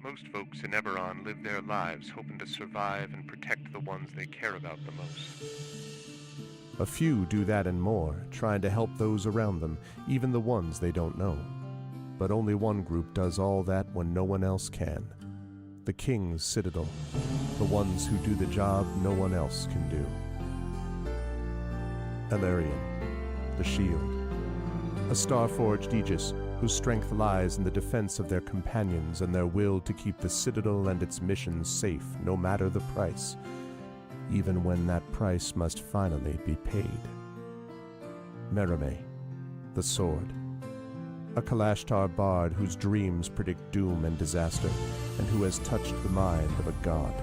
Most folks in Eberron live their lives hoping to survive and protect the ones they care about the most. A few do that and more, trying to help those around them, even the ones they don't know. But only one group does all that when no one else can. The King's Citadel, the ones who do the job no one else can do. Elarian, the Shield, a star-forged Aegis whose strength lies in the defense of their companions and their will to keep the Citadel and its missions safe no matter the price, even when that price must finally be paid. Merime, the Sword, a Kalashtar bard whose dreams predict doom and disaster, and who has touched the mind of a god.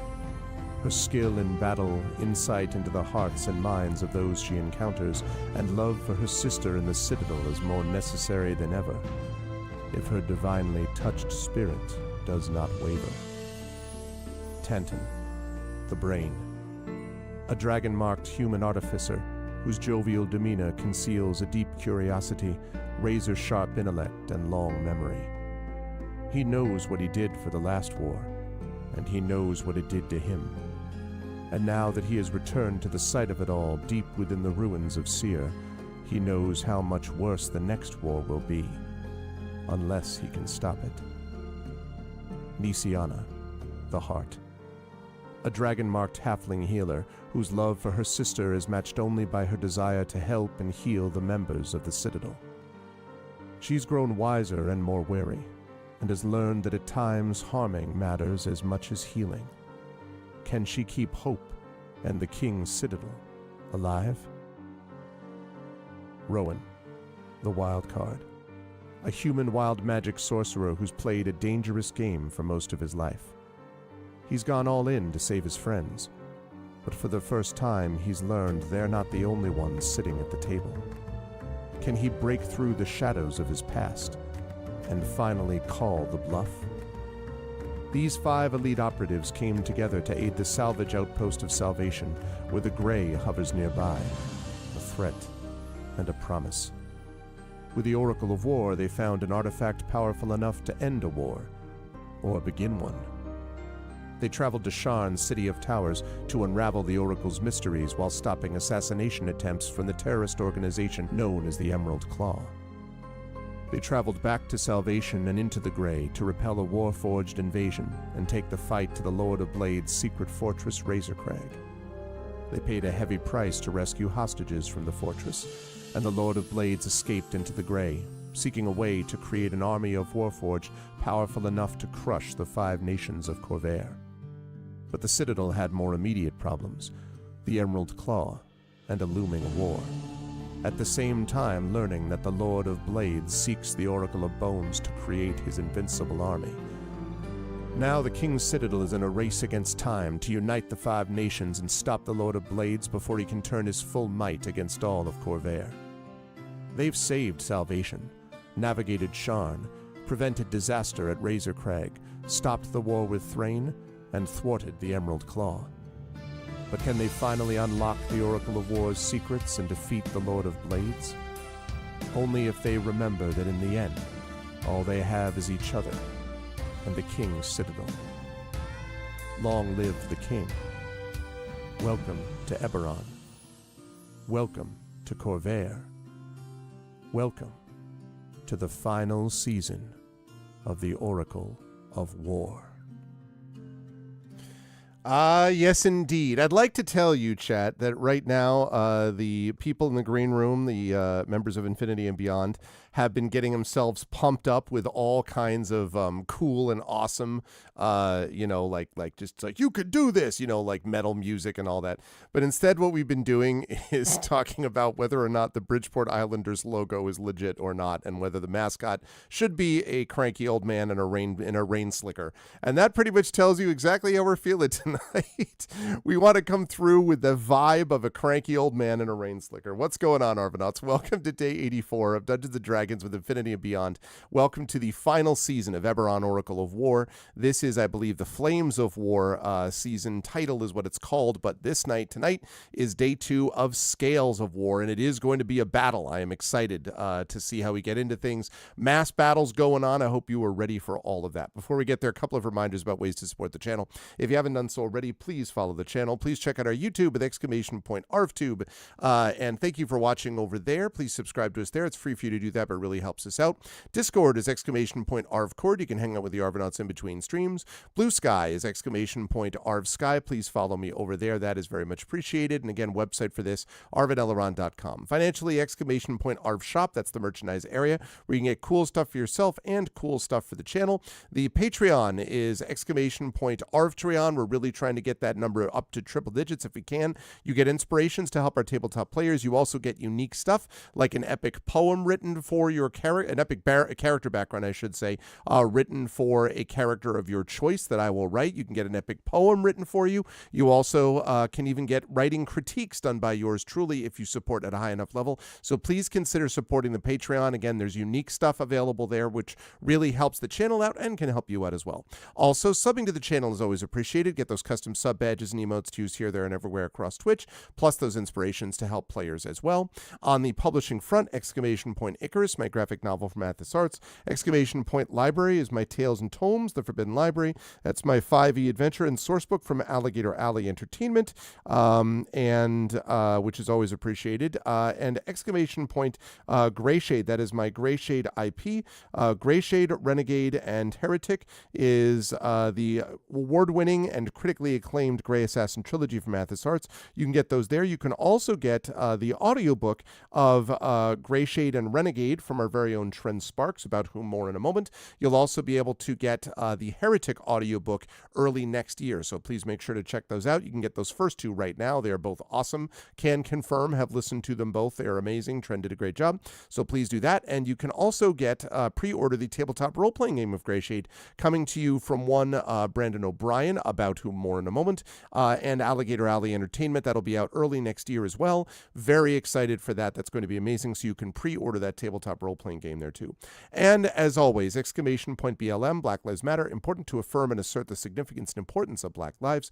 Her skill in battle, insight into the hearts and minds of those she encounters, and love for her sister in the Citadel is more necessary than ever, if her divinely touched spirit does not waver. Tantan, the Brain, a dragon-marked human artificer whose jovial demeanor conceals a deep curiosity, razor-sharp intellect, and long memory. He knows what he did for the last war, and he knows what it did to him. And now that he has returned to the site of it all, deep within the ruins of Seer, he knows how much worse the next war will be, unless he can stop it. Nisiana, the Heart, a dragon-marked halfling healer whose love for her sister is matched only by her desire to help and heal the members of the Citadel. She's grown wiser and more wary, and has learned that at times harming matters as much as healing. Can she keep hope and the King's Citadel alive? Rowan, the Wild Card, a human wild magic sorcerer who's played a dangerous game for most of his life. He's gone all in to save his friends, but for the first time he's learned they're not the only ones sitting at the table. Can he break through the shadows of his past and finally call the bluff? These 5 elite operatives came together to aid the salvage outpost of Salvation, where the Grey hovers nearby, a threat and a promise. With the Oracle of War, they found an artifact powerful enough to end a war, or begin one. They traveled to Sharn's City of Towers to unravel the Oracle's mysteries while stopping assassination attempts from the terrorist organization known as the Emerald Claw. They traveled back to Salvation and into the Grey to repel a war-forged invasion and take the fight to the Lord of Blade's secret fortress Razorcrag. They paid a heavy price to rescue hostages from the fortress, and the Lord of Blades escaped into the Grey, seeking a way to create an army of Warforged powerful enough to crush the 5 nations of Corvair. But the Citadel had more immediate problems, the Emerald Claw, and a looming war. At the same time learning that the Lord of Blades seeks the Oracle of Bones to create his invincible army. Now the King's Citadel is in a race against time to unite the 5 nations and stop the Lord of Blades before he can turn his full might against all of Corvair. They've saved Salvation, navigated Sharn, prevented disaster at Razorcrag, stopped the war with Thrain, and thwarted the Emerald Claw. But can they finally unlock the Oracle of War's secrets and defeat the Lord of Blades? Only if they remember that in the end, all they have is each other and the King's Citadel. Long live the King. Welcome to Eberron. Welcome to Corvair. Welcome to the final season of the Oracle of War. Yes, indeed. I'd like to tell you, chat, that right now the people in the green room, the members of Infinity and Beyond, have been getting themselves pumped up with all kinds of cool and awesome, like you could do this, like metal music and all that. But instead what we've been doing is talking about whether or not the Bridgeport Islanders logo is legit or not, and whether the mascot should be a cranky old man in a rain slicker. And that pretty much tells you exactly how we're feeling tonight. We want to come through with the vibe of a cranky old man in a rain slicker. What's going on, Arvanauts? Welcome to day 84 of Dungeons & Dragons Dragons with Infinity and Beyond. Welcome to the final season of Eberron Oracle of War. This is, I believe, the Flames of War season title is what it's called, but tonight is day 2 of Scales of War, and it is going to be a battle. I am excited to see how we get into things. Mass battles going on. I hope you are ready for all of that. Before we get there, a couple of reminders about ways to support the channel. If you haven't done so already, please follow the channel. Please check out our YouTube with !ArvTube. And thank you for watching over there. Please subscribe to us there. It's free for you to do that, but it really helps us out. Discord is !ArvCord. You can hang out with the Arvanauts in between streams. Blue Sky is !ArvSky. Please follow me over there. That is very much appreciated. And again, website for this, arvanelleron.com. Financially, !ArvShop. That's the merchandise area where you can get cool stuff for yourself and cool stuff for the channel. The Patreon is !ArvTreon. We're really trying to get that number up to triple digits if we can. You get inspirations to help our tabletop players. You also get unique stuff like an epic poem written for your character, an epic character background, I should say, written for a character of your choice that I will write. You can get an epic poem written for you. You also can even get writing critiques done by yours truly if you support at a high enough level. So please consider supporting the Patreon. Again, there's unique stuff available there, which really helps the channel out and can help you out as well. Also, subbing to the channel is always appreciated. Get those custom sub badges and emotes to use here, there, and everywhere across Twitch, plus those inspirations to help players as well. On the publishing front, Icarus, my graphic novel from Athos Arts. Library is my Tales and Tomes, The Forbidden Library. That's my 5e adventure and sourcebook from Alligator Alley Entertainment, which is always appreciated. And Greyshade, that is my Greyshade IP. Greyshade, Renegade, and Heretic is the award-winning and critically acclaimed Grey Assassin trilogy from Athos Arts. You can get those there. You can also get the audiobook of Greyshade and Renegade from our very own Trent Sparks, about whom more in a moment. You'll also be able to get the Heretic audiobook early next year, so please make sure to check those out. You can get those first two right now. They are both awesome. Can confirm, have listened to them both. They are amazing. Trent did a great job, so please do that. And you can also get pre-order the tabletop role-playing game of Greyshade, coming to you from one Brandon O'Brien, about whom more in a moment, and Alligator Alley Entertainment. That'll be out early next year as well. Very excited for that. That's going to be amazing, so you can pre-order that tabletop role-playing game there too. And as always, BLM, Black Lives Matter, important to affirm and assert the significance and importance of Black lives.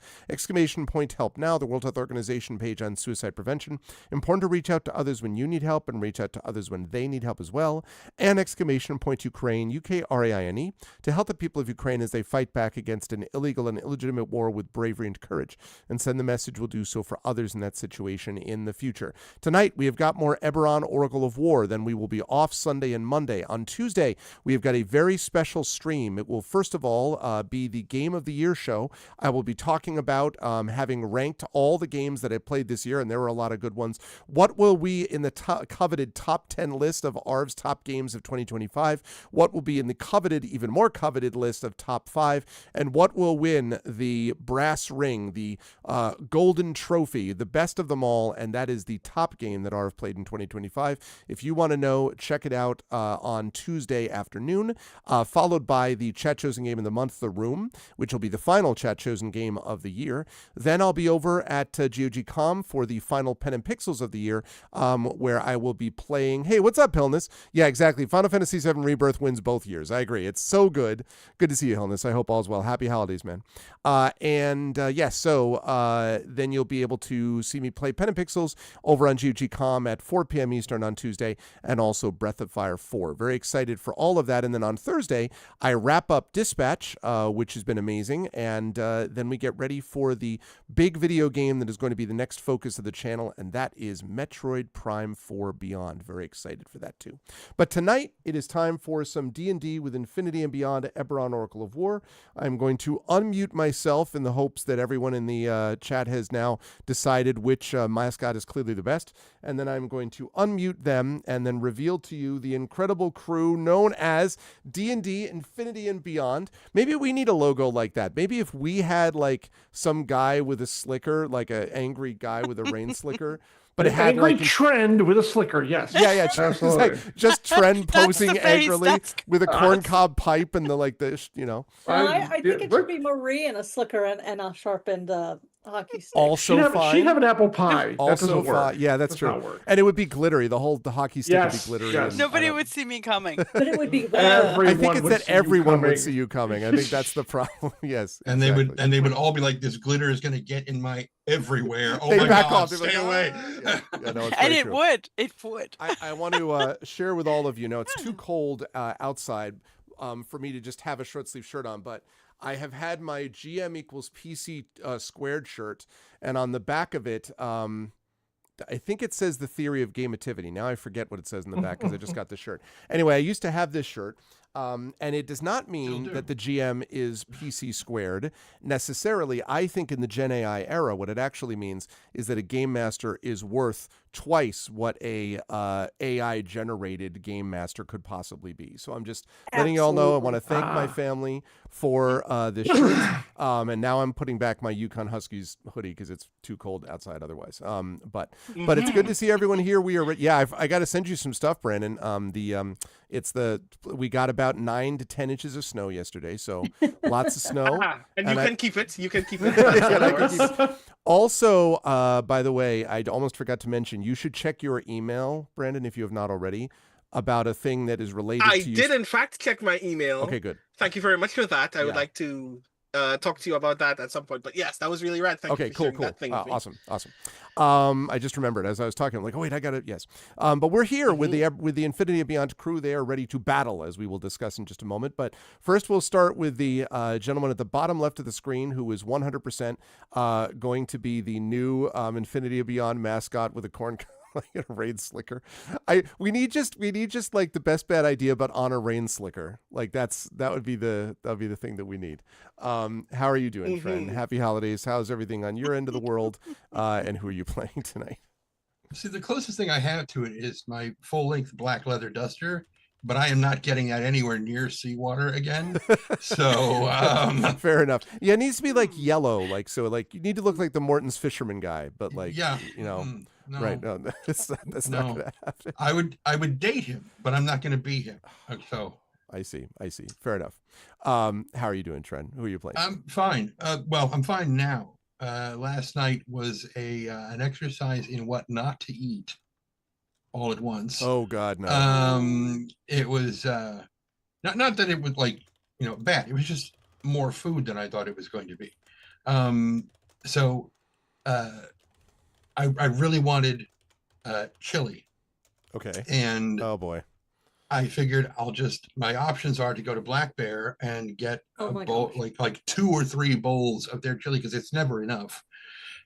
Help Now, the World Health Organization page on suicide prevention. Important to reach out to others when you need help and reach out to others when they need help as well. And Ukraine, Ukraine, to help the people of Ukraine as they fight back against an illegal and illegitimate war with bravery and courage. And send the message we'll do so for others in that situation in the future. Tonight, we have got more Eberron Oracle of War. Then we will be off Sunday and Monday. On Tuesday, we have got a very special stream. It will, first of all, be the Game of the Year show. I will be talking about having ranked all the games that I played this year, and there were a lot of good ones. What will be in the coveted top 10 list of ARV's top games of 2025? What will be in the coveted, even more coveted list of top 5? And what will win the brass ring, the golden trophy, the best of them all? And that is the top game that ARV played in 2025. If you want to know, check it out on Tuesday afternoon, followed by the Chat Chosen Game of the Month, The Room, which will be the final Chat Chosen Game of the year. Then I'll be over at GOG.com for the final Pen and Pixels of the year, where I will be playing... Hey, what's up, Hillness? Yeah, exactly. Final Fantasy VII Rebirth wins both years. I agree. It's so good. Good to see you, Hillness. I hope all's well. Happy holidays, man. Then you'll be able to see me play Pen and Pixels over on GOG.com at 4 p.m. Eastern on Tuesday, and also Breath of Fire 4. Very excited for all of that. And then on Thursday, I wrap up Dispatch, which has been amazing, and then we get ready for the big video game that is going to be the next focus of the channel, and that is Metroid Prime 4 Beyond. Very excited for that too. But tonight, it is time for some D&D with Infinity and Beyond Eberron Oracle of War. I'm going to unmute myself in the hopes that everyone in the chat has now decided which mascot is clearly the best, and then I'm going to unmute them and then reveal to you the incredible crew known as D&D Infinity and Beyond. Maybe we need a logo like that. Maybe if we had like some guy with a slicker, like an angry guy with a rain slicker, but it had like Trend with a slicker, yes. Yeah, just Trend posing angrily with a corncob pipe and the Well, I think it should be Marie and a slicker and a sharpened Hockey stick. Also fine. She'd have an apple pie. That Also doesn't work. fine. Yeah, that's Does true. not work. And it would be glittery. The hockey stick would be Yes, glittery. yes. And Nobody I don't- would see me coming. But it would be Everyone I think it's would that see you everyone would coming. see you coming. I think that's the problem. Yes. And exactly. they would all be like, this glitter is going to get in my everywhere. Oh They'd my back God, off. They'd be stay like, away. "Ah." Yeah, no, it's And very it true. would. It would. I want to share with all of you. No, it's too cold outside for me to just have a short sleeve shirt on, but I have had my GM equals PC squared shirt, and on the back of it, I think it says the theory of gameativity. Now I forget what it says in the back because I just got the shirt. Anyway, I used to have this shirt. And it does not mean that the GM is PC squared necessarily. I think in the Gen AI era, what it actually means is that a game master is worth twice what a AI generated game master could possibly be. So I'm just letting you all know. I want to thank my family for this shirt. And now I'm putting back my Yukon Huskies hoodie because it's too cold outside otherwise. But it's good to see everyone here. We are I got to send you some stuff, Brandon. We got about 9 to 10 inches of snow yesterday, so lots of snow. and you can keep it. You can keep it. I can keep it. Also, by the way, I almost forgot to mention, you should check your email, Brandon, if you have not already, about a thing that is related I to you. did, in fact, check my email. Okay, good. Thank you very much for that. I would Yeah. like to talk to you about that at some point. But yes, that was really rad. Thank you for sharing that thing with me. Awesome. I just remembered as I was talking, I'm like, oh wait, I got it. Yes. But we're here with the Infinity and Beyond crew. They are ready to battle, as we will discuss in just a moment. But first, we'll start with the gentleman at the bottom left of the screen, who is 100% going to be the new Infinity and Beyond mascot with a corn. Like a rain slicker. We need just like the best bad idea, but on a rain slicker. Like that would be the thing that we need. How are you doing, friend? Happy holidays. How's everything on your end of the world? And who are you playing tonight? See, the closest thing I have to it is my full-length black leather duster, but I am not getting that anywhere near seawater again. So fair enough. Yeah, it needs to be like yellow, like you need to look like the Morton's fisherman guy, but like no. Right? No, that's not gonna happen. I would date him, but I'm not going to be him. So I see. Fair enough. How are you doing, Trent? Who are you playing? I'm fine. Well, I'm fine now. Last night was an exercise in what not to eat all at once. Oh God, no. It was not that it was like bad. It was just more food than I thought it was going to be. So I really wanted chili. Okay. And oh boy, I figured my options are to go to Black Bear and get a bowl, like 2 or 3 bowls of their chili, because it's never enough.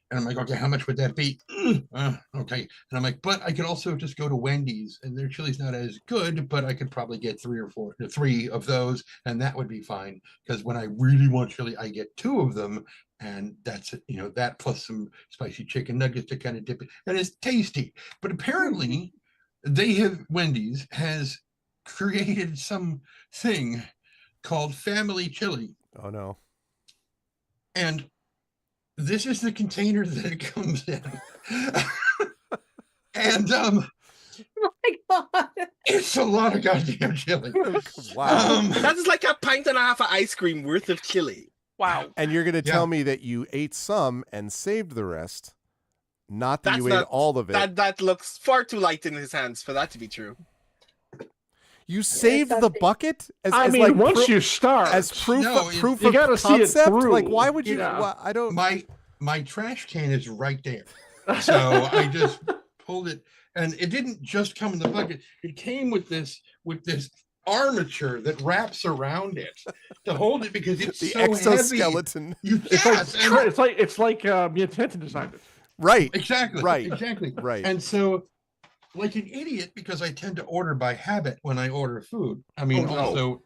And I'm like, okay, how much would that be? Okay. And I'm like, but I could also just go to Wendy's, and their chili's not as good, but I could probably get 3 of those, and that would be fine. Because when I really want chili, I get 2 of them, and that's it. That plus some spicy chicken nuggets to kind of dip it, and it's tasty. But apparently, Wendy's has created some thing called family chili. Oh no. And this is the container that it comes in. And oh my God, it's a lot of goddamn chili. Wow. That's like a pint and a half of ice cream worth of chili. Wow. And you're going to tell me that you ate some and saved the rest, not that you ate all of it. That looks far too light in his hands for that to be true. You saved the bucket? Once you start, as proof you of gotta see it concept? through. Like, why would you? Yeah. Well, I don't. My trash can is right there, so I just pulled it, and it didn't just come in the bucket. It came with this armature that wraps around it to hold it, because it's the so exoskeleton. Heavy. It's like the intent designed it. Right. Exactly. Right. Exactly. Right. And so, like an idiot, because I tend to order by habit when I order food. I mean, also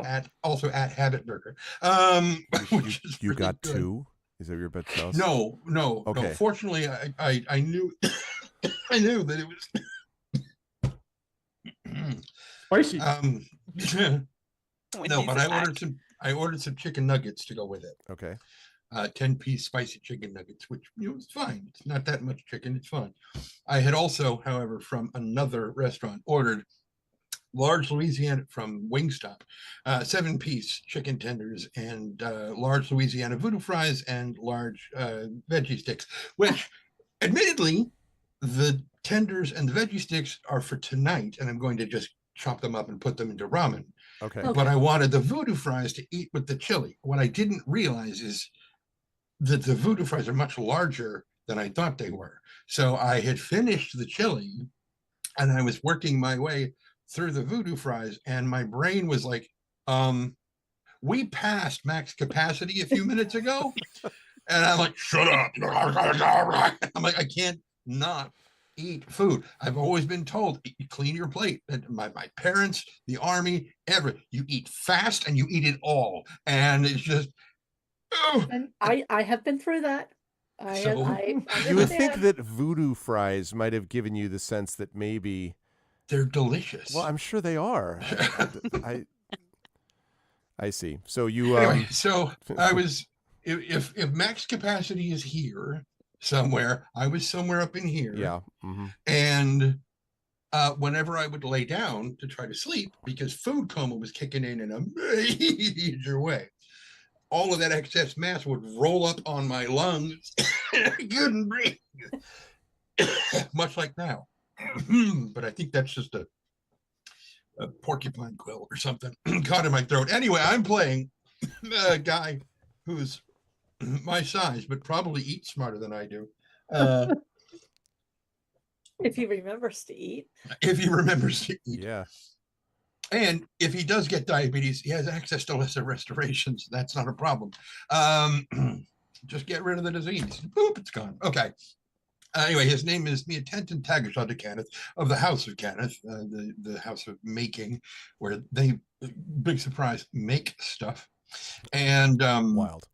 at Habit Burger. You got good. 2? Is that your best sauce? No. Okay. No. Fortunately, I knew I knew that it was spicy. No, but I ordered some chicken nuggets to go with it. Okay. 10-piece spicy chicken nuggets, which is fine. It's not that much chicken. It's fine. I had also, however, from another restaurant ordered large Louisiana from Wingstop, 7-piece chicken tenders, and large Louisiana voodoo fries and large veggie sticks, which admittedly, the tenders and the veggie sticks are for tonight, and I'm going to just chop them up and put them into ramen. Okay. But I wanted the voodoo fries to eat with the chili. What I didn't realize is that the voodoo fries are much larger than I thought they were. So I had finished the chili and I was working my way through the voodoo fries, and my brain was like, we passed max capacity a few minutes ago. And I'm like, shut up. I'm like, I can't not eat food. I've always been told, clean your plate. My parents, the army, you eat fast and you eat it all. And it's just, And I have been through that. You would think that voodoo fries might have given you the sense that maybe they're delicious. Well, I'm sure they are. I see. So you anyway, so I was if max capacity is here somewhere, I was somewhere up in here. Yeah. Mm-hmm. And whenever I would lay down to try to sleep, because food coma was kicking in a major way, all of that excess mass would roll up on my lungs. I couldn't breathe. Much like now. But I think that's just a porcupine quill or something caught in my throat. Anyway, I'm playing a guy who's my size, but probably eats smarter than I do. If he remembers to eat. If he remembers to eat. Yeah. And if he does get diabetes, he has access to lesser restorations. That's not a problem. Just get rid of the disease. Boop, it's gone. Okay. Anyway, his name is Miatentin Tagashad Kenneth of the House of Kenneth, the House of Making, where they, big surprise, make stuff. And wild.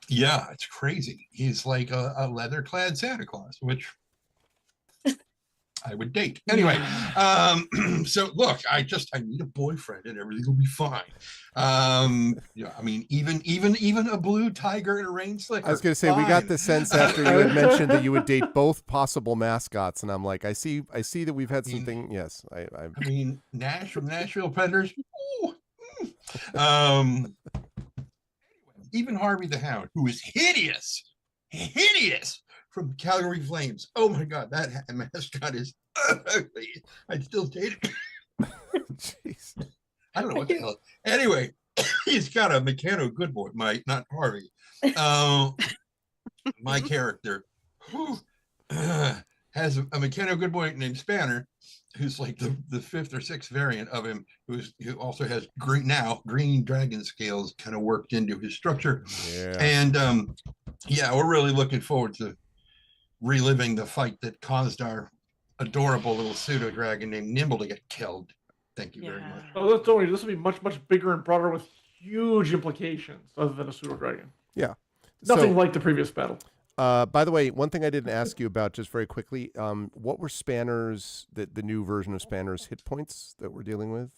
Yeah, it's crazy. He's like a leather-clad Santa Claus, which I would date. Anyway, so look, I need a boyfriend and everything will be fine. Yeah, I mean, even a blue tiger and a rain slicker. I was going to say, we got the sense after you had mentioned that you would date both possible mascots, and I'm like, I see that we've had something. Yes, I mean, Nash from Nashville Predators. Even Harvey the Hound, who is hideous from Calgary Flames. Oh my God, that mascot is ugly. I'd still date him. Jeez. I don't know what the hell. Anyway, he's got a Mechano good boy, not Harvey. My character has a Mechano good boy named Spanner, who's like the fifth or sixth variant of him, who also has green dragon scales kind of worked into his structure. Yeah. And yeah, we're really looking forward to reliving the fight that caused our adorable little pseudo dragon named Nimble to get killed. Thank you very much. Oh, this will be much bigger and broader with huge implications other than a pseudo dragon. Yeah. Nothing like the previous battle. By the way, one thing I didn't ask you about just very quickly, what were Spanner's, the new version of Spanner's hit points that we're dealing with?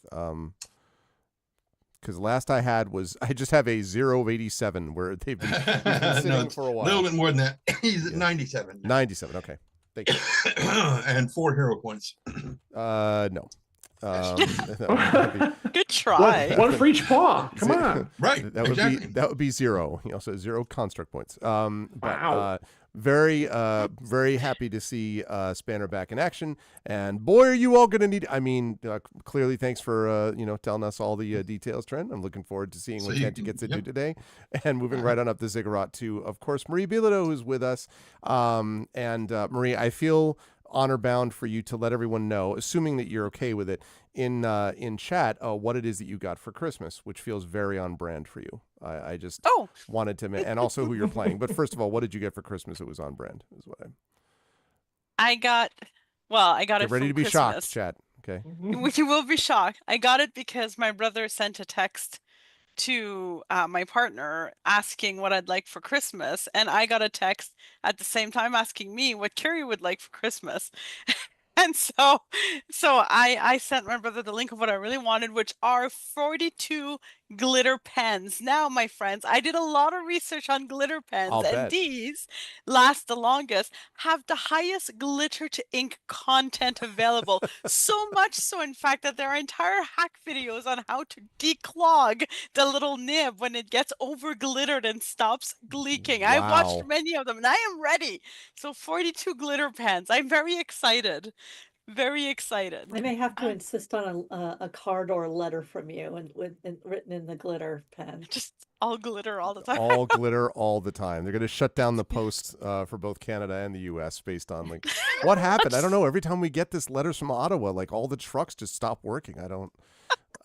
Because last I had was, I just have a 0 of 87 where they've been sitting for a while. A little bit more than that. He's at 97. 97, okay. Thank you. And 4 hero points. No. Good try. One for each paw. Come on. Right. That would be 0. He also has 0 construct points. Wow. Very happy to see Spanner back in action. And boy, are you all going to need. I mean, clearly, thanks for telling us all the details, Trent. I'm looking forward to seeing what Kent gets to do today. And moving right on up the ziggurat to, of course, Marie Bilodeau, who's with us. Marie, I feel honor bound for you to let everyone know, assuming that you're okay with it, in chat, what it is that you got for Christmas, which feels very on brand for you. I just wanted to, and also who you're playing. But first of all, what did you get for Christmas that was on brand? Is what I got. Well, I got Get it. ready from to be Christmas. shocked, chat. Okay. You will be shocked. I got it because my brother sent a text to my partner asking what I'd like for Christmas, and I got a text at the same time asking me what Carrie would like for Christmas. And so I sent my brother the link of what I really wanted, which are 42 glitter pens. Now, my friends, I did a lot of research on glitter pens, I'll and bet. these last the longest, have the highest glitter to ink content available. So much so, in fact, that there are entire hack videos on how to declog the little nib when it gets over glittered and stops leaking. I watched Wow. many of them, and I am ready. So 42 glitter pens. I'm very excited. Very excited. I may have to insist on a card or a letter from you and written in the glitter pen. Just all glitter all the time. All glitter all the time. They're going to shut down the post for both Canada and the U.S. based on like what happened. I don't know. Every time we get this letters from Ottawa, like all the trucks just stop working. I don't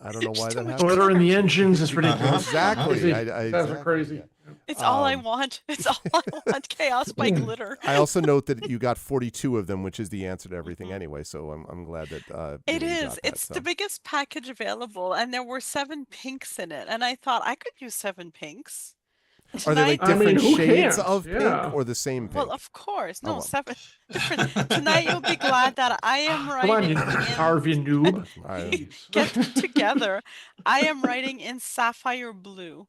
know why that happens. Glitter in the engines is ridiculous. Exactly. That's crazy. Yeah. It's all I want. It's all I want. Chaos by glitter. I also note that you got 42 of them, which is the answer to everything anyway. So I'm glad that it you is. got that, It's the biggest package available, and there were 7 pinks in it. And I thought I could use 7 pinks. Are they like I mean, different who shades can't? of Yeah. pink or the same pink? Well, of course. No, well. 7 different. Tonight you'll be glad that I am Come on, writing you Harvey noob. Get together. I am writing in sapphire blue.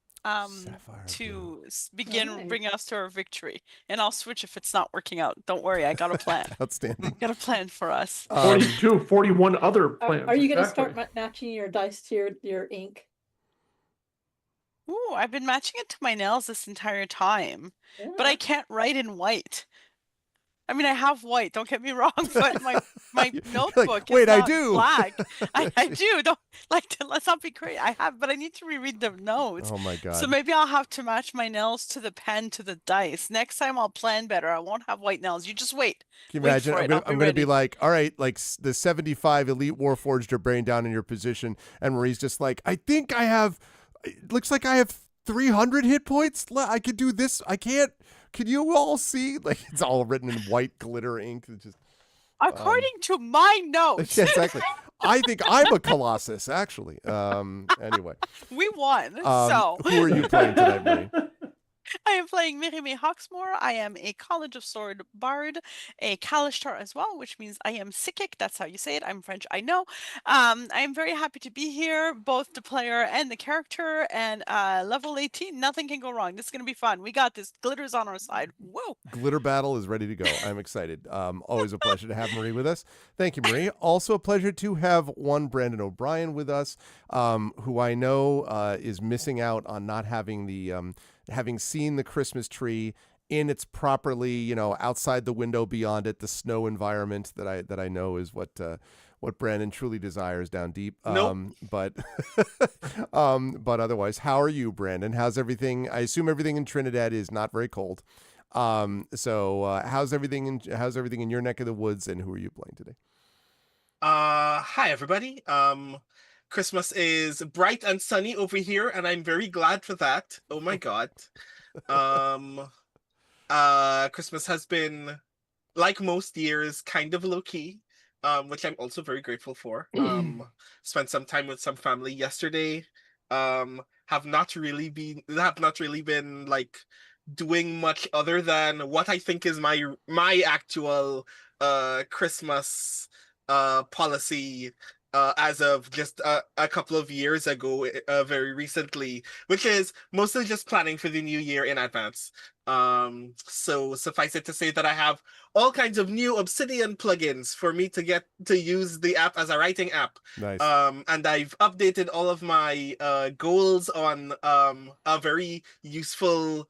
To begin bringing us to our victory, and I'll switch if it's not working out. Don't worry, I got a plan. Outstanding. Got a plan for us. 42, 41 other plans. Are you going to start matching your dice to your ink? Ooh, I've been matching it to my nails this entire time, but I can't write in white. I mean, I have white. Don't get me wrong, but my notebook like, wait, is not I do. black. I do. Don't let's not be crazy. I have, but I need to reread the notes. Oh my god. So maybe I'll have to match my nails to the pen to the dice. Next time I'll plan better. I won't have white nails. You just wait. Can you imagine? I'm going to be like, all right, like the 75 elite warforged are brain down in your position, and Marie's just like, I think I have. It looks like I have 300 hit points. I could do this. I can't. Can you all see? Like it's all written in white glitter ink. It's just according to my notes. Yeah, exactly. I think I'm a Colossus, actually. Anyway, we won. So who are you playing tonight, Marie? I am playing Mirime Hawksmoor. I am a College of Sword bard, a Kalishtar as well, which means I am psychic. That's how you say it. I'm French, I know. I am very happy to be here, both the player and the character, and level 18. Nothing can go wrong. This is going to be fun. We got this. Glitter's on our side. Whoa. Glitter battle is ready to go. I'm excited. Always a pleasure to have Marie with us. Thank you, Marie. Also a pleasure to have one Brandon O'Brien with us, who I know is missing out on not having the... having seen the Christmas tree in its properly, outside the window, beyond it, the snow environment that I know is what Brandon truly desires down deep. Nope. But otherwise, how are you, Brandon? How's everything? I assume everything in Trinidad is not very cold. So how's everything in your neck of the woods, and who are you playing today? Hi everybody. Christmas is bright and sunny over here, and I'm very glad for that. Oh my god. Christmas has been, like most years, kind of low-key, which I'm also very grateful for. Spent some time with some family yesterday. Have not really been like doing much other than what I think is my actual Christmas policy as of just a couple of years ago, very recently, which is mostly just planning for the new year in advance. So suffice it to say that I have all kinds of new Obsidian plugins for me to get to use the app as a writing app. Nice. And I've updated all of my goals on a very useful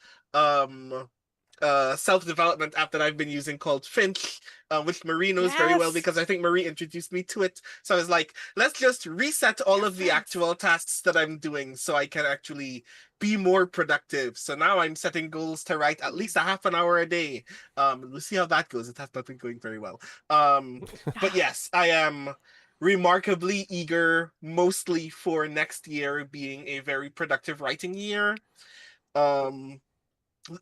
self-development app that I've been using called Finch, which Marie knows very well because I think Marie introduced me to it. So I was like, let's just reset all of the actual tasks that I'm doing so I can actually be more productive. So now I'm setting goals to write at least a half an hour a day. We'll see how that goes. It has not been going very well. But yes, I am remarkably eager, mostly for next year being a very productive writing year.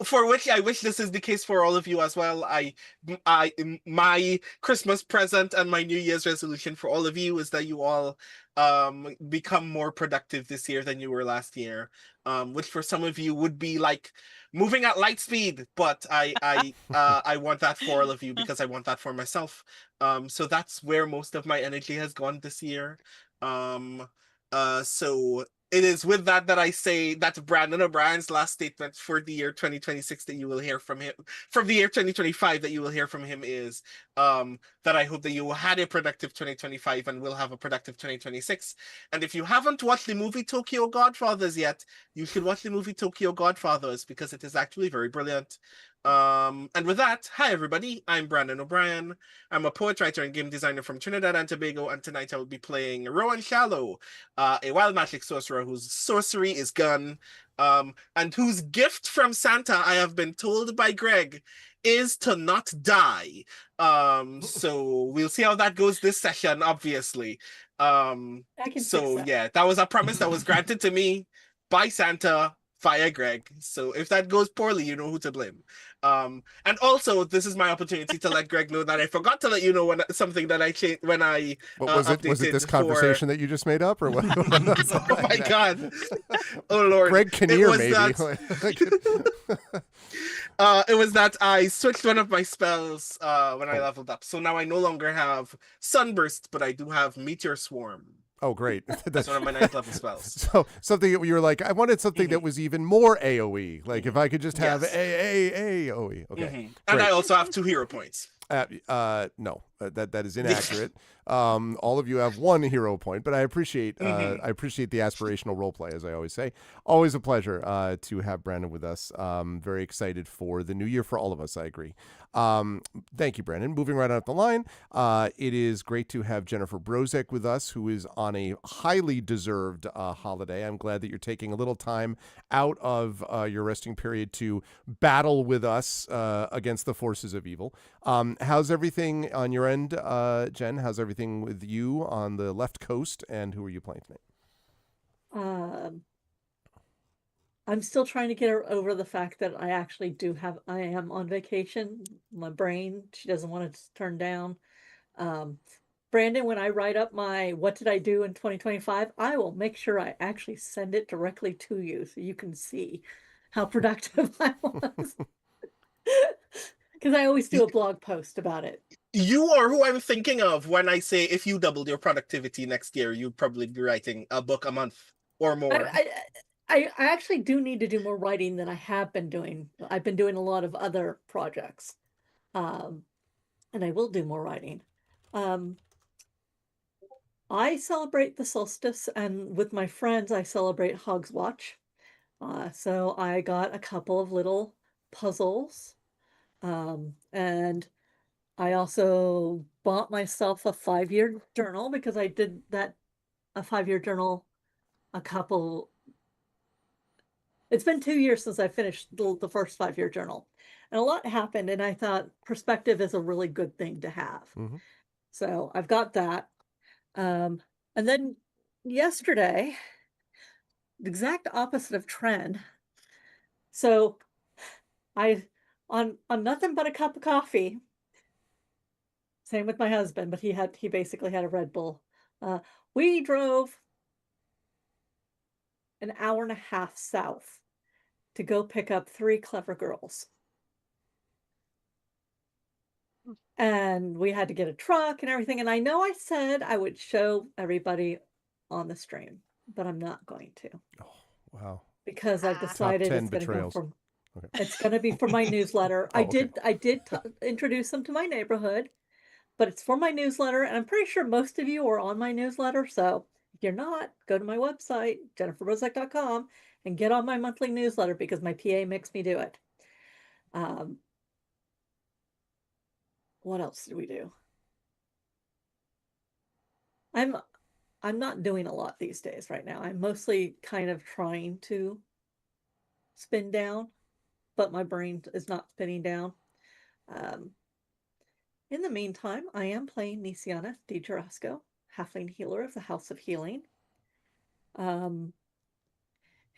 For which I wish this is the case for all of you as well. My Christmas present and my New Year's resolution for all of you is that you all become more productive this year than you were last year. Which for some of you would be like moving at light speed, but I want that for all of you because I want that for myself. So that's where most of my energy has gone this year. So it is with that that I say that Brandon O'Brien's last statement for the year 2026 that you will hear from him, from the year 2025 that you will hear from him is that I hope that you had a productive 2025 and will have a productive 2026. And if you haven't watched the movie Tokyo Godfathers yet, you should watch the movie Tokyo Godfathers because it is actually very brilliant. And with that, hi everybody, I'm Brandon O'Brien. I'm a poet, writer, and game designer from Trinidad and Tobago, and tonight I will be playing Rowan Shallow, a wild magic sorcerer whose sorcery is gun, and whose gift from Santa, I have been told by Greg, is to not die. So we'll see how that goes this session, obviously. I can So fix that. yeah, that was a promise that was granted to me by Santa via Greg. So if that goes poorly, you know who to blame. And also this is my opportunity to let Greg know that I forgot to let you know when something that I changed when I was it updated this for... conversation that you just made up or what? Oh my god. Oh Lord. Greg Kinnear, maybe. It was that I switched one of my spells when I leveled up. So now I no longer have Sunburst, but I do have Meteor Swarm. Oh, great. That's one of my 9th level spells. So something you were like, I wanted something that was even more AoE. Like if I could just have AoE. Okay. And I also have 2 hero points. No, that is inaccurate. All of you have 1 hero point, but I appreciate the aspirational role play, as I always say. Always a pleasure to have Brandon with us. Very excited for the new year for all of us. I agree. Thank you, Brandon. Moving right out the line, it is great to have Jennifer Brozek with us, who is on a highly deserved holiday. I'm glad that you're taking a little time out of your resting period to battle with us against the forces of evil. How's everything on your end, Jen? How's everything with you on the left coast, and who are you playing tonight? I'm still trying to get her over the fact that I am on vacation. My brain, she doesn't want it to turn down. Brandon, when I write up my what did I do in 2025, I will make sure I actually send it directly to you so you can see how productive I was. Because I always do a blog post about it. You are who I'm thinking of when I say if you doubled your productivity next year, you'd probably be writing a book a month or more. I actually do need to do more writing than I have been doing. I've been doing a lot of other projects. And I will do more writing. I celebrate the solstice, and with my friends, I celebrate Hogs Watch. So I got a couple of little puzzles. And I also bought myself a 5-year journal because I did a 5-year journal it's been 2 years since I finished the first 5-year journal, and a lot happened, and I thought perspective is a really good thing to have. So I've got that. And then yesterday, the exact opposite of trend. So on nothing but a cup of coffee, same with my husband, but he basically had a Red Bull. We drove an hour and a half south to go pick up 3 clever girls. And we had to get a truck and everything. And I know I said I would show everybody on the stream, but I'm not going to. Oh, wow. Because I've decided it's going to be for my newsletter. I did introduce them to my neighborhood, but it's for my newsletter. And I'm pretty sure most of you are on my newsletter. So if you're not, go to my website, jenniferbrozek.com, and get on my monthly newsletter because my PA makes me do it. What else did we do? I'm not doing a lot these days right now. I'm mostly kind of trying to spin down, but my brain is not spinning down. In the meantime, I am playing Nisiana Di Jarasco, Halfling Healer of the House of Healing.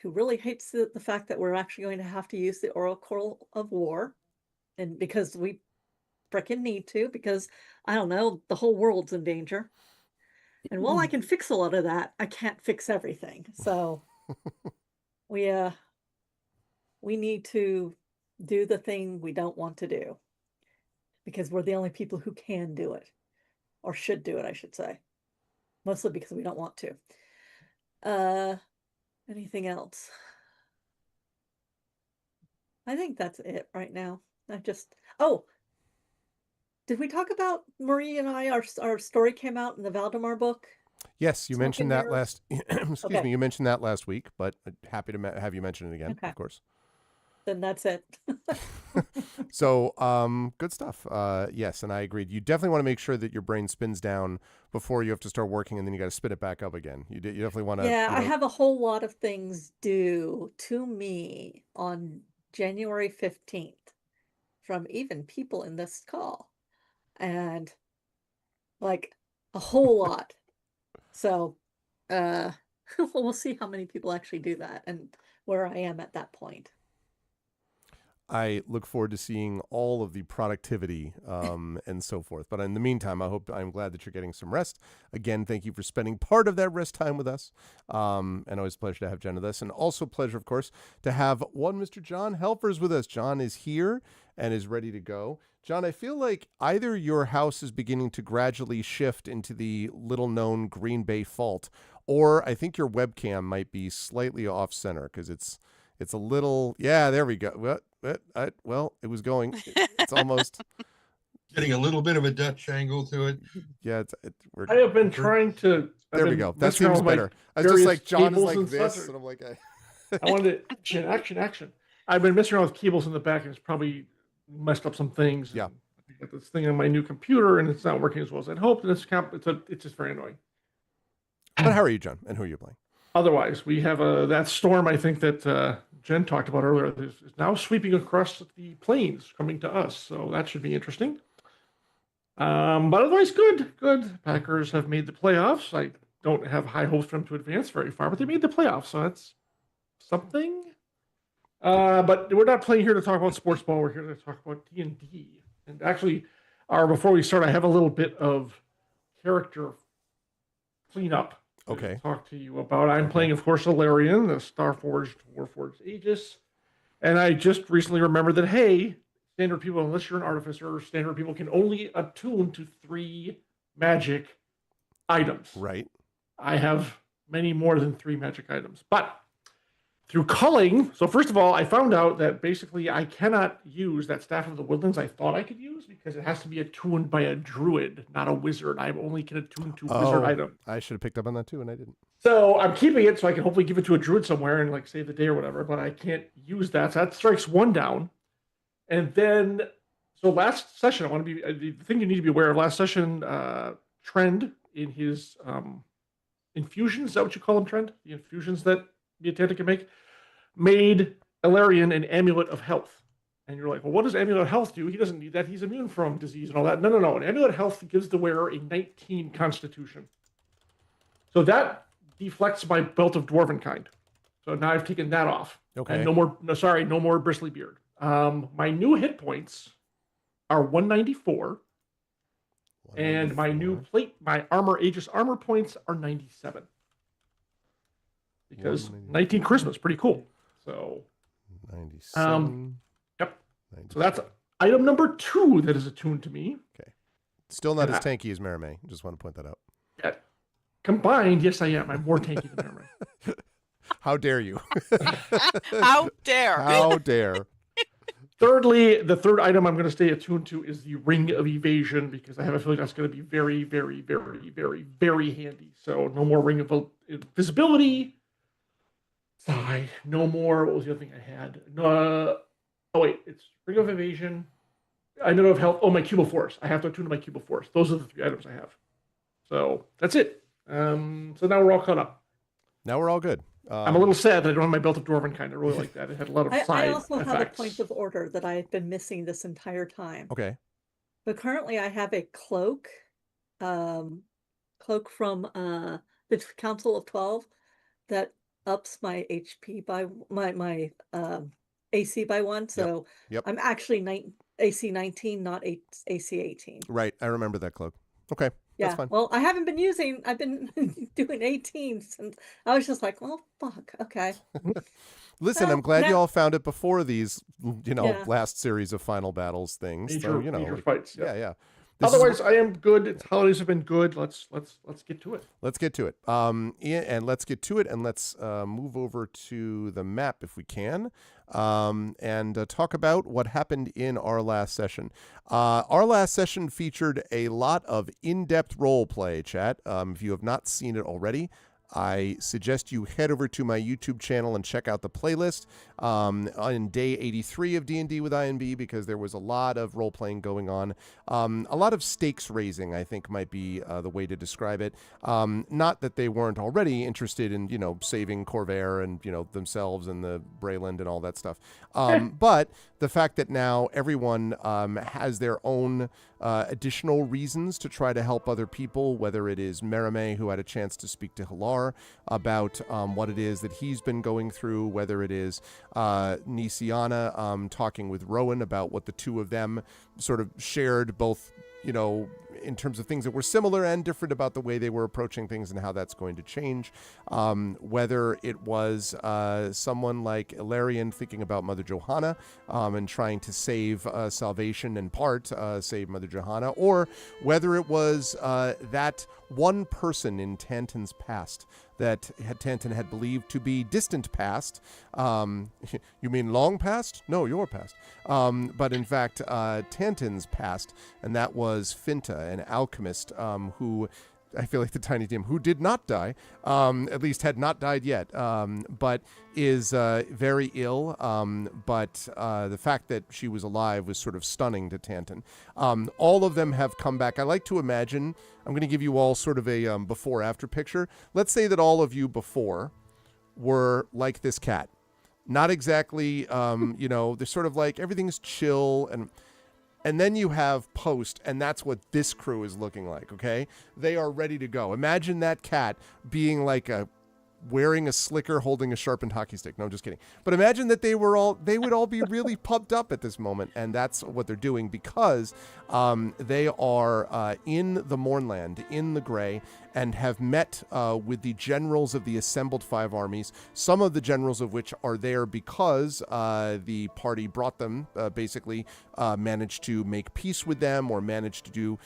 who really hates the fact that we're actually going to have to use the Oracle of War, and because we frickin' need to, because I don't know, the whole world's in danger. And while I can fix a lot of that, I can't fix everything. So we need to do the thing we don't want to do, because we're the only people who can do it, or should do it, I should say. Mostly because we don't want to. Anything else? I think that's it right now. Did we talk about Marie and I? Our story came out in the Valdemar book. Yes, you mentioned that Mirrors? excuse me, you mentioned that last week, but happy to have you mention it again, Okay. of course. Then that's it. So, good stuff. Yes, and I agreed. You definitely want to make sure that your brain spins down before you have to start working, and then you got to spin it back up again. You definitely want to. Yeah, I have a whole lot of things due to me on January 15th from even people in this call, and like a whole lot. So, we'll see how many people actually do that and where I am at that point. I look forward to seeing all of the productivity and so forth. But in the meantime, I'm glad that you're getting some rest. Again, thank you for spending part of that rest time with us. And always a pleasure to have Jen with us. And also a pleasure, of course, to have one Mr. John Helfers with us. John is here and is ready to go. John, I feel like either your house is beginning to gradually shift into the little-known Green Bay fault, or I think your webcam might be slightly off-center because it's a little, yeah, there we go. Well, it was going. It's almost getting a little bit of a Dutch angle to it. Yeah, I have been trying to. There we go. That seems better. I was just like, John is like this, and I'm like, I wanted action. I've been messing around with cables in the back, and it's probably messed up some things. Yeah. I got this thing on my new computer, and it's not working as well as I'd hoped, and it's just very annoying. But how are you, John? And who are you playing? Otherwise, we have that storm, I think, that Jen talked about earlier, is now sweeping across the plains, coming to us. So that should be interesting. But otherwise, good. Packers have made the playoffs. I don't have high hopes for them to advance very far, but they made the playoffs, so that's something. But we're not playing here to talk about sports ball. We're here to talk about D&D. And actually, before we start, I have a little bit of character cleanup. Okay. To talk to you about. I'm playing, of course, Alarian, the Starforged, Warforged Aegis. And I just recently remembered that, hey, standard people, unless you're an artificer, standard people can only attune to 3 magic items. Right. I have many more than 3 magic items. But through culling, so first of all, I found out that basically I cannot use that Staff of the Woodlands I thought I could use because it has to be attuned by a druid, not a wizard. I only can attune to wizard items. I should have picked up on that too, and I didn't. So I'm keeping it so I can hopefully give it to a druid somewhere and like save the day or whatever, but I can't use that. So that strikes 1 down. And then, so last session, I want to be, the thing you need to be aware of, last session, Trend in his infusions, is that what you call them, Trend? The infusions that the attendant can make, made Alarian an amulet of health. And you're like, well, what does amulet of health do? He doesn't need that. He's immune from disease and all that. No. An amulet of health gives the wearer a 19 constitution. So that deflects my belt of dwarven kind. So now I've taken that off. Okay. And no more bristly beard. My new hit points are 194. And my new plate, my Aegis armor points are 97. Because 19 charisma is pretty cool. So 97. Yep. 97. So that's item number 2 that is attuned to me. Okay. Still not as tanky as Merime. Just want to point that out. Yeah. Combined, yes, I am. I'm more tanky than Merime. How dare you? How dare? How dare? Thirdly, the third item I'm going to stay attuned to is the Ring of Evasion, because I have a feeling that's going to be very, very, very, very, very handy. So no more Ring of Invisibility. Sigh. No more. What was the other thing I had? No. Oh wait, it's Ring of Evasion. I know of health. Oh, my Cube of Force. I have to attune to my Cube of Force. Those are the 3 items I have. So that's it. So now we're all caught up. Now we're all good. I'm a little sad that I don't have my Belt of Dwarven kind. I really like that. It had a lot of side I also effects. have a point of order that I've been missing this entire time. Okay. But currently I have a cloak from the Council of 12 that ups my HP by my AC by 1, so Yep. I'm actually AC 19, not AC 18. Right. I remember that, Cloak. Okay. Yeah. That's fine. Well, I've been doing 18 since I was just like, well, fuck. Okay. Listen, Well, I'm glad now- you all found it before these, Yeah. last series of final battles things. So, Major fights. yeah. Otherwise, I am good. Holidays have been good. Let's get to it. Let's get to it. And let's get to it, and let's move over to the map if we can, and talk about what happened in our last session. Our last session featured a lot of in-depth role play, chat. If you have not seen it already, I suggest you head over to my YouTube channel and check out the playlist on day 83 of D&D with INB, because there was a lot of role-playing going on. A lot of stakes raising, I think, might be the way to describe it. Not that they weren't already interested in, saving Corvair and, themselves and the Brayland and all that stuff. But the fact that now everyone has their own additional reasons to try to help other people, whether it is Merime, who had a chance to speak to Hilar about what it is that he's been going through, whether it is Nisiana talking with Rowan about what the two of them sort of shared, both, in terms of things that were similar and different about the way they were approaching things and how that's going to change. Whether it was someone like Ilarion thinking about Mother Johanna and trying to save Salvation in part, save Mother Johanna, or whether it was that one person in Tantan's past that Tantan had believed to be distant past. You mean long past? No, your past. But in fact, Tantan's past, and that was Finta, an alchemist who, I feel like the Tiny Dim, who did not die, at least had not died yet, but is very ill. But the fact that she was alive was sort of stunning to Tantan. All of them have come back. I like to imagine, I'm going to give you all sort of a before-after picture. Let's say that all of you before were like this cat. Not exactly, they're sort of like everything's chill, and then you have post, and that's what this crew is looking like, okay? They are ready to go. Imagine that cat being like wearing a slicker, holding a sharpened hockey stick. No, I'm just kidding. But imagine that they would all be really pumped up at this moment, and that's what they're doing, because they are in the Mournland, in the Grey, and have met with the generals of the assembled 5 armies, some of the generals of which are there because the party brought them, basically managed to make peace with them or managed to do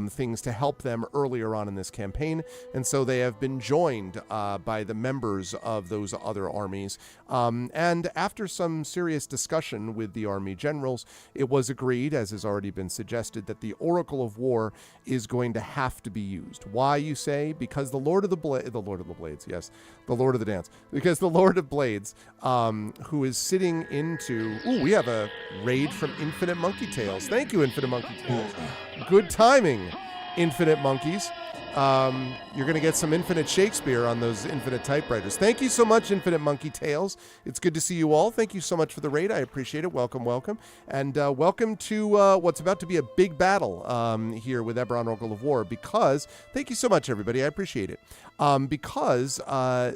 things to help them earlier on in this campaign. And so they have been joined by the members of those other armies. And after some serious discussion with the army generals, it was agreed, as has already been suggested, that the Oracle of War is going to have to be used. Why, you say? Because the Lord of the Blades, yes, the Lord of the Dance. Because the Lord of Blades, who is sitting into... Ooh, we have a raid from Infinite Monkey Tales. Thank you, Infinite Monkey Tales. Good timing, Infinite Monkeys. You're going to get some Infinite Shakespeare on those Infinite typewriters. Thank you so much, Infinite Monkey Tales. It's good to see you all. Thank you so much for the raid. I appreciate it. Welcome. And welcome to what's about to be a big battle here with Eberron Oracle of War, because, thank you so much, everybody. I appreciate it. Because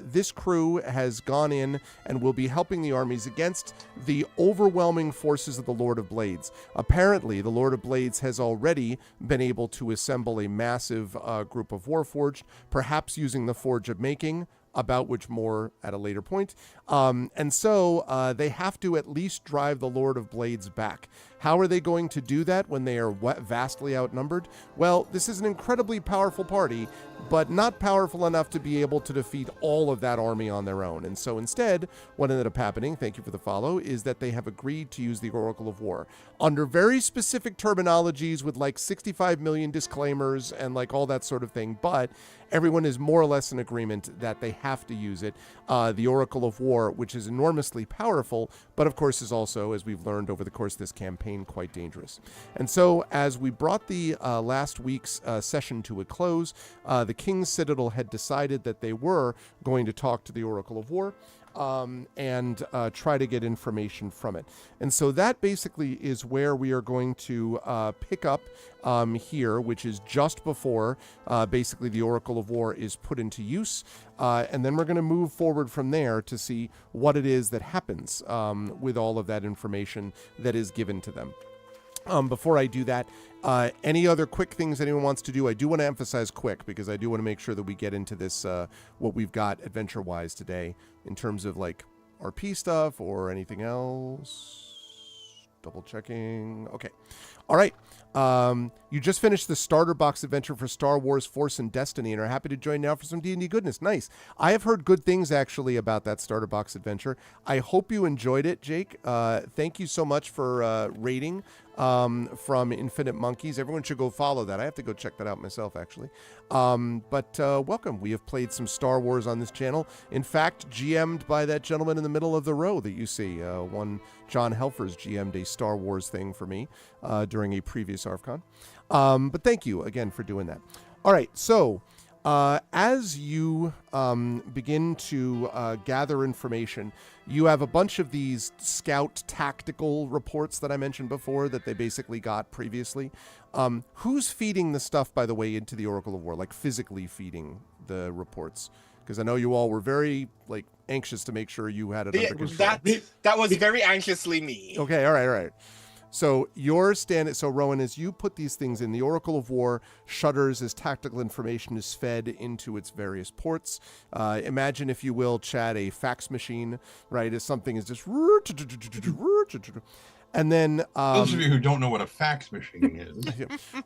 this crew has gone in and will be helping the armies against the overwhelming forces of the Lord of Blades. Apparently, the Lord of Blades has already been able to assemble a massive group of Warforged, perhaps using the Forge of Making, about which more at a later point. And so they have to at least drive the Lord of Blades back. How are they going to do that when they are vastly outnumbered? Well, this is an incredibly powerful party, but not powerful enough to be able to defeat all of that army on their own. And so instead, what ended up happening, thank you for the follow, is that they have agreed to use the Oracle of War under very specific terminologies with like 65 million disclaimers and like all that sort of thing. But everyone is more or less in agreement that they have to use it. The Oracle of War, which is enormously powerful, but of course is also, as we've learned over the course of this campaign, quite dangerous. And so as we brought the last week's session to a close, the King's Citadel had decided that they were going to talk to the Oracle of War. and try to get information from it. And so that basically is where we are going to pick up here, which is just before basically the Oracle of War is put into use. And then we're going to move forward from there to see what it is that happens with all of that information that is given to them. Before I do that, any other quick things anyone wants to do? I do want to emphasize quick because I do want to make sure that we get into this, what we've got adventure-wise today in terms of like RP stuff or anything else. Double checking. Okay. All right. You just finished the starter box adventure for Star Wars Force and Destiny and are happy to join now for some D&D goodness. Nice. I have heard good things actually about that starter box adventure. I hope you enjoyed it, Jake. Thank you so much for rating from Infinite Monkeys. Everyone should go follow that. I have to go check that out myself, actually. But welcome. We have played some Star Wars on this channel. In fact, GM'd by that gentleman in the middle of the row that you see. One John Helfers GM'd a Star Wars thing for me during a previous ARFCon. But thank you again for doing that. All right, so as you begin to gather information, you have a bunch of these scout tactical reports that I mentioned before that they basically got previously. Who's feeding the stuff, by the way, into the Oracle of War, like physically feeding the reports? Because I know you all were very like anxious to make sure you had it under control. That was very anxiously me. Okay, all right. So your stand. So Rowan, as you put these things in, the Oracle of War shudders as tactical information is fed into its various ports. Imagine, if you will, Chad, a fax machine, right? As something is just, and then those of you who don't know what a fax machine is,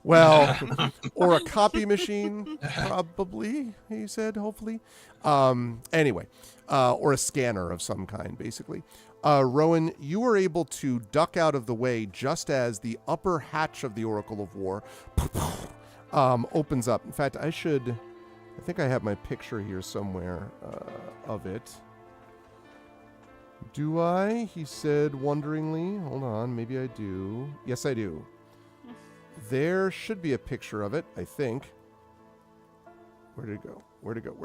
well, or a copy machine, probably. He said, hopefully. Anyway, or a scanner of some kind, basically. Rowan, you were able to duck out of the way just as the upper hatch of the Oracle of War opens up. In fact, I think I have my picture here somewhere of it. Do I? He said wonderingly. Hold on, maybe I do. Yes, I do. There should be a picture of it, I think. Where did it go? Where'd it go?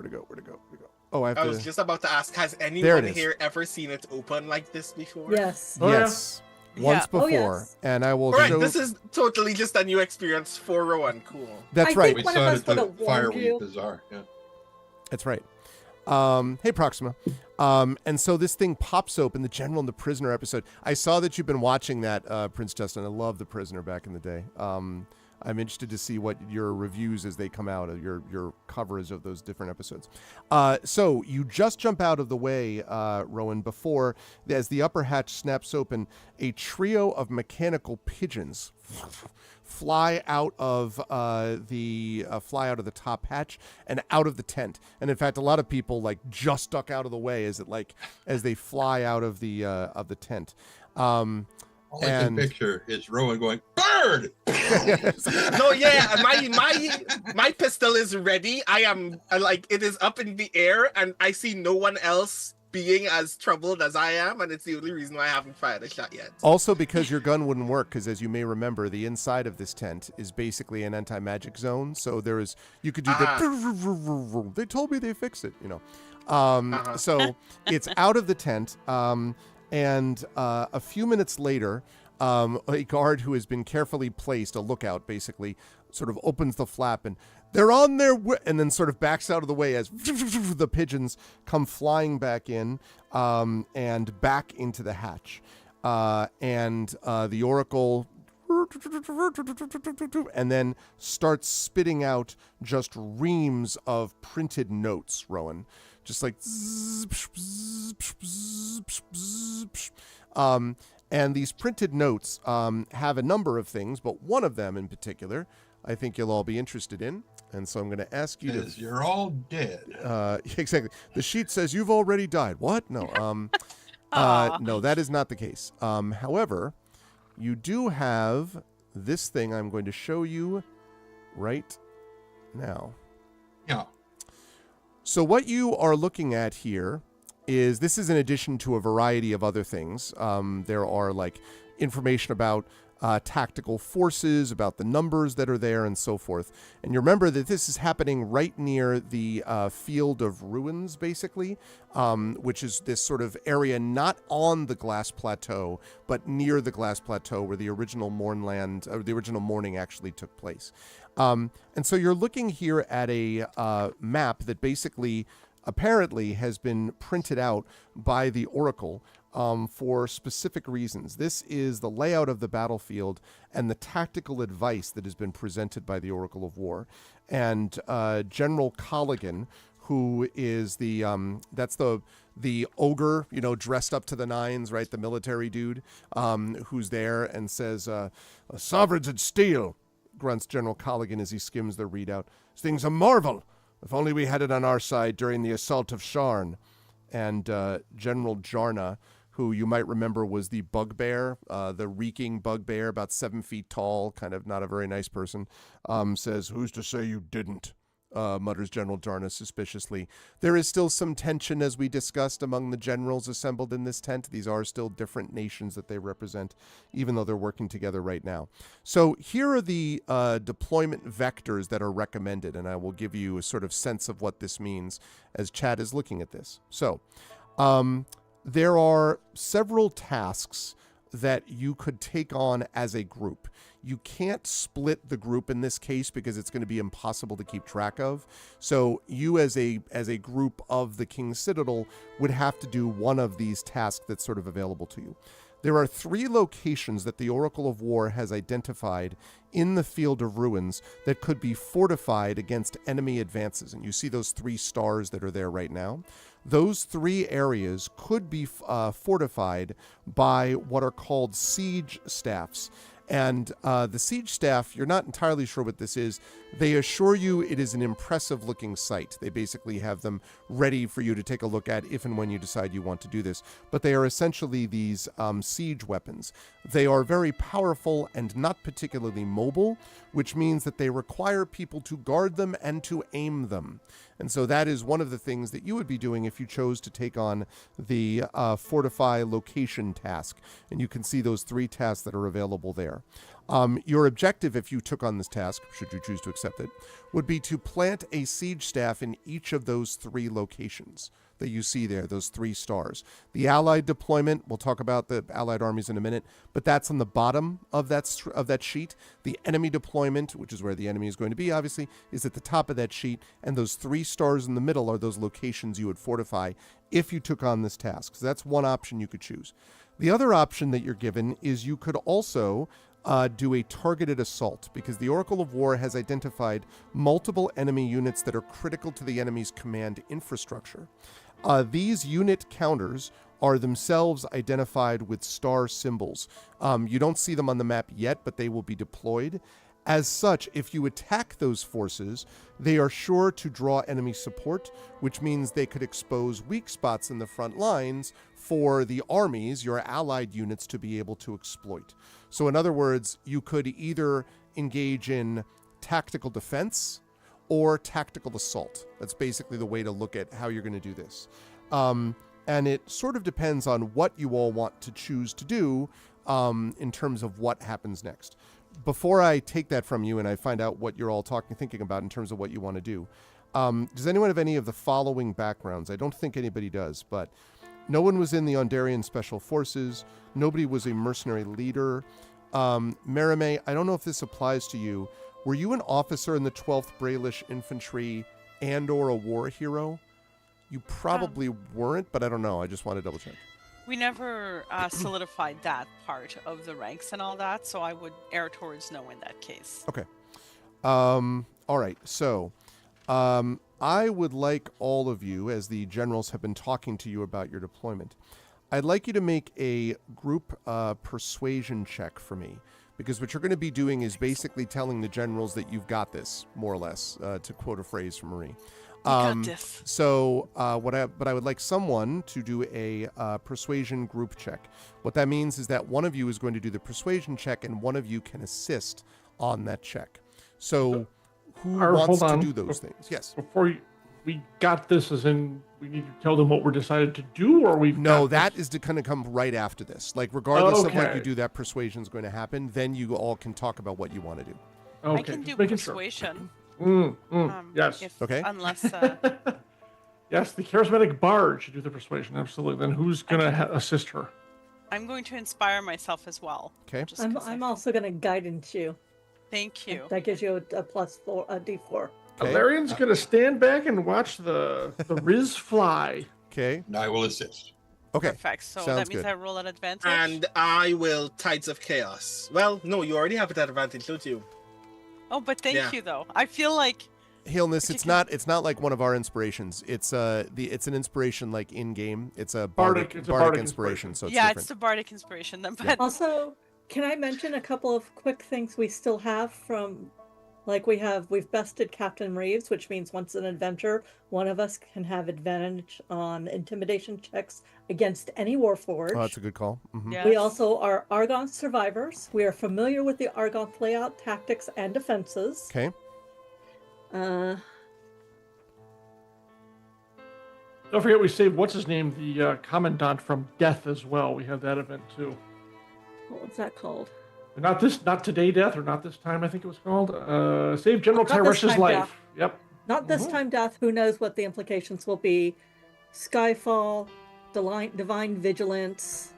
Oh, I was just about to ask, has anyone here ever seen it open like this before? Yes. Yes. Once before. Yes. And I will show... Right, this is totally just a new experience for Rowan. Cool. That's right. We saw it at the Fireweek Bazaar. Yeah. That's right. Hey, Proxima. And so this thing pops open, the General and the Prisoner episode. I saw that you've been watching that, Prince Justin. I love The Prisoner back in the day. I'm interested to see what your reviews as they come out, of your coverage of those different episodes. So you just jump out of the way, Rowan, before, as the upper hatch snaps open, a trio of mechanical pigeons fly out of the top hatch and out of the tent. And in fact, a lot of people like just duck out of the way as they fly out of the tent. All I can picture is Rowan going, bird! No, yeah, my pistol is ready. I am, it is up in the air, and I see no one else being as troubled as I am, and it's the only reason why I haven't fired a shot yet. Also because your gun wouldn't work, because as you may remember, the inside of this tent is basically an anti-magic zone, so you could do the... They told me they fixed it, So it's out of the tent, and a few minutes later, a guard who has been carefully placed, a lookout basically, sort of opens the flap and they're on their way, and then sort of backs out of the way as the pigeons come flying back in and back into the hatch. And the Oracle and then starts spitting out just reams of printed notes, Rowan. Just like and these printed notes have a number of things, but one of them in particular, I think you'll all be interested in. And so I'm going to ask you to... You're all dead. Exactly. The sheet says you've already died. What? No. No, that is not the case. However, you do have this thing I'm going to show you right now. Yeah. So what you are looking at here is, this is in addition to a variety of other things. There are like information about tactical forces, about the numbers that are there, and so forth. And you remember that this is happening right near the Field of Ruins, basically, which is this sort of area not on the Glass Plateau, but near the Glass Plateau where the original Mournland, or the original Mourning actually took place. And so you're looking here at a map that basically apparently has been printed out by the Oracle for specific reasons. This is the layout of the battlefield and the tactical advice that has been presented by the Oracle of War. And General Colligan, who is that's the ogre, dressed up to the nines, right? The military dude, who's there and says, "Sovereigns in steel," grunts General Colligan as he skims the readout. "This thing's a marvel. If only we had it on our side during the assault of Sharn." And General Jarna, who you might remember was the bugbear, the reeking bugbear, about 7 feet tall, kind of not a very nice person, says, "Who's to say you didn't?" Mutters General Jarna suspiciously. There is still some tension, as we discussed, among the generals assembled in this tent. These are still different nations that they represent, even though they're working together right now. So here are the deployment vectors that are recommended, and I will give you a sort of sense of what this means as Chad is looking at this. So, there are several tasks that you could take on as a group. You can't split the group in this case because it's going to be impossible to keep track of. So you as a group of the King's Citadel would have to do one of these tasks that's sort of available to you. There are 3 locations that the Oracle of War has identified in the Field of Ruins that could be fortified against enemy advances. And you see those 3 stars that are there right now. Those 3 areas could be fortified by what are called siege staffs. And the siege staff, you're not entirely sure what this is. They assure you it is an impressive looking sight. They basically have them ready for you to take a look at if and when you decide you want to do this. But they are essentially these siege weapons. They are very powerful and not particularly mobile, which means that they require people to guard them and to aim them. And so that is one of the things that you would be doing if you chose to take on the Fortify location task. And you can see those 3 tasks that are available there. Your objective, if you took on this task, should you choose to accept it, would be to plant a siege staff in each of those 3 locations that you see there, those 3 stars. The Allied deployment, we'll talk about the Allied armies in a minute, but that's on the bottom of that sheet. The enemy deployment, which is where the enemy is going to be, obviously, is at the top of that sheet, and those 3 stars in the middle are those locations you would fortify if you took on this task. So that's one option you could choose. The other option that you're given is you could also do a targeted assault, because the Oracle of War has identified multiple enemy units that are critical to the enemy's command infrastructure. These unit counters are themselves identified with star symbols. You don't see them on the map yet, but they will be deployed. As such, if you attack those forces, they are sure to draw enemy support, which means they could expose weak spots in the front lines for the armies, your allied units, to be able to exploit. So in other words, you could either engage in tactical defense or tactical assault. That's basically the way to look at how you're going to do this. And it sort of depends on what you all want to choose to do in terms of what happens next. Before I take that from you and I find out what you're all thinking about in terms of what you want to do, does anyone have any of the following backgrounds? I don't think anybody does, but no one was in the Ondarian Special Forces. Nobody was a mercenary leader. Merime, I don't know if this applies to you. Were you an officer in the 12th Brailish Infantry and or a war hero? You probably weren't, but I don't know. I just want to double check. We never solidified that part of the ranks and all that, so I would err towards no in that case. Okay. All right. So I would like all of you, as the generals have been talking to you about your deployment, I'd like you to make a group persuasion check for me. Because what you're going to be doing is basically telling the generals that you've got this, more or less, to quote a phrase from Marie. So but I would like someone to do a persuasion group check. What that means is that one of you is going to do the persuasion check and one of you can assist on that check. So who wants to do those things? Yes. we got this as in we need to tell them what we're decided to do, or we've No, that is going to come right after this. Like, regardless of what you Okay. do, that persuasion is going to happen. Then you all can talk about what you want to do. Okay, I can do just making sure. persuasion. Yes. Okay. Unless Yes, the charismatic bard should do the persuasion. Absolutely. Then who's gonna assist her? I'm going to inspire myself as well. Okay. just 'cause I'm also going to guidance you. Thank you. That gives you a +4, a D4. Okay. Valerian's gonna stand back and watch the Riz fly. Okay. And I will assist. Okay. Perfect. So Sounds that means good. I roll at advantage. And I will Tides of Chaos. Well, no, you already have it at advantage, don't you? Oh, but thank Yeah. you though. I feel like Healness. It's not like one of our inspirations. It's it's an inspiration like in game. It's a Bardic- bardic, it's a bardic inspiration. So it's yeah, different. it's the bardic inspiration. Then, but Also, can I mention a couple of quick things we still have from, like we've bested Captain Reeves, which means once an adventure, one of us can have advantage on intimidation checks against any warforged. Oh, that's a good call. Mhm. yes. We also are Argonth survivors. We are familiar with the Argonth layout, tactics, and defenses. Okay. Don't forget we saved what's his name, the commandant from Death as well. We have that event too. What was that called? Not today, Death, or not this time. I think it was called. Save General Not this Tyresh's time, life. Death. Yep. Not this time, Death. Who knows what the implications will be? Skyfall, divine vigilance,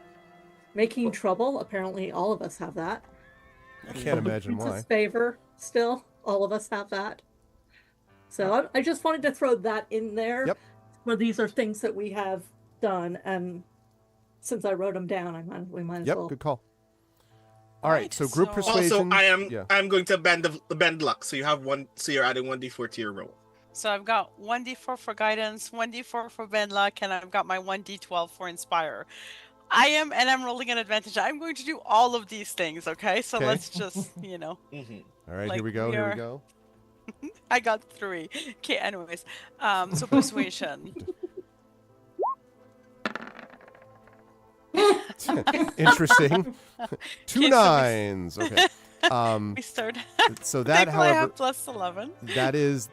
making trouble. Apparently, all of us have that. I can't imagine Princess why. Favor, still, all of us have that. So I just wanted to throw that in there. Yep. Where these are things that we have done, and since I wrote them down, we might as Yep. well. Good call. All right. So group so- persuasion. Also, Yeah. I'm going to bend luck, so you have one. So you're adding 1d4 to your roll. So I've got 1d4 for guidance, 1d4 for bend luck, and I've got my 1d12 for inspire. I'm rolling an advantage. I'm going to do all of these things, okay? So Okay. let's just, All right. like here we go. we Here we are- go. I got 3. Okay, anyways. So persuasion. Interesting. Two Okay, so we- nines. Okay. We start. So that, Thankfully, I however, have plus 11. that is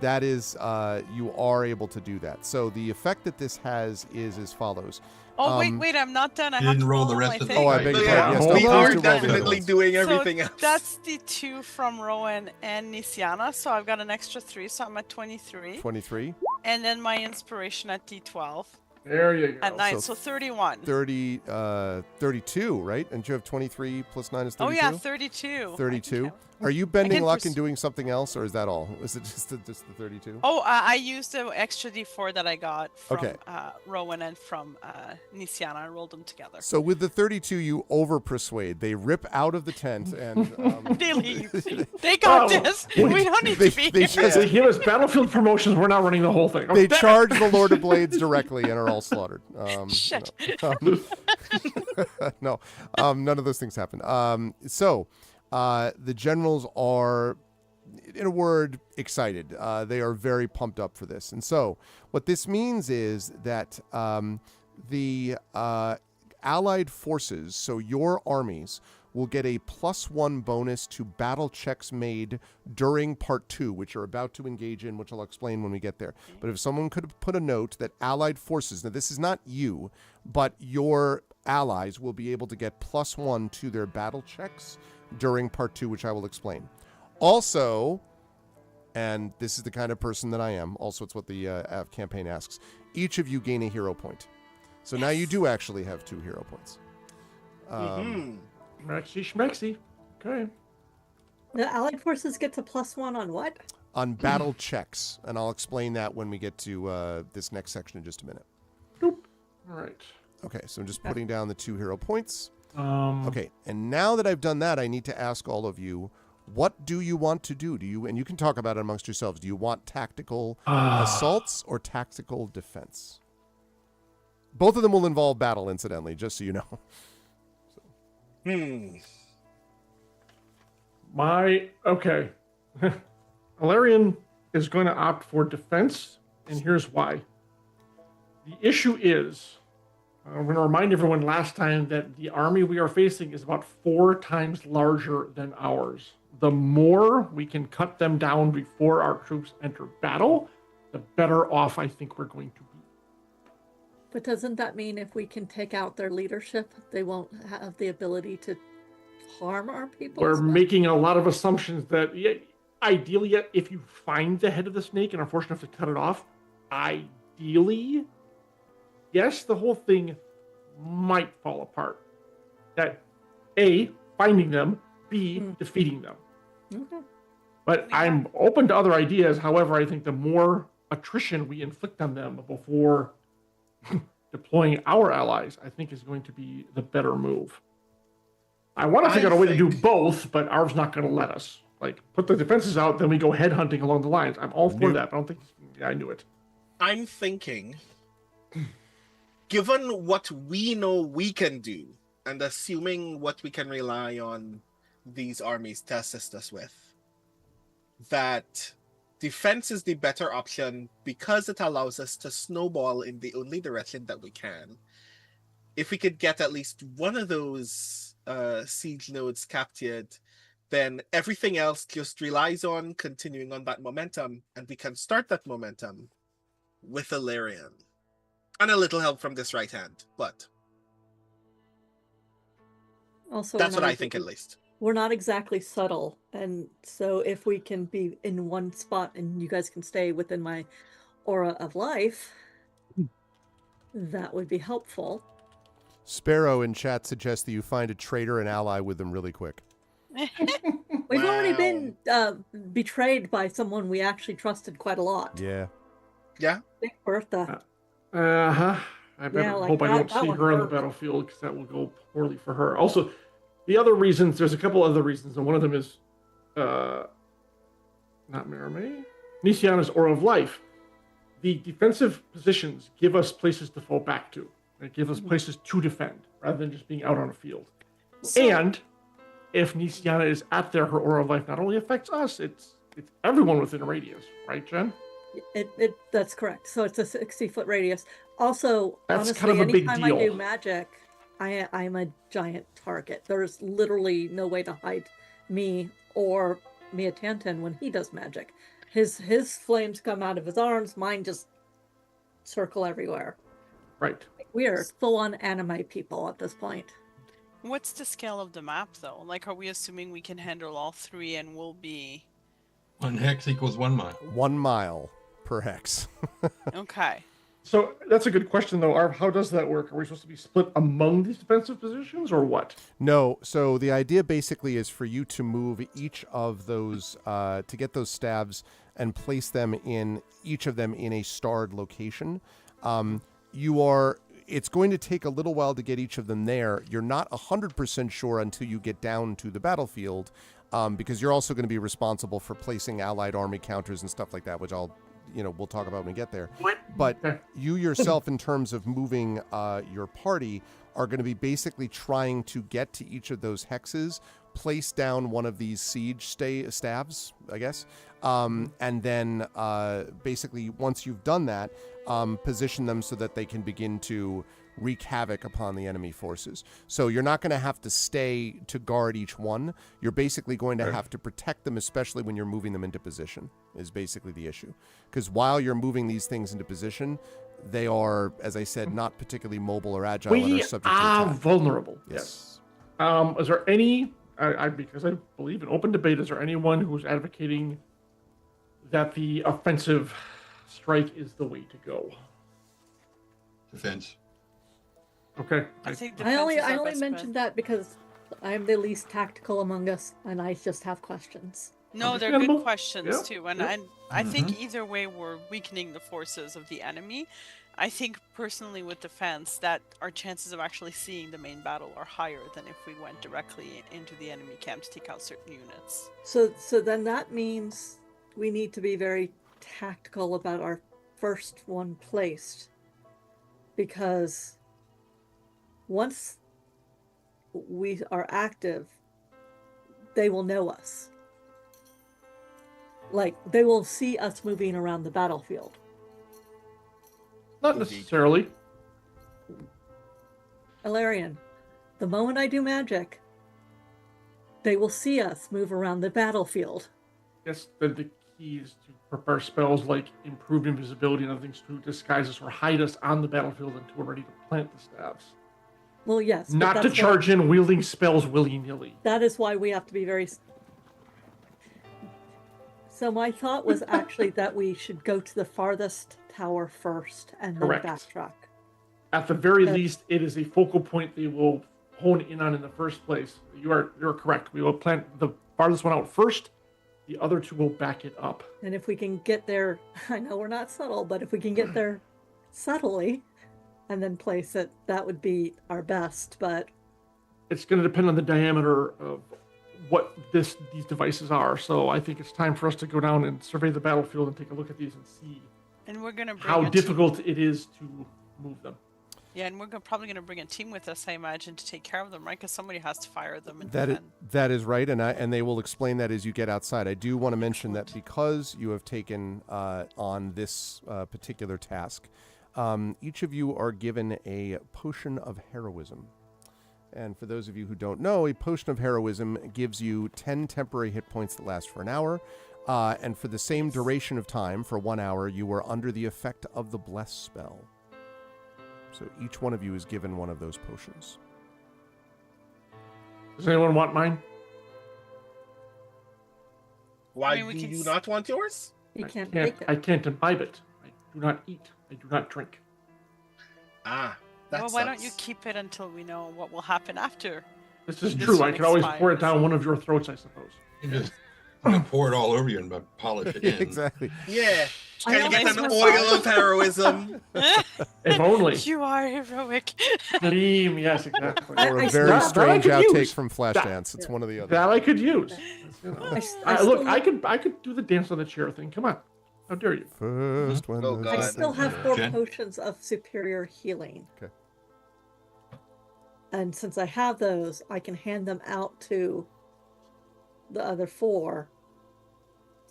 you are able to do that. So the effect that this has is as follows. Oh, wait, I'm not done. I You have didn't to roll roll the all rest my of the things. Oh, I beg your Yeah, pardon. Yes, hold we on. are Those two rolls definitely together. doing So everything else. that's the 2 from Rowan and Nisiana. So I've got an extra 3, so I'm at 23. 23, And then my inspiration at D12 There you go. at 9, so so 31. 30, 32, right? And you have 23 plus 9 is 32? Oh yeah, 32. 32. Are you bending can luck and doing something else, or is that all? Is it just the 32? Oh, I used the extra D4 that I got from Okay. Rowan and from Nisiana. I rolled them together. So with the 32, you over persuade. They rip out of the tent and They leave. They got Oh, this. wait. We don't need They- to be they here. just- They give us battlefield promotions. We're not running the whole thing. they damn it. charge the Lord of Blades directly and are all slaughtered. Shit. No, none of those things happen. The generals are, in a word, excited. They are very pumped up for this. And so what this means is that the allied forces, so your armies, will get a +1 bonus to battle checks made during part 2, which you're about to engage in, which I'll explain when we get there. But if someone could put a note that allied forces, now this is not you, but your allies will be able to get +1 to their battle checks during part 2, which I will explain. Also, and this is the kind of person that I am, also it's what the campaign asks, each of you gain a hero point. So now you do actually have 2 hero points. Schmexy, schmexy. Okay. The allied forces get to +1 on what? On battle checks, and I'll explain that when we get to this next section in just a minute. All right. Okay, so I'm just putting down the 2 hero points. Um, Okay, and now that I've done that, I need to ask all of you, what do you want to do? And you can talk about it amongst yourselves. Do you want tactical assaults or tactical defense? Both of them will involve battle, incidentally, just so you know. Okay. Valerian is going to opt for defense, and here's why. The issue is, I'm going to remind everyone last time that the army we are facing is about 4 times larger than ours. The more we can cut them down before our troops enter battle, the better off I think we're going to be. But doesn't that mean if we can take out their leadership, they won't have the ability to harm our people? We're making a lot of assumptions that ideally, if you find the head of the snake and are fortunate enough to cut it off, ideally, yes, the whole thing might fall apart. That A, finding them, B, defeating them. Okay. But I'm open to other ideas. However, I think the more attrition we inflict on them before deploying our allies, I think is going to be the better move. I want to figure out a way to do both, but ours not going to let us. Like, put the defenses out, then we go headhunting along the lines. I'm all for that, but I don't think... Yeah, I knew it. I'm thinking, given what we know we can do, and assuming what we can rely on these armies to assist us with, that defense is the better option because it allows us to snowball in the only direction that we can. If we could get at least one of those siege nodes captured, then everything else just relies on continuing on that momentum, and we can start that momentum with Illyrian. And a little help from this right hand, but also that's what I think at least. We're not exactly subtle, and so if we can be in one spot and you guys can stay within my aura of life, that would be helpful. Sparrow in chat suggests that you find a traitor and ally with them really quick. We've already been betrayed by someone we actually trusted quite a lot. Yeah. Yeah? Big Bertha. I better hope I don't see her on the battlefield, because that will go poorly for her. Also, the other reasons, there's a couple other reasons, and one of them is not Merame, Nisiana's Aura of Life. The defensive positions give us places to fall back to. It gives us places to defend, rather than just being out on a field. And if Nisiana is at there, her Aura of Life not only affects us, it's everyone within a radius, right, Jen? That's correct. So it's a 60-foot radius. Also, that's honestly, kind of a big anytime deal. I do magic, I'm a giant target. There's literally no way to hide me or Mia Tantan when he does magic. His flames come out of his arms, mine just circle everywhere. Right. We are full-on anime people at this point. What's the scale of the map, though? Like, are we assuming we can handle all three and we'll be... 1 hex equals 1 mile. 1 mile per hex. Okay. So that's a good question, though. How does that work? Are we supposed to be split among these defensive positions, or what? No. So the idea basically is for you to move each of those, to get those stabs and place them in, each of them in a starred location. It's going to take a little while to get each of them there. You're not 100% sure until you get down to the battlefield, because you're also going to be responsible for placing allied army counters and stuff like that, which we'll talk about when we get there. But you yourself, in terms of moving your party, are going to be basically trying to get to each of those hexes, place down one of these siege stabs, I guess, and then basically once you've done that, position them so that they can begin to wreak havoc upon the enemy forces. So you're not going to have to stay to guard each one. You're basically going to have to protect them, especially when you're moving them into position, is basically the issue. Because while you're moving these things into position, they are, as I said, not particularly mobile or agile. We and are subject to are attack. vulnerable. Yes. Is there any, because I believe in open debate, is there anyone who's advocating that the offensive strike is the way to go? Defense. Okay. I only mentioned that because I'm the least tactical among us, and I just have questions. No, they're good questions too, and I think either way we're weakening the forces of the enemy. I think personally with defense that our chances of actually seeing the main battle are higher than if we went directly into the enemy camp to take out certain units. So then that means we need to be very tactical about our first one placed, because once we are active, they will know us. Like, they will see us moving around the battlefield. Not necessarily. Illyrian, the moment I do magic, they will see us move around the battlefield. Yes, the keys to prepare spells like improved invisibility and other things to disguise us or hide us on the battlefield until we're ready to plant the staves. Well, yes. Not to charge in wielding spells willy-nilly. That is why we have to be very... So my thought was actually that we should go to the farthest tower first and then backtrack. At the very least, it is a focal point they will hone in on in the first place. You're correct. We will plant the farthest one out first. The other two will back it up. And if we can get there, I know we're not subtle, but if we can get there subtly and then place it, that would be our best. But it's going to depend on the diameter of what these devices are. So I think it's time for us to go down and survey the battlefield and take a look at these and see and we're gonna how difficult it is to move them. Yeah, and we're probably going to bring a team with us, I imagine, to take care of them, right? Because somebody has to fire them. And that is right, and they will explain that as you get outside. I do want to mention that because you have taken on this particular task, each of you are given a potion of heroism. And for those of you who don't know, a potion of heroism gives you 10 temporary hit points that last for an hour. And for the same duration of time, for 1 hour, you are under the effect of the Bless spell. So each one of you is given one of those potions. Does anyone want mine? Why do you not want yours? You can't take it. I can't imbibe it. I do not eat. I do not drink. That well, why don't you keep it until we know what will happen after? This is true. I can always pour it down one of your throats, I suppose. You just pour it all over you and polish it in. Exactly. Yeah. Can you get an oil of heroism? If only. You are heroic. Gleam, yes, exactly. Or a very strange outtake from Flashdance. It's one or the other. That I could use. Look, I could do the dance on the chair thing. Come on. How dare you? First one. Oh, God. I still have 4 potions of superior healing. Okay. And since I have those, I can hand them out to the other 4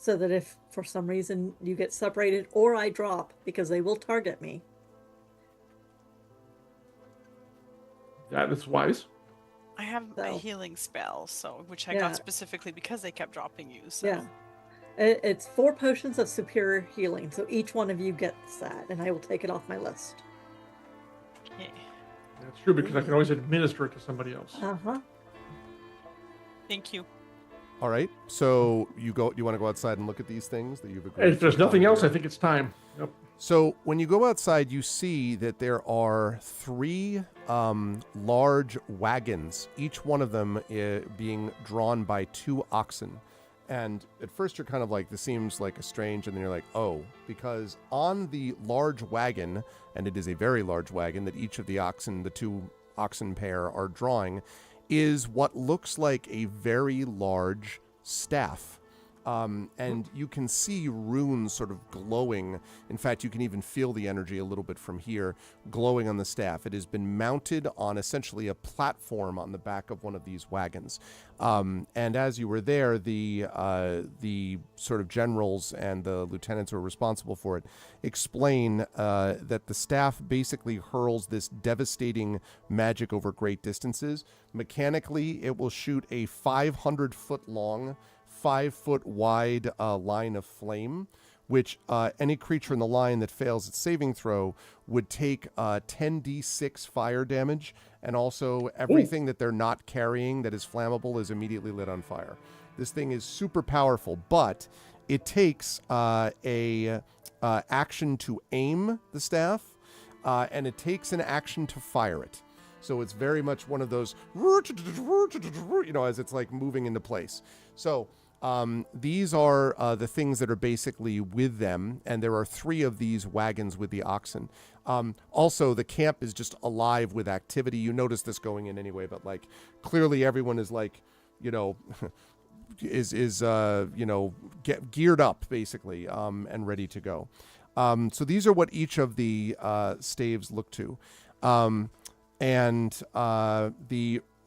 so that if for some reason you get separated or I drop, because they will target me. That is wise. I have a healing spell, which I got specifically because they kept dropping you. So. Yeah. It's 4 potions of superior healing, so each one of you gets that, and I will take it off my list. Okay. That's true, because I can always administer it to somebody else. Uh-huh. Thank you. All right, so you want to go outside and look at these things that you've agreed. If there's nothing else, I think it's time. Yep. So when you go outside, you see that there are 3 large wagons, each one of them being drawn by 2 oxen. And at first you're kind of like, this seems like a strange, and then you're like, oh, because on the large wagon, and it is a very large wagon that each of the 2 oxen pair are drawing, is what looks like a very large staff. And you can see runes sort of glowing. In fact, you can even feel the energy a little bit from here, glowing on the staff. It has been mounted on essentially a platform on the back of one of these wagons. And as you were there, the sort of generals and the lieutenants who are responsible for it explain that the staff basically hurls this devastating magic over great distances. Mechanically, it will shoot a 500-foot long, 5-foot wide line of flame, which any creature in the line that fails its saving throw would take 10d6 fire damage, and also everything that they're not carrying that is flammable is immediately lit on fire. This thing is super powerful, but it takes a action to aim the staff, and it takes an action to fire it. So it's very much one of those, as it's like moving into place. So these are the things that are basically with them, and there are 3 of these wagons with the oxen. Also, the camp is just alive with activity. You notice this going in anyway, but like clearly everyone is like, get geared up basically, and ready to go. So these are what each of the staves look to.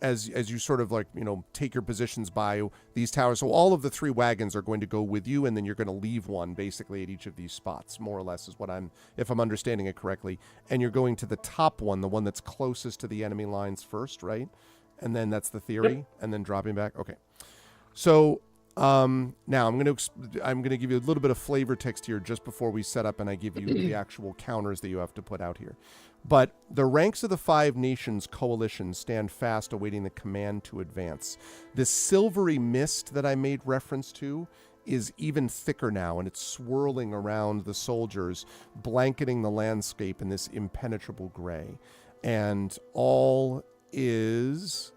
As you sort of like, take your positions by these towers. So all of the 3 wagons are going to go with you, and then you're going to leave one basically at each of these spots, more or less is what if I'm understanding it correctly. And you're going to the top one, the one that's closest to the enemy lines first, right? And then that's the theory, and then dropping back. Okay. So Now I'm gonna give you a little bit of flavor text here just before we set up, and I give you the actual counters that you have to put out here. But the ranks of the 5 nations coalition stand fast, awaiting the command to advance. This silvery mist that I made reference to is even thicker now, and it's swirling around the soldiers, blanketing the landscape in this impenetrable gray, and all is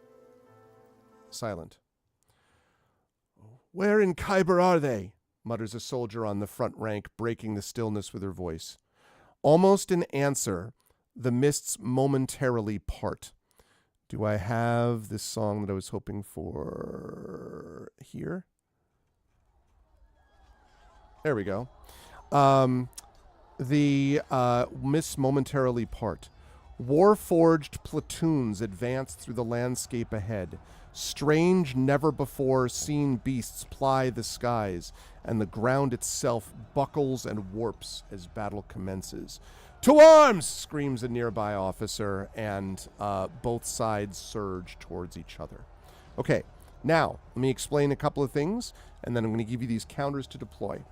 silent. "Where in Khyber are they?" mutters a soldier on the front rank, breaking the stillness with her voice. Almost in answer, the mists momentarily part. Do I have this song that I was hoping for here? There we go. The mists momentarily part. War-forged platoons advance through the landscape ahead. Strange, never-before-seen beasts ply the skies, and the ground itself buckles and warps as battle commences. "To arms!" screams a nearby officer, and both sides surge towards each other. Okay, now, let me explain a couple of things, and then I'm going to give you these counters to deploy.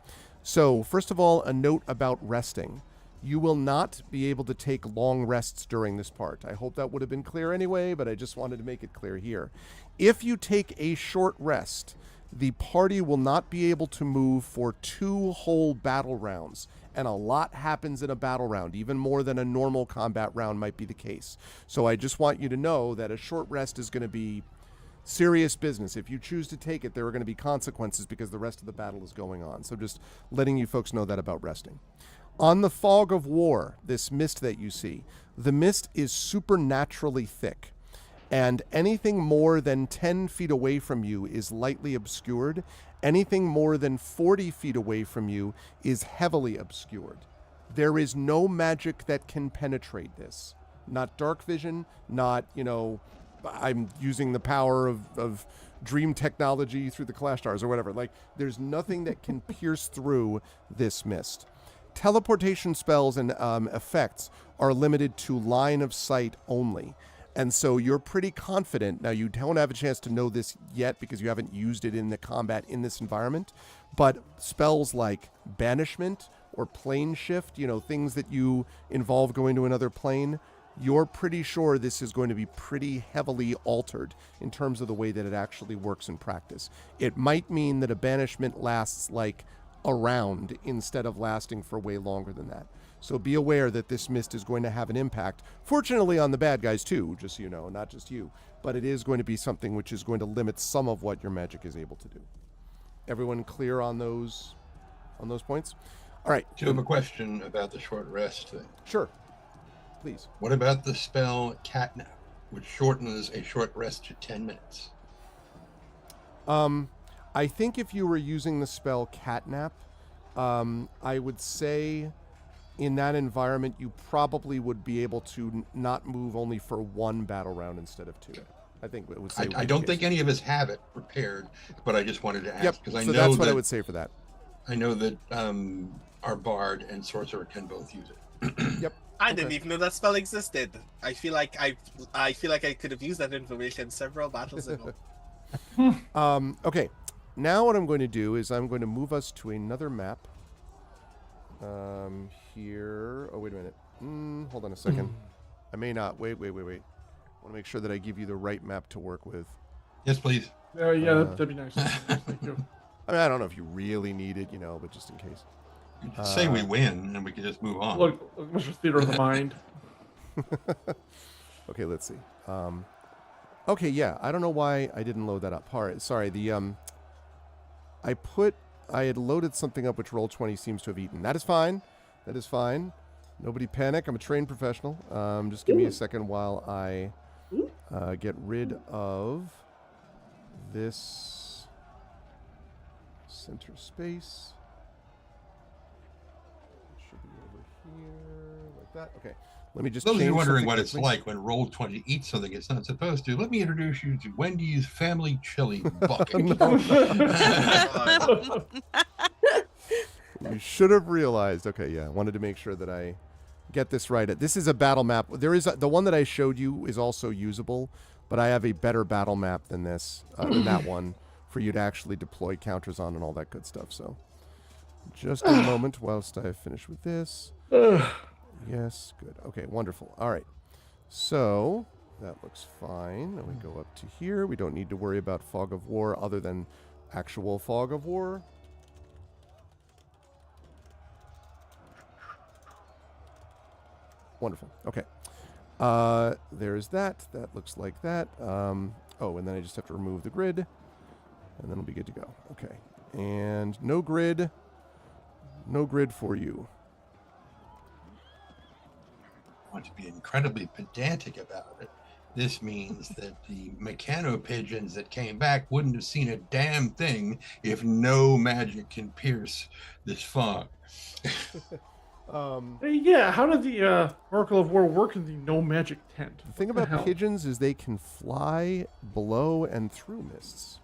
So, first of all, a note about resting. You will not be able to take long rests during this part. I hope that would have been clear anyway, but I just wanted to make it clear here. If you take a short rest, the party will not be able to move for 2 whole battle rounds. And a lot happens in a battle round, even more than a normal combat round might be the case. So I just want you to know that a short rest is going to be serious business. If you choose to take it, there are going to be consequences because the rest of the battle is going on. So just letting you folks know that about resting. On the fog of war, this mist that you see, the mist is supernaturally thick, and anything more than 10 feet away from you is lightly obscured. Anything more than 40 feet away from you is heavily obscured. There is no magic that can penetrate this. Not dark vision, not, I'm using the power of dream technology through the Clash Stars or whatever. Like, there's nothing that can pierce through this mist. Teleportation spells and effects are limited to line of sight only. And so you're pretty confident. Now, you don't have a chance to know this yet because you haven't used it in the combat in this environment. But spells like banishment or plane shift, things that you involve going to another plane, you're pretty sure this is going to be pretty heavily altered in terms of the way that it actually works in practice. It might mean that a banishment lasts like a round instead of lasting for way longer than that. So be aware that this mist is going to have an impact, fortunately on the bad guys too, just so you know, not just you. But it is going to be something which is going to limit some of what your magic is able to do. Everyone clear on those points? All right. Do you have a question about the short rest thing? Sure. Please. What about the spell Catnap, which shortens a short rest to 10 minutes? I think if you were using the spell Catnap, I would say in that environment you probably would be able to not move only for 1 battle round instead of 2. I think it would say. I don't think any of us have it prepared, but I just wanted to ask because I know that's what I would say for that. I know that our bard and sorcerer can both use it. Yep. I didn't even know that spell existed. I feel like I could have used that information several battles ago. Okay. Now what I'm going to do is I'm going to move us to another map. Here. Oh, wait a minute. Hold on a second. I may not. Wait. I want to make sure that I give you the right map to work with. Yes, please. Yeah, that'd be nice. Thank you. I mean, I don't know if you really need it, but just in case. You could say we win and we could just move on. Look, Mr. Theater of the Mind. Okay, let's see. Okay, yeah. I don't know why I didn't load that up. All right, sorry. I had loaded something up which Roll20 seems to have eaten. That is fine. Nobody panic. I'm a trained professional. Just give me a second while I get rid of this center space. It should be over here like that. Okay. Let me just Those of you wondering what quickly. it's like when Roll20 eats something it's not supposed to, let me introduce you to Wendy's Family Chili Bucket. You should have realized. Okay, yeah. I wanted to make sure that I get this right. This is a battle map. There is the one that I showed you is also usable, but I have a better battle map than this, than that one for you to actually deploy counters on and all that good stuff. So just a moment whilst I finish with this. Yes, good. Okay, wonderful. All right. So that looks fine. Then we go up to here. We don't need to worry about fog of war other than actual fog of war. Wonderful. Okay. There's that. That looks like that. Oh, and then I just have to remove the grid. And then we'll be good to go. Okay. And no grid. No grid for you. I want to be incredibly pedantic about it. This means that the mechano pigeons that came back wouldn't have seen a damn thing if no magic can pierce this fog. Yeah, how did the Oracle of War work in the no magic tent? The thing about pigeons is they can fly below and through mists.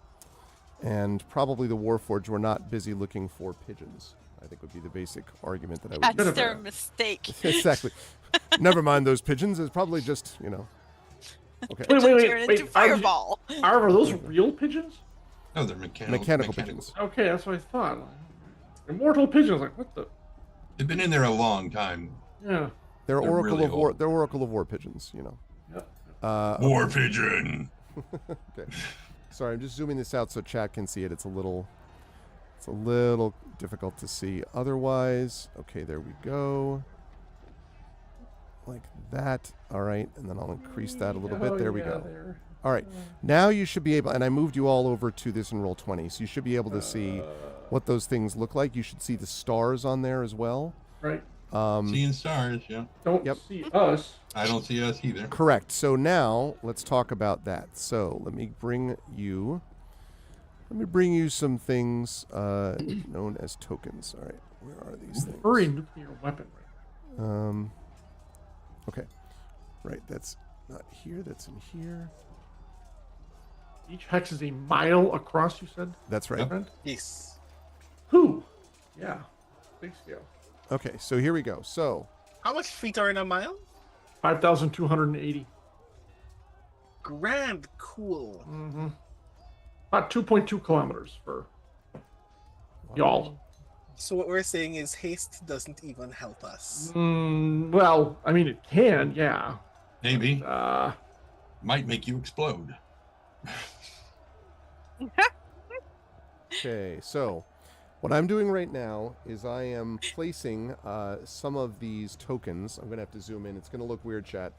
And probably the Warforged were not busy looking for pigeons, I think would be the basic argument that I would That's their mistake. Exactly. Never mind those pigeons. It's probably just, Okay. Wait. Into fireball. Are those real pigeons? No, they're mechanical pigeons. Okay, that's what I thought. Immortal pigeons, like what the? They've been in there a long time. Yeah. They're Oracle really of War. old. They're Oracle of War pigeons. Yeah. War pigeon. Okay. Sorry, I'm just zooming this out so chat can see it. It's a little difficult to see otherwise. Okay, there we go. Like that. All right, and then I'll increase that a little bit. There we go. All right. Now you should be able, and I moved you all over to this in Roll20, so you should be able to see what those things look like. You should see the stars on there as well. Right. Seeing stars, yeah. Don't see us. I don't see us either. Correct. So now let's talk about that. So let me bring you some things known as tokens. All right. Where are these things? Furry nuclear weapon. Right. Okay. Right. That's not here. That's in here. Each hex is a mile across, you said? That's right. Yep. Yes. Who? Yeah. Big scale. Okay, so here we go. So, How much feet are in a mile? 5,280. Grand, cool. Mm-hmm. About 2.2 kilometers for y'all. So what we're saying is haste doesn't even help us. Well, I mean, it can, yeah. Maybe. Might make you explode. okay, so what I'm doing right now is I am placing some of these tokens. I'm going to have to zoom in. It's going to look weird, chat.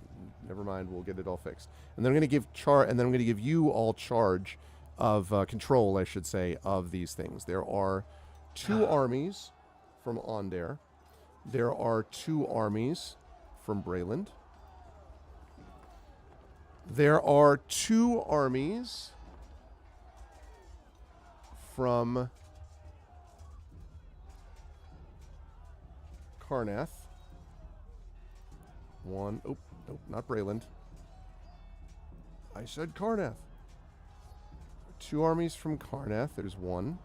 Never mind, we'll get it all fixed. And then I'm going to give I'm going to give you all charge of control, I should say, of these things. There are 2 armies from Ondare. There are 2 armies from Brayland. There are 2 armies from Karnath. One. Oh, nope, not Brayland. I said Karnath. 2 armies from Karnath. There's 1.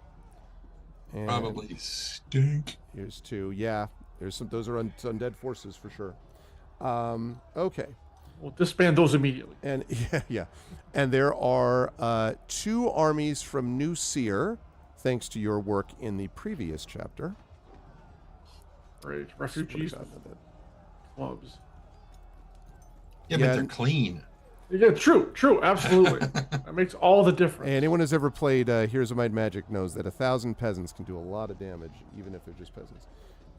And probably stink. Here's 2. Yeah, there's some. Those are undead forces for sure. Okay. We'll disband those immediately. And yeah. And there are 2 armies from New Seer, thanks to your work in the previous chapter. Right, refugees clubs. Yeah, but they're clean. Yeah, true, absolutely. That makes all the difference. Anyone who's ever played Heroes of Might and Magic knows that 1,000 peasants can do a lot of damage, even if they're just peasants.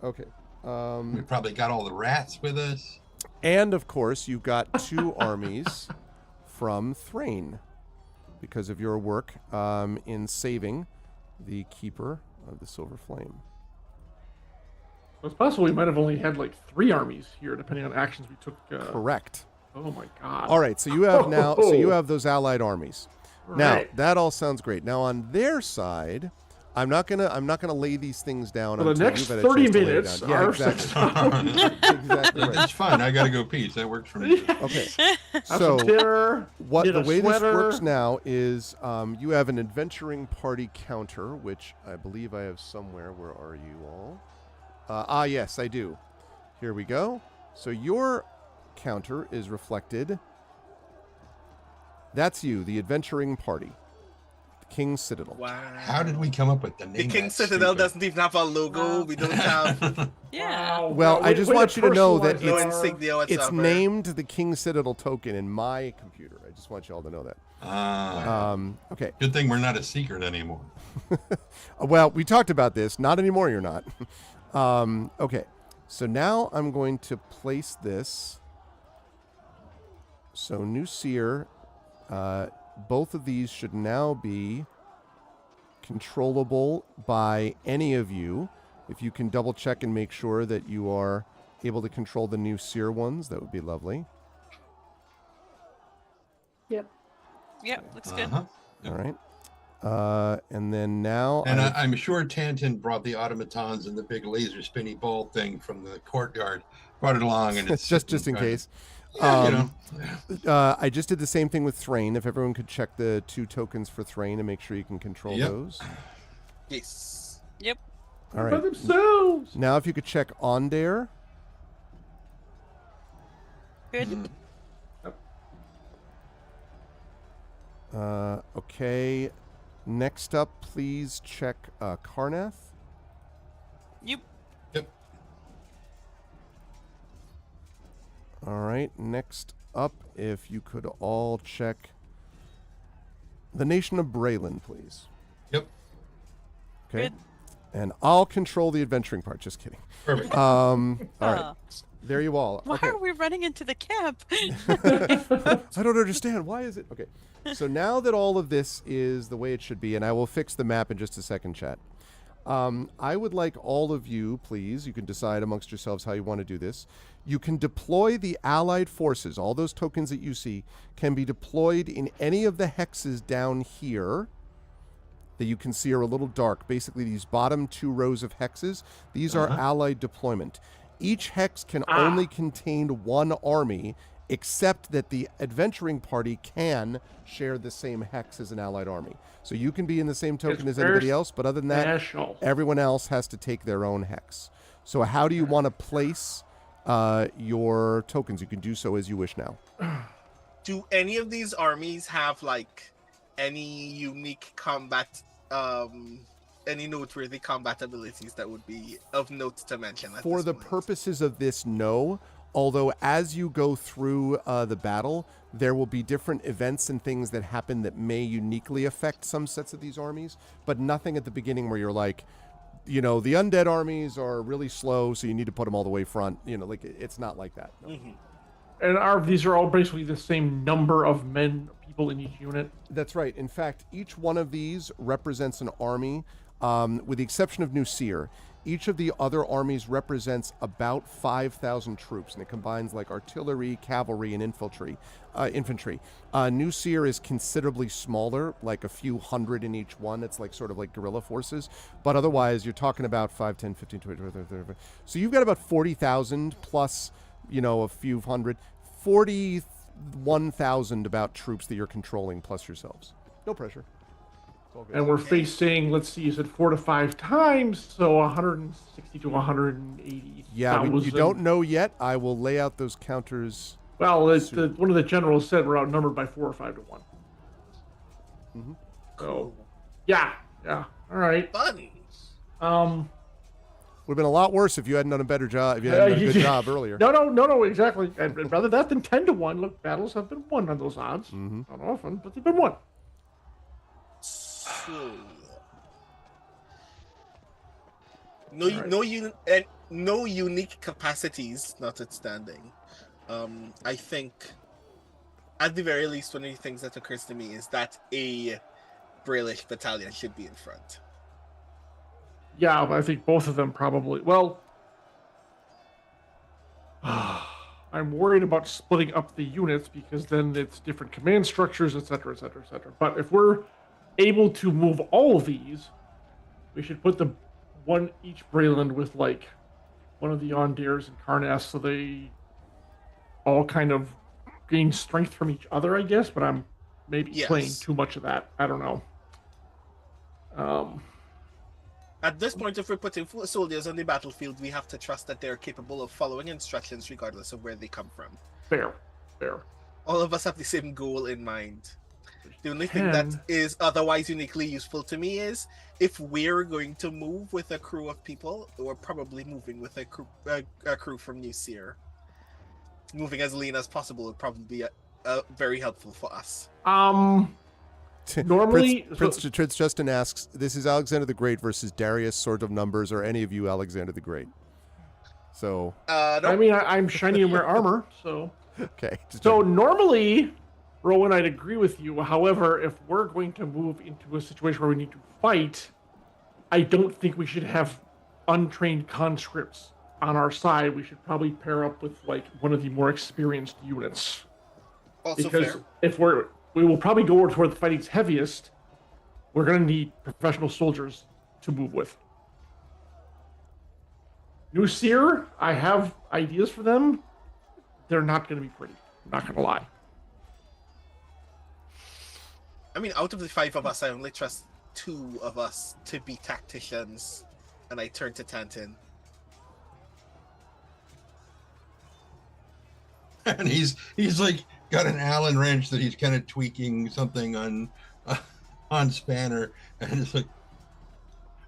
Okay. We probably got all the rats with us. And, of course, you've got 2 armies from Thrain because of your work in saving the Keeper of the Silver Flame. It's possible we might have only had like 3 armies here, depending on actions we took. Correct. Oh my god. All right, so you have now. So you have those allied armies. Right. Now that all sounds great. Now on their side, I'm not gonna lay these things down. For the until next you've had a 30 chance to lay it minutes, down. Yeah, exactly. Exactly right. That's fine. I gotta go pee. That works for me. Okay. Have So some dinner, what get the a way this sweater. works now is you have an adventuring party counter, which I believe I have somewhere. Where are you all? Yes, I do. Here we go. So your counter is reflected. That's you, the adventuring party. King's Citadel. Wow. How did we come up with the name? The King Citadel doesn't even have a logo. We don't have Yeah. Wow. Well, I just want you to know that no it's insignia whatsoever. It's named the King Citadel token in my computer. I just want you all to know that. Okay. Good thing we're not a secret anymore. Well, we talked about this. Not anymore, you're not. Okay. So now I'm going to place this. So New Seer, both of these should now be controllable by any of you. If you can double check and make sure that you are able to control the New Seer ones, that would be lovely. Yep. Yep, looks good. All right. And then now... And I'm sure Tantin brought the automatons and the big laser spinny ball thing from the courtyard. Brought it along. And it's just in case. Yeah, I just did the same thing with Thrain. If everyone could check the 2 tokens for Thrain and make sure you can control those. Yes. Yep. All right. By themselves. Now if you could check Ondare. Good. Okay. Next up, please check Karnath. Yep. All right. Next up, if you could all check the Nation of Braylon, please. Yep. Okay. Good. And I'll control the adventuring part. Just kidding. Perfect. All right. There you all. Why Okay. are we running into the camp? I don't understand. Why is it? Okay. So now that all of this is the way it should be, and I will fix the map in just a second, chat. I would like all of you, please, you can decide amongst yourselves how you want to do this. You can deploy the allied forces. All those tokens that you see can be deployed in any of the hexes down here that you can see are a little dark. Basically, these bottom 2 rows of hexes, these are allied deployment. Each hex can only contain 1 army, except that the adventuring party can share the same hex as an allied army. So you can be in the same token as anybody else, but other than that, everyone else has to take their own hex. So how do you want to place your tokens? You can do so as you wish now. Do any of these armies have like any unique combat, any noteworthy combat abilities that would be of note to mention? For the purposes of this, no. Although as you go through the battle, there will be different events and things that happen that may uniquely affect some sets of these armies, but nothing at the beginning where you're like, you know, the undead armies are really slow, so you need to put them all the way front. You know, like it's not like that. No. And these are all basically the same number of people in each unit? That's right. In fact, each one of these represents an army, with the exception of New Seer. Each of the other armies represents about 5,000 troops, and it combines like artillery, cavalry, and infantry. New Seer is considerably smaller, like a few hundred in each one. It's like sort of like guerrilla forces. But otherwise, you're talking about 5, 10, 15, 20, 30. So you've got about 40,000 plus, you know, a few hundred. 41,000 about troops that you're controlling plus yourselves. No pressure. And we're facing, let's see, you said 4 to 5 times, so 160 to 180. Yeah, you don't know yet. I will lay out those counters. Well, one of the generals said we're outnumbered by 4 or 5 to 1. So, yeah, all right. Fun. Would have been a lot worse if you hadn't done a better job. If you hadn't done a good job earlier. No, exactly. And rather that than 10 to 1. Look, battles have been won on those odds. Not often, but they've been won. No unique capacities notwithstanding. I think, at the very least, one of the things that occurs to me is that a Brayllish battalion should be in front. Yeah, but I think both of them probably. Well, I'm worried about splitting up the units because then it's different command structures, etc., etc., etc. But if we're able to move all of these, we should put the one each Braylon with like one of the Ondares and Karnath, so they all kind of gain strength from each other, I guess. But I'm maybe playing too much of that. I don't know. At this point, if we're putting soldiers on the battlefield, we have to trust that they're capable of following instructions regardless of where they come from. Fair. All of us have the same goal in mind. The only thing that is otherwise uniquely useful to me is if we're going to move with a crew of people, we're probably moving with a crew from New Seer. Moving as lean as possible would probably be very helpful for us. Normally, Prince Justin asks, "This is Alexander the Great versus Darius, Sword of Numbers, or any of you Alexander the Great?" So, nope. I mean, I'm shiny and wear armor, so okay. So normally, Rowan, I'd agree with you. However, if we're going to move into a situation where we need to fight, I don't think we should have untrained conscripts on our side. We should probably pair up with like one of the more experienced units. Also because fair. If we will probably go towards where the fighting's heaviest, we're going to need professional soldiers to move with. New Seer, I have ideas for them. They're not going to be pretty. I'm not going to lie. I mean, out of the 5 of us, I only trust 2 of us to be tacticians, and I turn to Tantin. And he's like got an Allen wrench that he's kind of tweaking something on Spanner, and it's like,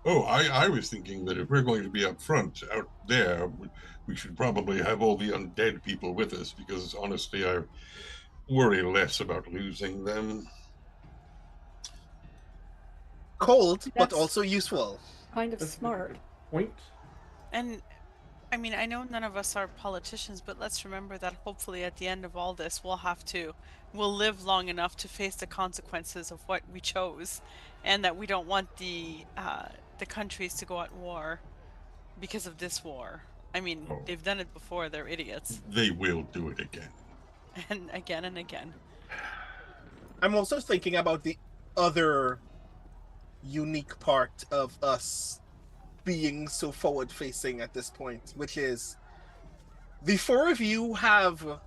oh, I was thinking that if we're going to be up front out there, we should probably have all the undead people with us, because honestly, I worry less about losing them. Cold, but also useful. Kind of smart. Point. And I mean, I know none of us are politicians, but let's remember that hopefully at the end of all this, we'll live long enough to face the consequences of what we chose, and that we don't want the countries to go at war because of this war. I mean, they've done it before, they're idiots. They will do it again. And again and again. I'm also thinking about the other unique part of us being so forward-facing at this point, which is the 4 of you have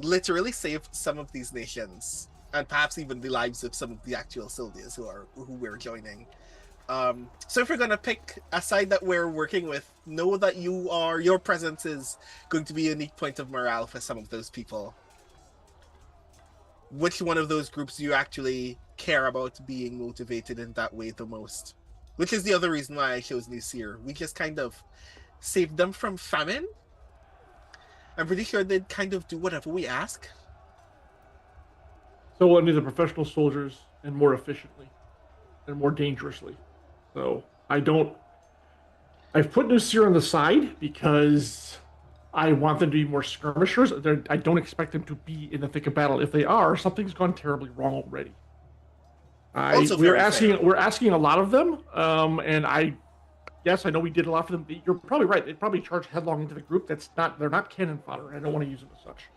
literally saved some of these nations, and perhaps even the lives of some of the actual soldiers who we're joining. So if we're gonna pick a side that we're working with, know that your presence is going to be a unique point of morale for some of those people. Which one of those groups do you actually care about being motivated in that way the most? Which is the other reason why I chose New Seer. We just kind of saved them from famine. I'm pretty sure they'd kind of do whatever we ask. So we'll need the professional soldiers, and more efficiently and more dangerously. So I've put New Seer on the side because I want them to be more skirmishers. I don't expect them to be in the thick of battle. If they are, something's gone terribly wrong already. We're asking a lot of them, and I know we did a lot for them. You're probably right. They probably charge headlong into the group. They're not cannon fodder. I don't want to use them as such.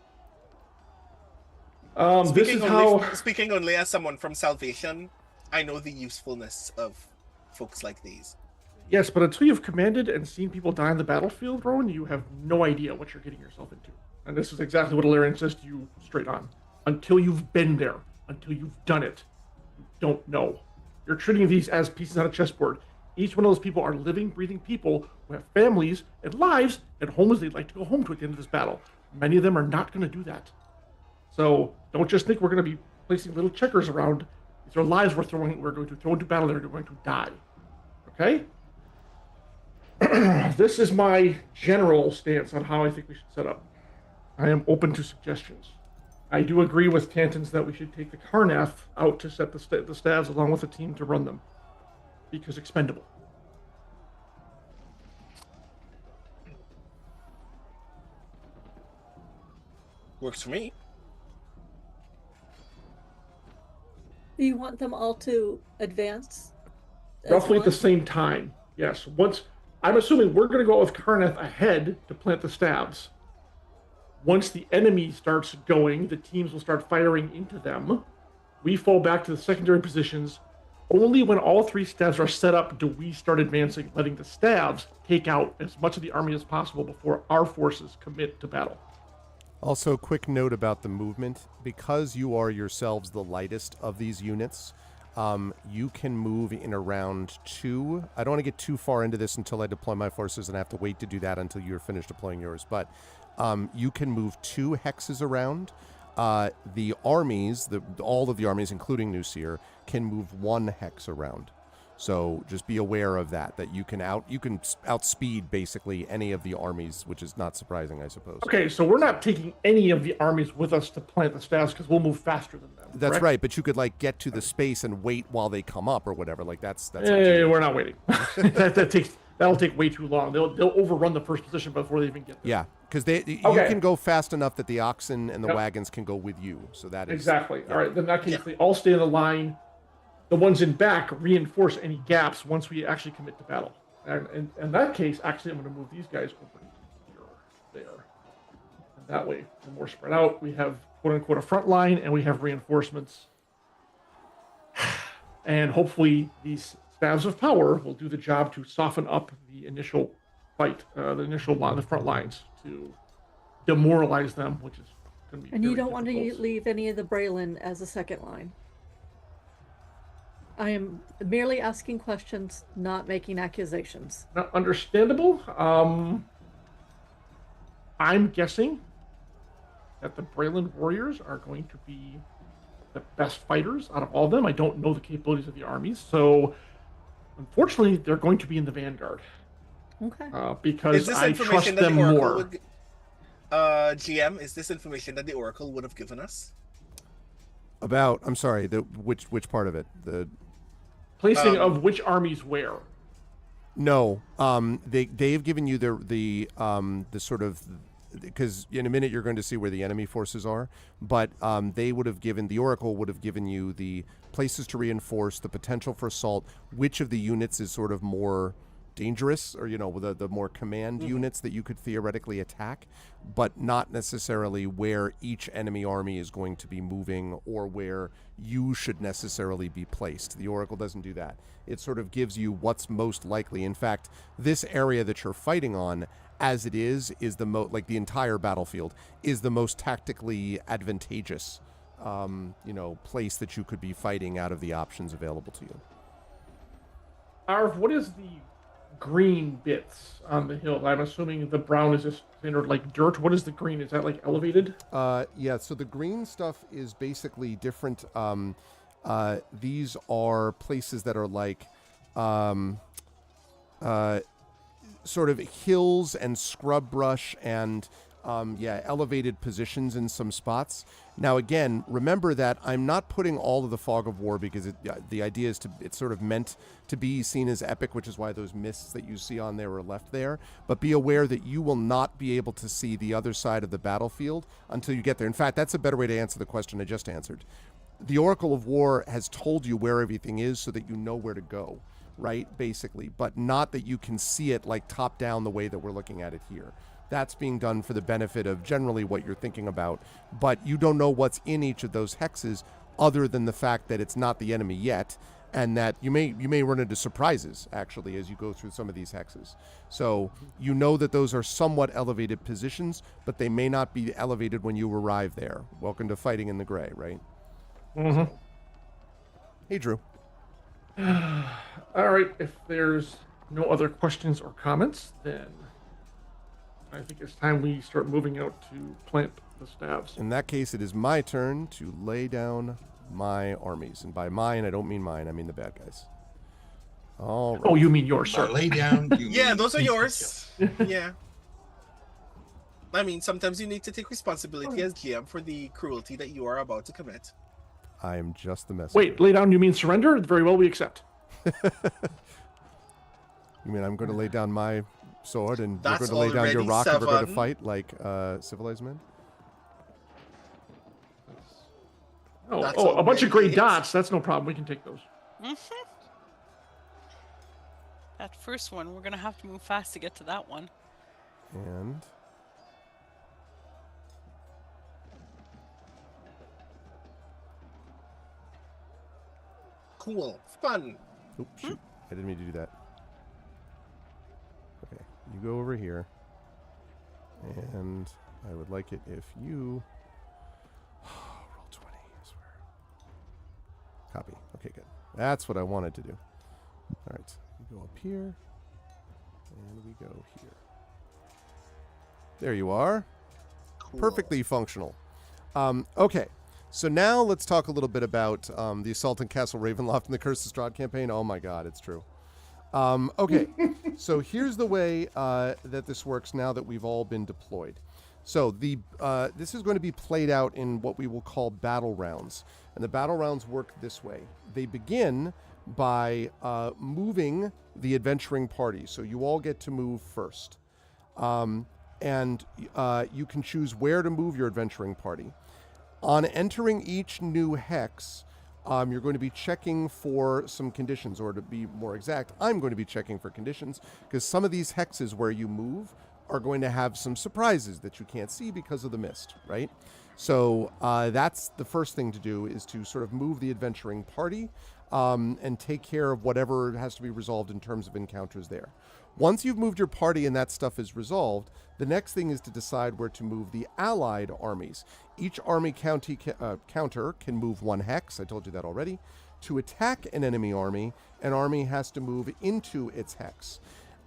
Speaking only as someone from Salvation, I know the usefulness of folks like these. Yes, but until you've commanded and seen people die on the battlefield, Rowan, you have no idea what you're getting yourself into. And this is exactly what Alarian says to you straight on. Until you've been there, until you've done it, you don't know. You're treating these as pieces on a chessboard. Each one of those people are living, breathing people who have families and lives and homes they'd like to go home to at the end of this battle. Many of them are not going to do that. So don't just think we're going to be placing little checkers around. These are lives we're going to throw into battle. They're going to die. Okay? This is my general stance on how I think we should set up. I am open to suggestions. I do agree with Tantin's that we should take the Karnath out to set the stabs along with a team to run them, because expendable. Works for me. Do you want them all to advance? Roughly at the same time, yes. I'm assuming we're going to go with Karnath ahead to plant the stabs. Once the enemy starts going, the teams will start firing into them. We fall back to the secondary positions. Only when all 3 stabs are set up do we start advancing, letting the stabs take out as much of the army as possible before our forces commit to battle. Also, quick note about the movement. Because you are yourselves the lightest of these units, you can move in around 2. I don't want to get too far into this until I deploy my forces, and I have to wait to do that until you're finished deploying yours. But you can move 2 hexes around. the armies, all of the armies, including Nusir, can move 1 hex around. So just be aware of that you can outspeed basically any of the armies, which is not surprising, I suppose. Okay, so we're not taking any of the armies with us to plant the staffs because we'll move faster than them. That's correct? right, but you could get to the space and wait while they come up or whatever. That's we're not waiting. That'll take way too long. They'll overrun the first position before they even get there. Yeah, because you can go fast enough that the oxen and the wagons can go with you. So that is exactly. All right, then in that case, they all stay in the line. The ones in back reinforce any gaps once we actually commit to battle. And in that case, actually, I'm going to move these guys over here, there. And that way, we're more spread out. We have, quote-unquote, a front line, and we have reinforcements. And hopefully, these staves of power will do the job to soften up the initial fight, the front lines, to demoralize them, which is going to be. And you don't want to leave any of the Braylon as a second line. I am merely asking questions, not making accusations. Now, understandable. I'm guessing that the Braylon warriors are going to be the best fighters out of all of them. I don't know the capabilities of the armies, so unfortunately, they're going to be in the vanguard. Okay. Because I trust them more. GM, is this information that the Oracle would have given us? About, I'm sorry, which part of it? The placing of which armies where? No, they've given you the sort of, because in a minute you're going to see where the enemy forces are, but the Oracle would have given you the places to reinforce, the potential for assault, which of the units is sort of more dangerous, or the more command units that you could theoretically attack, but not necessarily where each enemy army is going to be moving or where you should necessarily be placed. The Oracle doesn't do that. It sort of gives you what's most likely. In fact, this area that you're fighting on, as it is the the entire battlefield is the most tactically advantageous place that you could be fighting out of the options available to you. Arv, what is the green bits on the hill? I'm assuming the brown is just standard dirt. What is the green? Is that elevated? Yeah, so the green stuff is basically different. These are places that are sort of hills and scrub brush and elevated positions in some spots. Now, again, remember that I'm not putting all of the fog of war because the idea is it's sort of meant to be seen as epic, which is why those mists that you see on there are left there. But be aware that you will not be able to see the other side of the battlefield until you get there. In fact, that's a better way to answer the question I just answered. The Oracle of War has told you where everything is so that you know where to go, right? Basically, but not that you can see it top down the way that we're looking at it here. That's being done for the benefit of generally what you're thinking about, but you don't know what's in each of those hexes other than the fact that it's not the enemy yet, and that you may run into surprises, actually, as you go through some of these hexes. So you know that those are somewhat elevated positions, but they may not be elevated when you arrive there. Welcome to Fighting in the Gray, right? Mm-hmm. So. Hey, Drew. All right, if there's no other questions or comments, then I think it's time we start moving out to plant the staves. In that case, it is my turn to lay down my armies. And by mine, I don't mean mine, I mean the bad guys. All right. Oh, you mean yours, sir. Lay down. Yeah, those are yours. Yeah. I mean, sometimes you need to take responsibility as GM for the cruelty that you are about to commit. I am just the messenger. Wait, lay down, you mean surrender? Very well, we accept. You mean I'm going to lay down my sword and you're That's going to lay down your rock and we're going to 7. fight like civilized men? A bunch of gray dots. That's no problem. We can take those. Mm-hmm. That first one, we're going to have to move fast to get to that one. And Cool. Fun. oh, shoot. I didn't mean to do that. Okay, you go over here. And I would like it if you roll 20, I swear. Copy. Okay, good. That's what I wanted to do. All right, we go up here. And we go here. There you are. Cool. Perfectly functional. Okay. So now let's talk a little bit about the Assault on Castle Ravenloft and the Curse of Strahd campaign. Oh my God, it's true. Okay, so here's the way that this works now that we've all been deployed. So this is going to be played out in what we will call battle rounds. And the battle rounds work this way. They begin by moving the adventuring party. So you all get to move first. And you can choose where to move your adventuring party. On entering each new hex, you're going to be checking for some conditions, or to be more exact, I'm going to be checking for conditions, because some of these hexes where you move are going to have some surprises that you can't see because of the mist, right? So that's the first thing to do, is to sort of move the adventuring party and take care of whatever has to be resolved in terms of encounters there. Once you've moved your party and that stuff is resolved, the next thing is to decide where to move the allied armies. Each army counter can move 1 hex, I told you that already. To attack an enemy army has to move into its hex.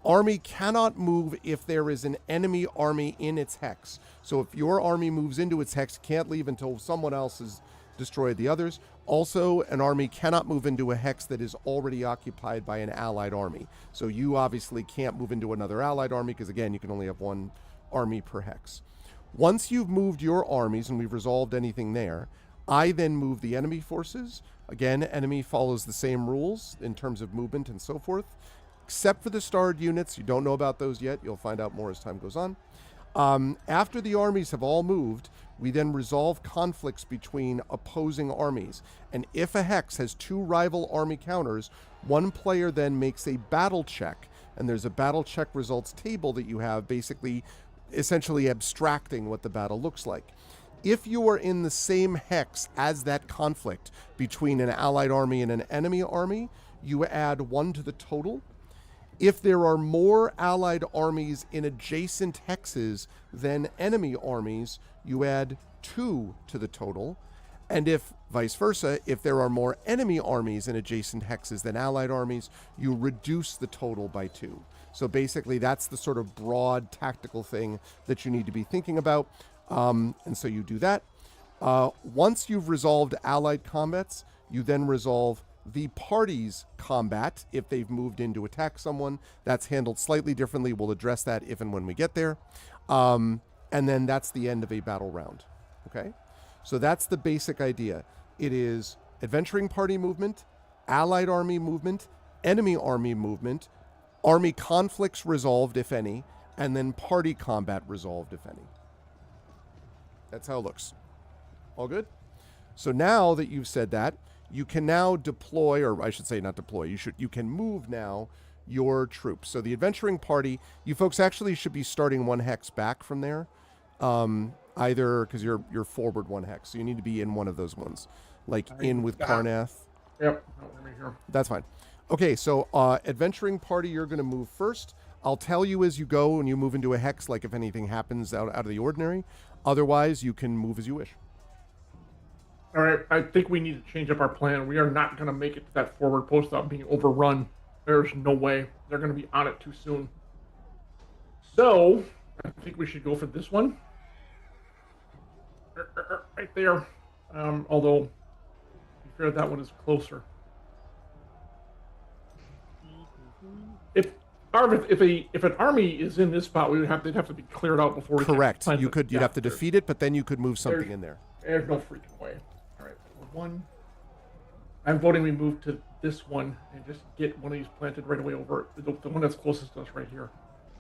Army cannot move if there is an enemy army in its hex. So if your army moves into its hex, it can't leave until someone else has destroyed the others. Also, an army cannot move into a hex that is already occupied by an allied army. So you obviously can't move into another allied army, because again, you can only have 1 army per hex. Once you've moved your armies and we've resolved anything there, I then move the enemy forces. Again, enemy follows the same rules in terms of movement and so forth, except for the starred units. You don't know about those yet. You'll find out more as time goes on. After the armies have all moved, we then resolve conflicts between opposing armies. And if a hex has 2 rival army counters, one player then makes a battle check. And there's a battle check results table that you have, basically essentially abstracting what the battle looks like. If you are in the same hex as that conflict between an allied army and an enemy army, you add 1 to the total. If there are more allied armies in adjacent hexes than enemy armies, you add 2 to the total. And if vice versa, if there are more enemy armies in adjacent hexes than allied armies, you reduce the total by 2. So basically, that's the sort of broad tactical thing that you need to be thinking about. And so you do that. Once you've resolved allied combats, you then resolve the party's combat. If they've moved in to attack someone, that's handled slightly differently. We'll address that if and when we get there. And then that's the end of a battle round. Okay? So that's the basic idea. It is adventuring party movement, allied army movement, enemy army movement, army conflicts resolved, if any, and then party combat resolved, if any. That's how it looks. All good? So now that you've said that, you can now deploy, or I should say not deploy, you can move now your troops. So the adventuring party, you folks actually should be starting 1 hex back from there. Either because you're forward 1 hex, so you need to be in one of those ones, like in with Karnath. Yep, let me hear. That's fine. Okay, so adventuring party, you're going to move first. I'll tell you as you go when you move into a hex, like if anything happens out of the ordinary. Otherwise, you can move as you wish. All right, I think we need to change up our plan. We are not going to make it to that forward post without being overrun. There's no way. They're going to be on it too soon. So, I think we should go for this one. Right there. Although, I fear that one is closer. If an army is in this spot, they'd have to be cleared out before we correct. You'd have to defeat it, but then you could move something in there. There's no freaking way. All right, one. I'm voting we move to this one and just get one of these planted right away over the one that's closest to us right here.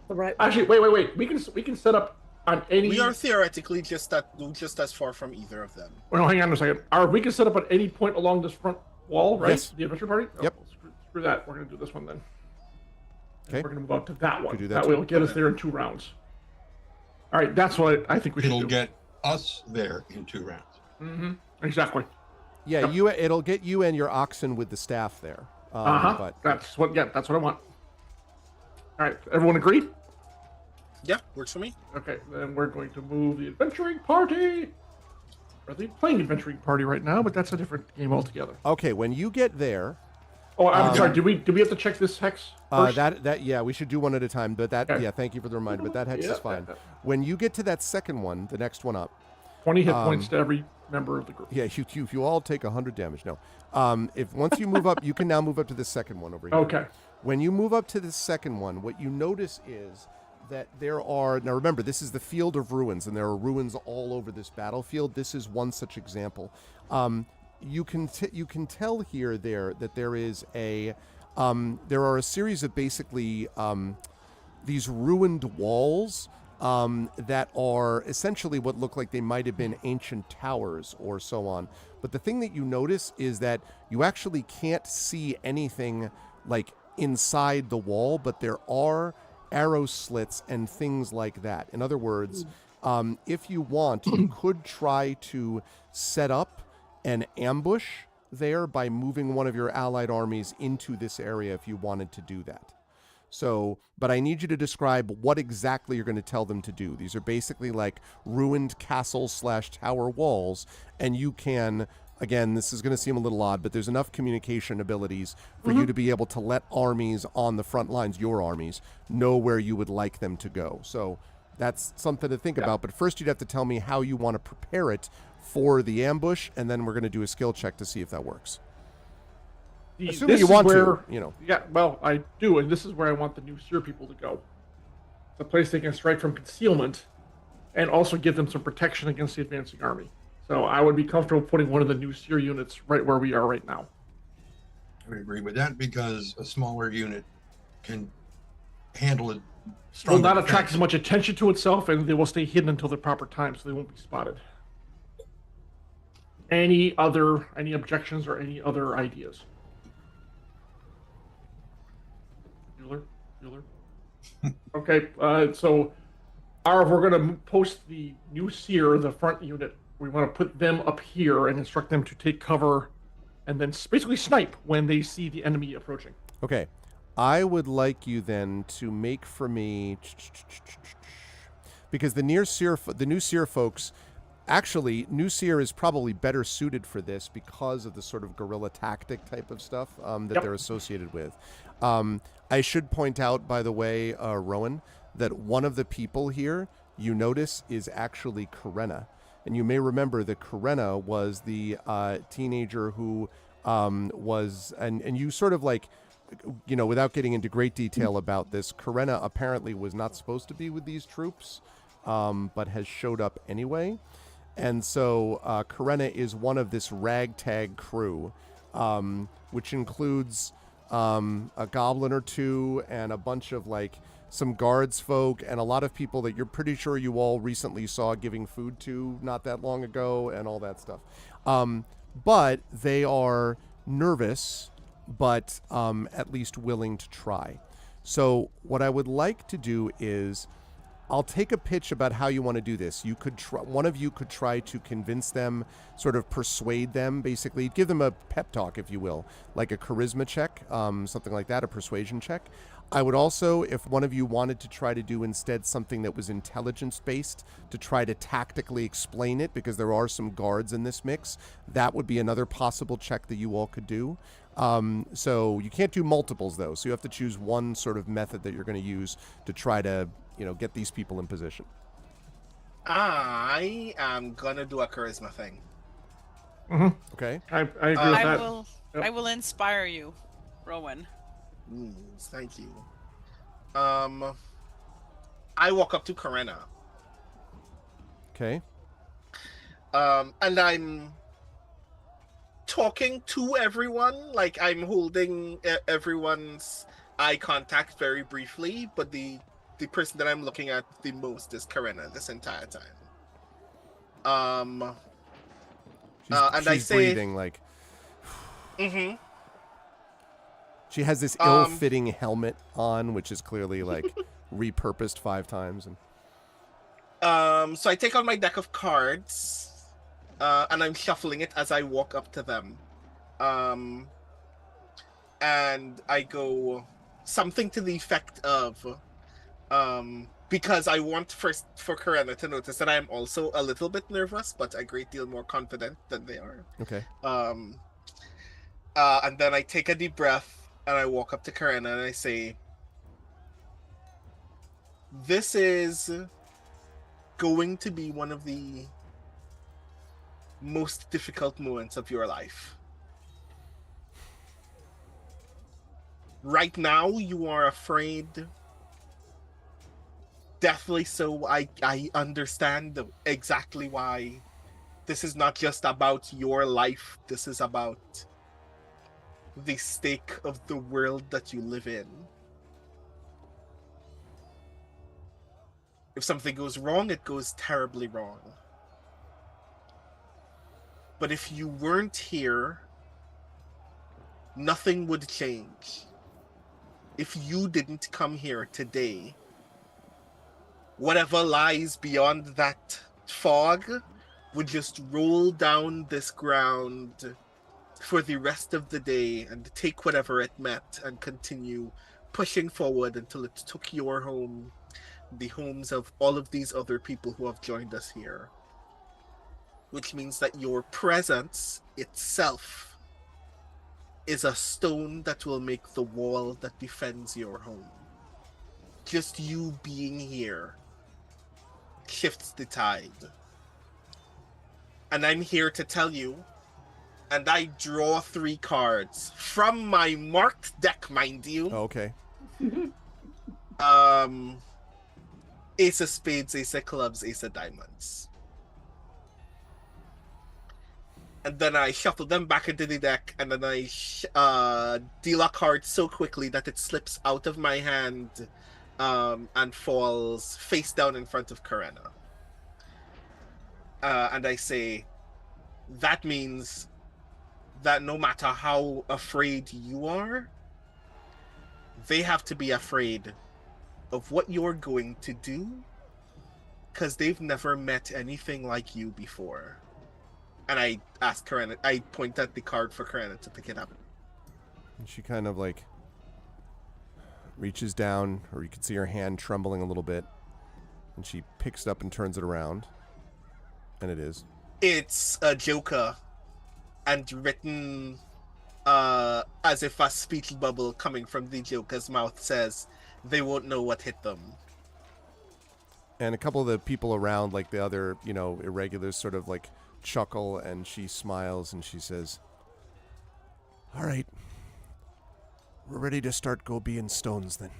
The right. Actually, wait. We can set up on any. We are theoretically just as far from either of them. Well, hang on a second. We can set up at any point along this front wall, right? Yes. The adventure party. Yep. Screw that. We're gonna do this one then. Okay. We're gonna move out to that one. Do that way, it'll get us there in 2 rounds. All right, that's what I think we should do. It'll get us there in 2 rounds. Mm-hmm. Exactly. Yeah, yep. It'll get you and your oxen with the staff there. But that's what I want. All right, everyone agree? Yeah, works for me. Okay, then we're going to move the adventuring party. Are they playing adventuring party right now? But that's a different game altogether. Okay, when you get there. Oh, I'm sorry. Do we have to check this hex first? We should do one at a time. But okay. Thank you for the reminder. But that hex is fine. When you get to that second one, the next one up, 20 hit points to every member of the group. Yeah, you all take 100 damage. No. If once you move up, you can now move up to the second one over here. Okay. When you move up to the second one, what you notice is that there are, now remember, this is the Field of Ruins, and there are ruins all over this battlefield. This is one such example. You can tell here that there is there are a series of basically these ruined walls that are essentially what look like they might have been ancient towers or so on. But the thing that you notice is that you actually can't see anything like inside the wall, but there are arrow slits and things like that. In other words, if you want, you could try to set up an ambush there by moving one of your allied armies into this area if you wanted to do that. So, but I need you to describe what exactly you're going to tell them to do. These are basically like ruined castle/tower walls, and you can, again, this is going to seem a little odd, but there's enough communication abilities for you to be able to let armies on the front lines, your armies, know where you would like them to go. So that's something to think about. But first you'd have to tell me how you want to prepare it for the ambush, and then we're going to do a skill check to see if that works. Assuming you want to, you know. Yeah, well, I do, and this is where I want the new Seer people to go. It's a place they can strike from concealment and also give them some protection against the advancing army. So I would be comfortable putting one of the new Seer units right where we are right now. I would agree with that because a smaller unit can handle it. Will not attract as much attention to itself, and they will stay hidden until the proper time, so they won't be spotted. Any objections or any other ideas? Bueller? Okay, so we're going to post the new Seer, the front unit. We want to put them up here and instruct them to take cover and then basically snipe when they see the enemy approaching. Okay. I would like you then to make for me, because the new Seer folks, actually, new Seer is probably better suited for this because of the sort of guerrilla tactic type of stuff that they're associated with. I should point out, by the way, Rowan, that one of the people here, you notice, is actually Karenna. And you may remember that Karenna was the teenager who was, and you sort of like, you know, without getting into great detail about this, Karenna apparently was not supposed to be with these troops, but has showed up anyway. And so Karenna is one of this ragtag crew, which includes a goblin or two and a bunch of like some guards folk and a lot of people that you're pretty sure you all recently saw giving food to not that long ago and all that stuff. But they are nervous, but at least willing to try. So what I would like to do is I'll take a pitch about how you want to do this. You could one of you could try to convince them, sort of persuade them, basically give them a pep talk, if you will, like a charisma check, something like that, a persuasion check. I would also, if one of you wanted to try to do instead something that was intelligence-based, to try to tactically explain it, because there are some guards in this mix, that would be another possible check that you all could do. So you can't do multiples, though, so you have to choose one sort of method that you're going to use to try to, you know, get these people in position. I am going to do a charisma thing. Mm-hmm. Okay. I agree with that. I will inspire you, Rowan. Thank you. I walk up to Karenna. Okay. And I'm talking to everyone, like I'm holding everyone's eye contact very briefly, but the person that I'm looking at the most is Karenna this entire time. She's and I say, breathing like. Mm-hmm. She has this ill-fitting helmet on, which is clearly like repurposed 5 times. And so I take out my deck of cards, and I'm shuffling it as I walk up to them. And I go something to the effect of, because I want first for Karenna to notice that I am also a little bit nervous, but a great deal more confident than they are. Okay. And then I take a deep breath. And I walk up to Karenna and I say, this is going to be one of the most difficult moments of your life. Right now, you are afraid. Deathly so. I understand exactly why. This is not just about your life. This is about the stake of the world that you live in. If something goes wrong, it goes terribly wrong. But if you weren't here, nothing would change. If you didn't come here today, whatever lies beyond that fog would just roll down this ground for the rest of the day and take whatever it met and continue pushing forward until it took your home, the homes of all of these other people who have joined us here. Which means that your presence itself is a stone that will make the wall that defends your home. Just you being here shifts the tide. And I'm here to tell you, and I draw 3 cards from my marked deck, mind you. Okay. Ace of Spades, Ace of Clubs, Ace of Diamonds. And then I shuffle them back into the deck, and then I deal a card so quickly that it slips out of my hand and falls face down in front of Karena. And I say, that means that no matter how afraid you are, they have to be afraid of what you're going to do, because they've never met anything like you before. And I ask Karena, I point at the card for Karena to pick it up. And she kind of like reaches down, or you can see her hand trembling a little bit, and she picks it up and turns it around. And it is. It's a Joker, and written as if a speech bubble coming from the Joker's mouth says, "They won't know what hit them." And a couple of the people around, like the other, irregulars, sort of like chuckle, and she smiles and she says, "All right, we're ready to start go being stones then."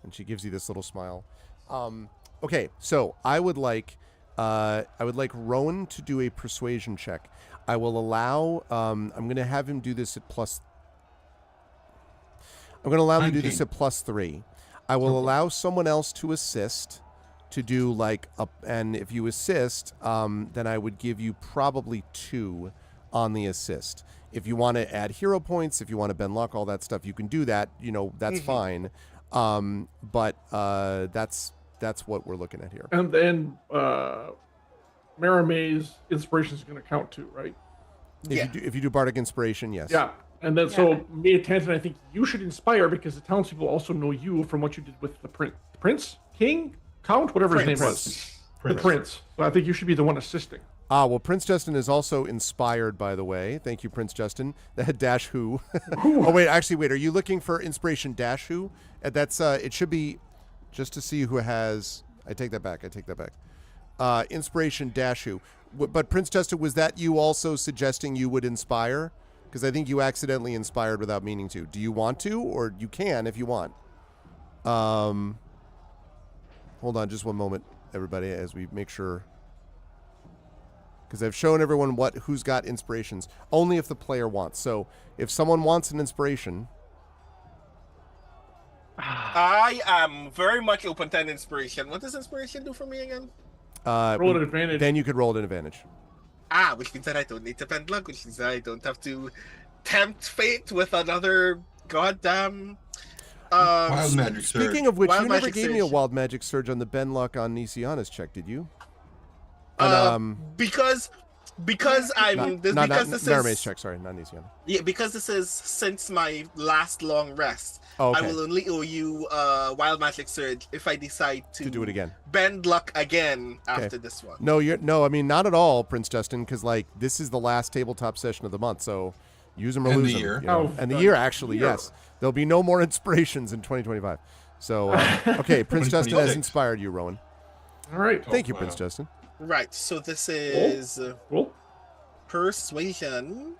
And she gives you this little smile. Okay, so I would like Rowan to do a persuasion check. I will allow. I'm going to have him do this at plus. I'm going to allow him to do this at +3. I will allow someone else to assist. To do and if you assist, then I would give you probably 2 on the assist. If you want to add hero points, if you want to bend luck, all that stuff, you can do that. That's fine. But that's what we're looking at here. And then Mara May's inspiration is going to count too, right? If you do bardic inspiration, yes. Yeah. And then so Mia Tanton, I think you should inspire, because the townspeople also know you from what you did with the prince, king. Count, whatever his name was. The Prince. So I think you should be the one assisting. Well, Prince Justin is also inspired, by the way. Thank you, Prince Justin. That dash who. Oh, wait, are you looking for inspiration dash who? That's, it should be just to see who has, I take that back. Inspiration dash who. But Prince Justin, was that you also suggesting you would inspire? Because I think you accidentally inspired without meaning to. Do you want to, or you can if you want? Hold on just one moment, everybody, as we make sure. Because I've shown everyone who's got inspirations. Only if the player wants. So if someone wants an inspiration. I am very much open to an inspiration. What does inspiration do for me again? Roll an advantage. Then you could roll an advantage. Which means that I don't need to bend luck, which means that I don't have to tempt fate with another goddamn... Wild Magic Surge. Speaking of which, Wild you never Magic gave me a Surge. Wild Magic Surge on the Ben Luck on Nisiana's check, did you? Because I'm this not because this Mermaid's is check, sorry, not Nisiana. Yeah, because this is since my last long rest. Oh, okay. I will only owe you Wild Magic Surge if I decide to do it again. Bend luck again after this one. No, I mean not at all, Prince Justin, because this is the last tabletop session of the month, so use them or lose them. Year. And the year, actually, yes. There'll be no more inspirations in 2025. So, okay, Prince Justin has inspired you, Rowan. All right. Thank you, Prince Justin. Right, so this is... Cool. Persuasion.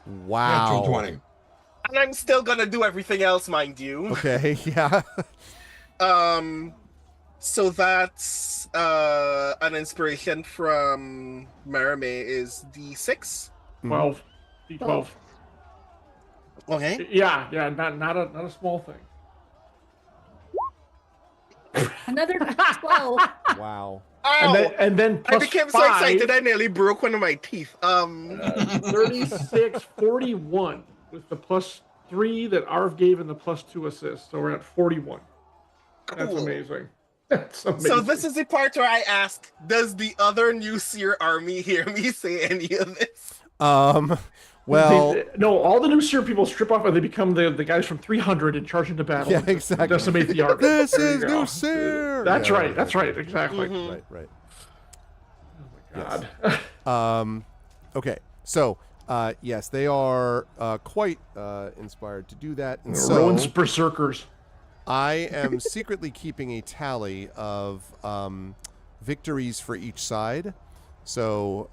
Wow. Natural 20. And I'm still gonna do everything else, mind you. Okay, yeah. So that's an inspiration from Marame is D6. 12. D12. Okay. Yeah, not a small thing. Another 12. Wow. Ow! And then I plus became 5, so excited I nearly broke one of my teeth. 36, 41 with the plus 3 that Arv gave and the plus 2 assist. So we're at 41. That's Cool. amazing. That's amazing. So this is the part where I ask, does the other New Seer army hear me say any of this? Well, no, all the New Seer people strip off and they become the guys from 300 and charge into battle. yeah, exactly. Decimate the army. This There you is go. New Seer. That's Yeah, right. That's right. Exactly. Mm-hmm. Right. God. Okay. So, yes, they are quite inspired to do that. And so, Rowan's berserkers. I am secretly keeping a tally of victories for each side. So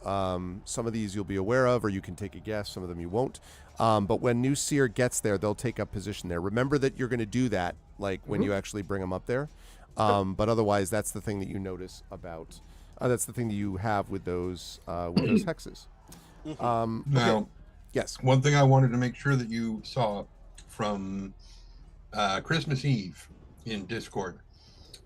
some of these you'll be aware of, or you can take a guess. Some of them you won't. But when New Seer gets there, they'll take up position there. Remember that you're going to do that, like when you actually bring them up there. But otherwise, that's the thing that you notice about. That's the thing that you have with those hexes. Now, okay. Yes. One thing I wanted to make sure that you saw from Christmas Eve in Discord.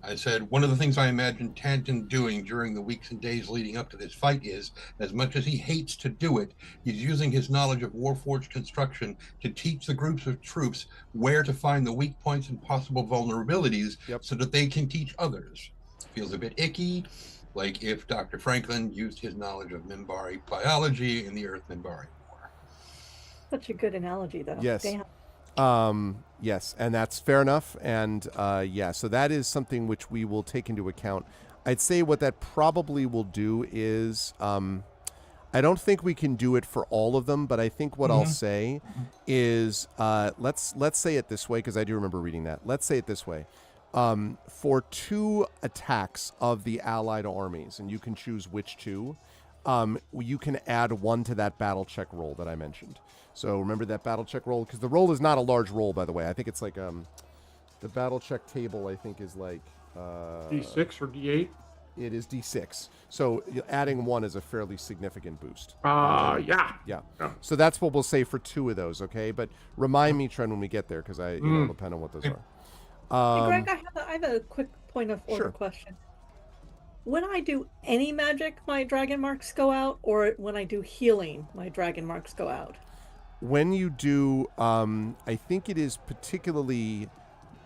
I said, one of the things I imagine Tanton doing during the weeks and days leading up to this fight is, as much as he hates to do it, he's using his knowledge of Warforged construction to teach the groups of troops where to find the weak points and possible vulnerabilities so that they can teach others. Feels a bit icky, like if Dr. Franklin used his knowledge of Minbari biology in the Earth Minbari War. Such a good analogy, though. Yes. Damn. Yes, and that's fair enough. And so that is something which we will take into account. I'd say what that probably will do is, I don't think we can do it for all of them, but I think what I'll say is, let's say it this way, because I do remember reading that. Let's say it this way. For 2 attacks of the allied armies, and you can choose which 2, you can add 1 to that battle check roll that I mentioned. So remember that battle check roll, because the roll is not a large roll, by the way. I think it's like the battle check table, I think, is like D6 or D8? It is D6. So adding 1 is a fairly significant boost. Yeah. So that's what we'll say for 2 of those, okay? But remind me, Trent, when we get there, because I depend on what those are. Hey, Greg, I have a quick point of order question. When I do any magic, my dragon marks go out, or when I do healing, my dragon marks go out? When you do, I think it is particularly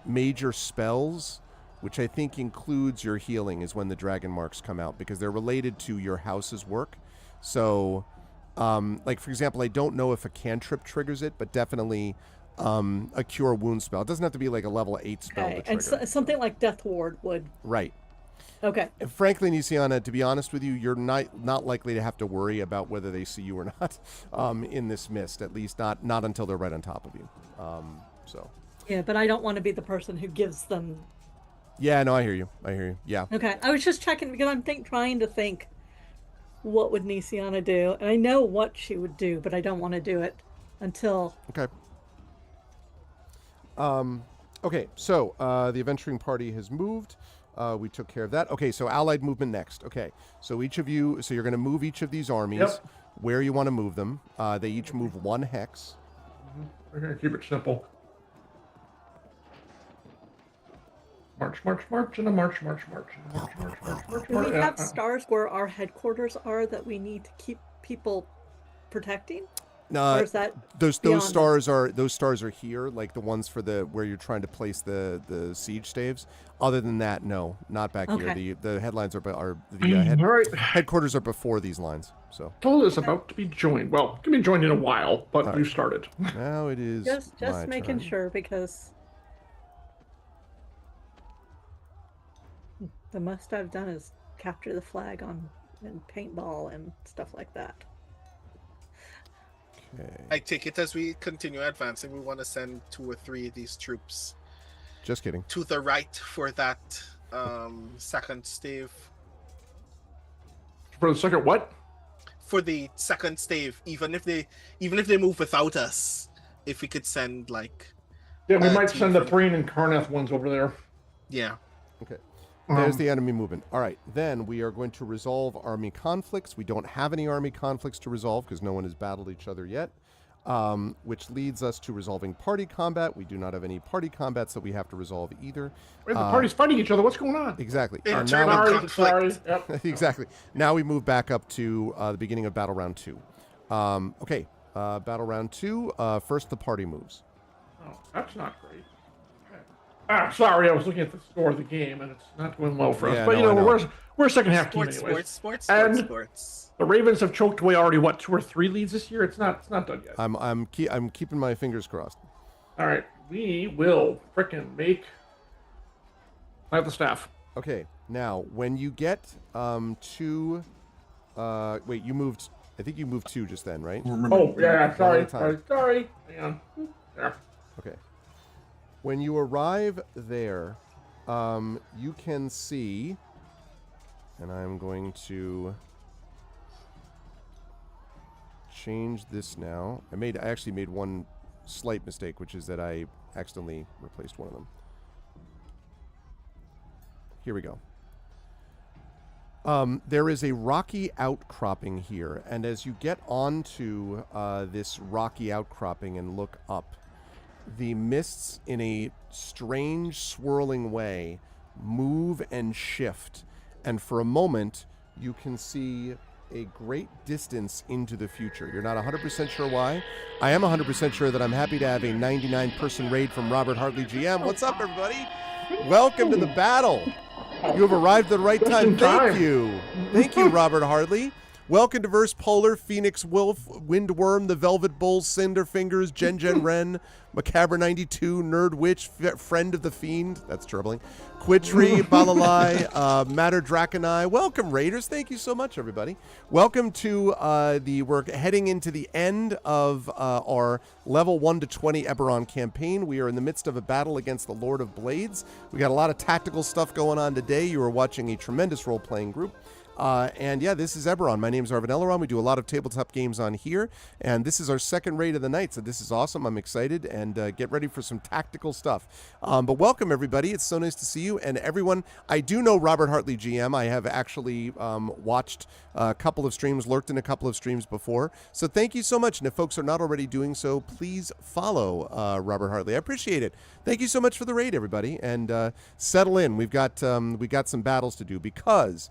major spells, which I think includes your healing, is when the dragon marks come out, because they're related to your house's work. So, like, for example, I don't know if a cantrip triggers it, but definitely a cure wound spell. It doesn't have to be like a level 8 spell to trigger. And something like Death Ward would. Right. Okay. And frankly, Nisiana, to be honest with you, you're not likely to have to worry about whether they see you or not in this mist. At least not until they're right on top of you. So. Yeah, but I don't want to be the person who gives them. Yeah, no, I hear you. Yeah. Okay, I was just checking because I'm trying to think, what would Nisiana do, and I know what she would do, but I don't want to do it until. Okay. Okay. So the adventuring party has moved. We took care of that. Okay, so allied movement next. Okay, so each of you, so you're going to move each of these armies where you want to move them. They each move 1 hex. We're going to keep it simple. March, and a march, and a march. Do we have stars where our headquarters are that we need to keep people protecting? Or is that those stars are here, like the ones for where you're trying to place the siege staves. Other than that, no, not back here. The headlines headquarters are before these lines. So Toll is about to be joined. Well, it's gonna be joined in a while, but we've started. Now it is just making sure, because the most I've done is capture the flag and paintball and stuff like that. Okay. I take it as we continue advancing, we want to send 2 or 3 of these troops Just kidding. to the right for that second stave. For the second what? For the second stave, even if they move without us, if we could send like. Yeah, we might send the Threan and Karnath ones over there. Yeah. Okay. There's the enemy movement. All right. Then we are going to resolve army conflicts. We don't have any army conflicts to resolve because no one has battled each other yet, which leads us to resolving party combat. We do not have any party combats that we have to resolve either. Wait, the party's fighting each other. What's going on? Exactly. Sorry. Yep. Exactly. Now we move back up to the beginning of battle round 2. Okay. Battle round 2. First, the party moves. Oh, that's not great. Sorry, I was looking at the score of the game, and it's not going well for us. But, we're a second half team anyways. Sports. The Ravens have choked away already, 2 or 3 leads this year? It's not done yet. I'm keeping my fingers crossed. All right. We will frickin' make... I have the staff. Okay. Now, when you get to... wait, you moved... I think you moved 2 just then, right? Oh, yeah, sorry. Hang on. There. Okay. When you arrive there, you can see, and I'm going to change this now. I actually made one slight mistake, which is that I accidentally replaced one of them. Here we go. There is a rocky outcropping here, and as you get onto this rocky outcropping and look up, the mists in a strange swirling way move and shift, and for a moment you can see a great distance into the future. You're not 100% sure why. I am 100% sure that I'm happy to have a 99-person raid from Robert Hartley GM. What's up, everybody? Welcome to the battle. You have arrived at the right time. Thank you. Thank you, Robert Hartley. Welcome to Verse Polar, Phoenix Wolf, Windworm, the Velvet Bull, Cinderfingers, Gen Ren, Macabre 92, Nerd Witch, Friend of the Fiend. That's troubling. Quitry, Balalai, Matter Draconai. Welcome, Raiders. Thank you so much, everybody. Welcome to we're heading into the end of our level 1 to 20 Eberron campaign. We are in the midst of a battle against the Lord of Blades. We got a lot of tactical stuff going on today. You are watching a tremendous role-playing group. And yeah, this is Eberron. My name is Arvin Elleron. We do a lot of tabletop games on here, and this is our second raid of the night, so this is awesome. I'm excited, and get ready for some tactical stuff. But welcome, everybody. It's so nice to see you, and everyone. I do know Robert Hartley GM. I have actually watched a couple of streams, lurked in a couple of streams before, so thank you so much. And if folks are not already doing so, please follow Robert Hartley. I appreciate it. Thank you so much for the raid, everybody, and settle in. We got some battles to do because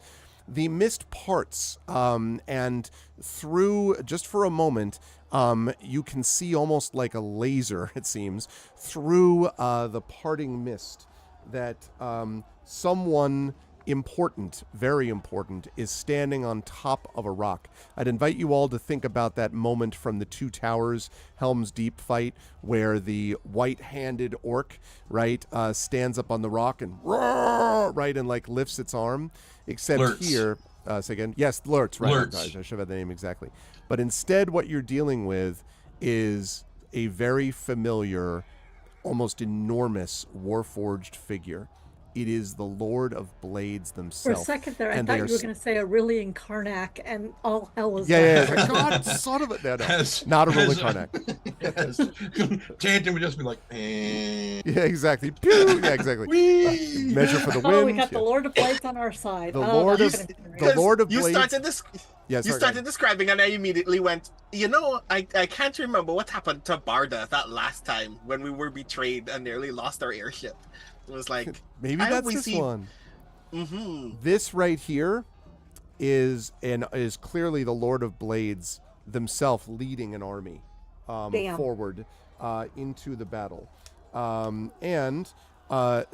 the mist parts, and through, just for a moment, you can see almost like a laser, it seems, through the parting mist that someone important, very important, is standing on top of a rock. I'd invite you all to think about that moment from the Two Towers Helm's Deep fight where the white-handed orc, right, stands up on the rock and roar, right, and like lifts its arm. Except Lurtz. Here, say again. Yes, Lurtz, right. Lurtz. I should have had the name exactly. But instead what you're dealing with is a very familiar, almost enormous Warforged figure. It is the Lord of Blades For a themselves. second there, I And thought they you are were going to say Aurelian Karnak, and all hell was Yeah, lost. God, son of a... No, As- not a Roland as- Karnak. Yes. Tanton would just be like, eh. Yeah, exactly. Pew! Yeah, exactly. Whee! Measure for the wind. Oh, we got the Yeah. Lord of Blades on our side. The Oh, Lord that's of- gonna be the great. Lord of You Blades. started this. Yeah, You sorry, started describing, and I immediately went, I can't remember what happened to Barda that last time when we were betrayed and nearly lost our airship. It was like, Maybe I that's always this see- one. mm-hmm. This right here is clearly the Lord of Blades themselves leading an army Damn. forward into the battle. And a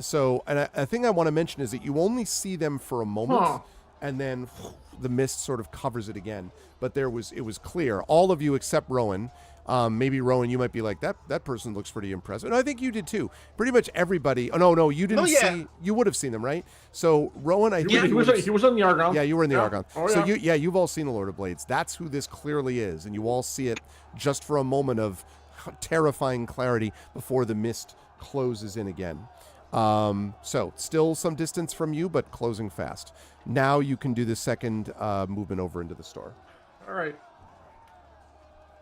thing I want to mention is that you only see them for a moment, and then the mist sort of covers it again. But it was clear. All of you except Rowan. Maybe Rowan, you might be like, that person looks pretty impressive. And I think you did too. Pretty much everybody. Oh no, you didn't see. You would have seen them, right? So Rowan, I think He was in the Argon. Yeah, you were in the Argon. Oh, so yeah. you've all seen the Lord of Blades. That's who this clearly is, and you all see it just for a moment of terrifying clarity before the mist closes in again. So still some distance from you, but closing fast. Now you can do the second movement over into the store. All right.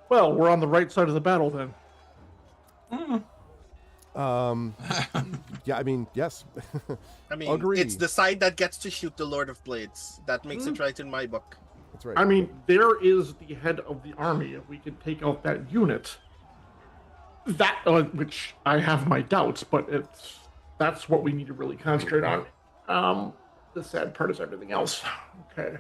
Well, we're on the right side of the battle then. Yeah, I mean, yes. I mean, Agree. it's the side that gets to shoot the Lord of Blades. That makes it right in my book. That's right. I mean, there is the head of the army. If we can take out that unit, that which I have my doubts, but that's what we need to really concentrate on. The sad part is everything else. Okay.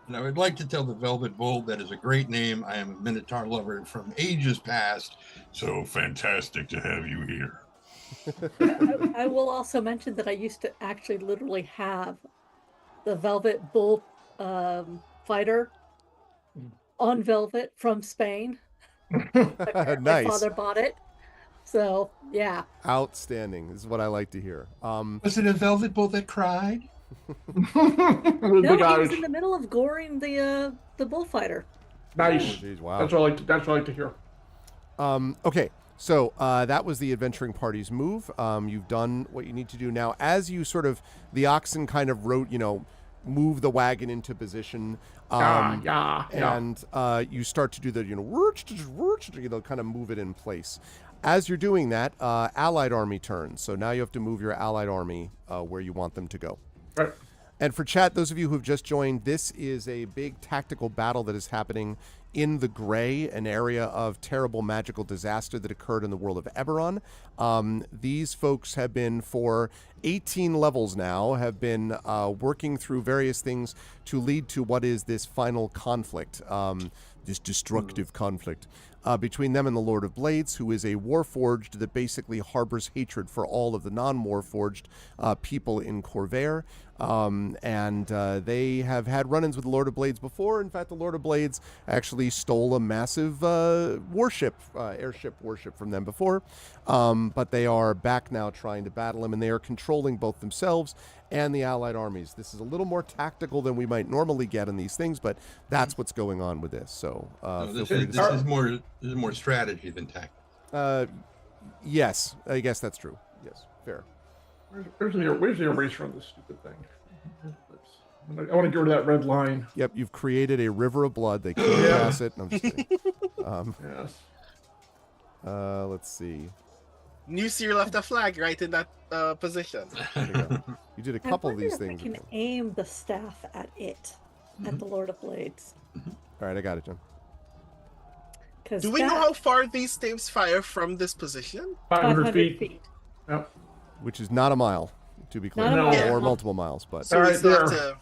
And I would like to tell the Velvet Bull that is a great name. I am a Minotaur lover from ages past. So fantastic to have you here. I will also mention that I used to actually literally have the Velvet Bull fighter on velvet from Spain. Nice. My father bought it. So, yeah. Outstanding. This is what I like to hear. Was it a Velvet Bull that cried? No, he was in the middle of goring the bullfighter. Nice. Oh, geez, wow. That's what I like to hear. Okay, so that was the adventuring party's move. You've done what you need to do now. As you the oxen kind of move the wagon into position. And you start to do the, kind of move it in place. As you're doing that, allied army turns. So now you have to move your allied army where you want them to go. Right. And for chat, those of you who have just joined, this is a big tactical battle that is happening in the Gray, an area of terrible magical disaster that occurred in the world of Eberron. These folks have been, for 18 levels now, have been working through various things to lead to what is this final conflict, this destructive conflict. Between them and the Lord of Blades, who is a Warforged that basically harbors hatred for all of the non-Warforged people in Corvair. And they have had run-ins with the Lord of Blades before. In fact, the Lord of Blades actually stole a massive airship warship from them before. But they are back now trying to battle him, and they are controlling both themselves and the allied armies. This is a little more tactical than we might normally get in these things, but that's what's going on with this. So this is more strategy than tactics. Yes, I guess that's true. Yes, fair. Where's the eraser on this stupid thing? I want to go to that red line. Yep, you've created a river of blood. They can't pass it. No, I'm just kidding. Yes. Let's see. You see, you left a flag right in that position. There you go. You did a couple of these things. I can aim the staff at it, at the Lord of Blades. All right, I got it, John. Do we know how far these staves fire from this position? 500 feet. Yep. Which is not a mile, to be clear, or multiple miles. But all right, there. So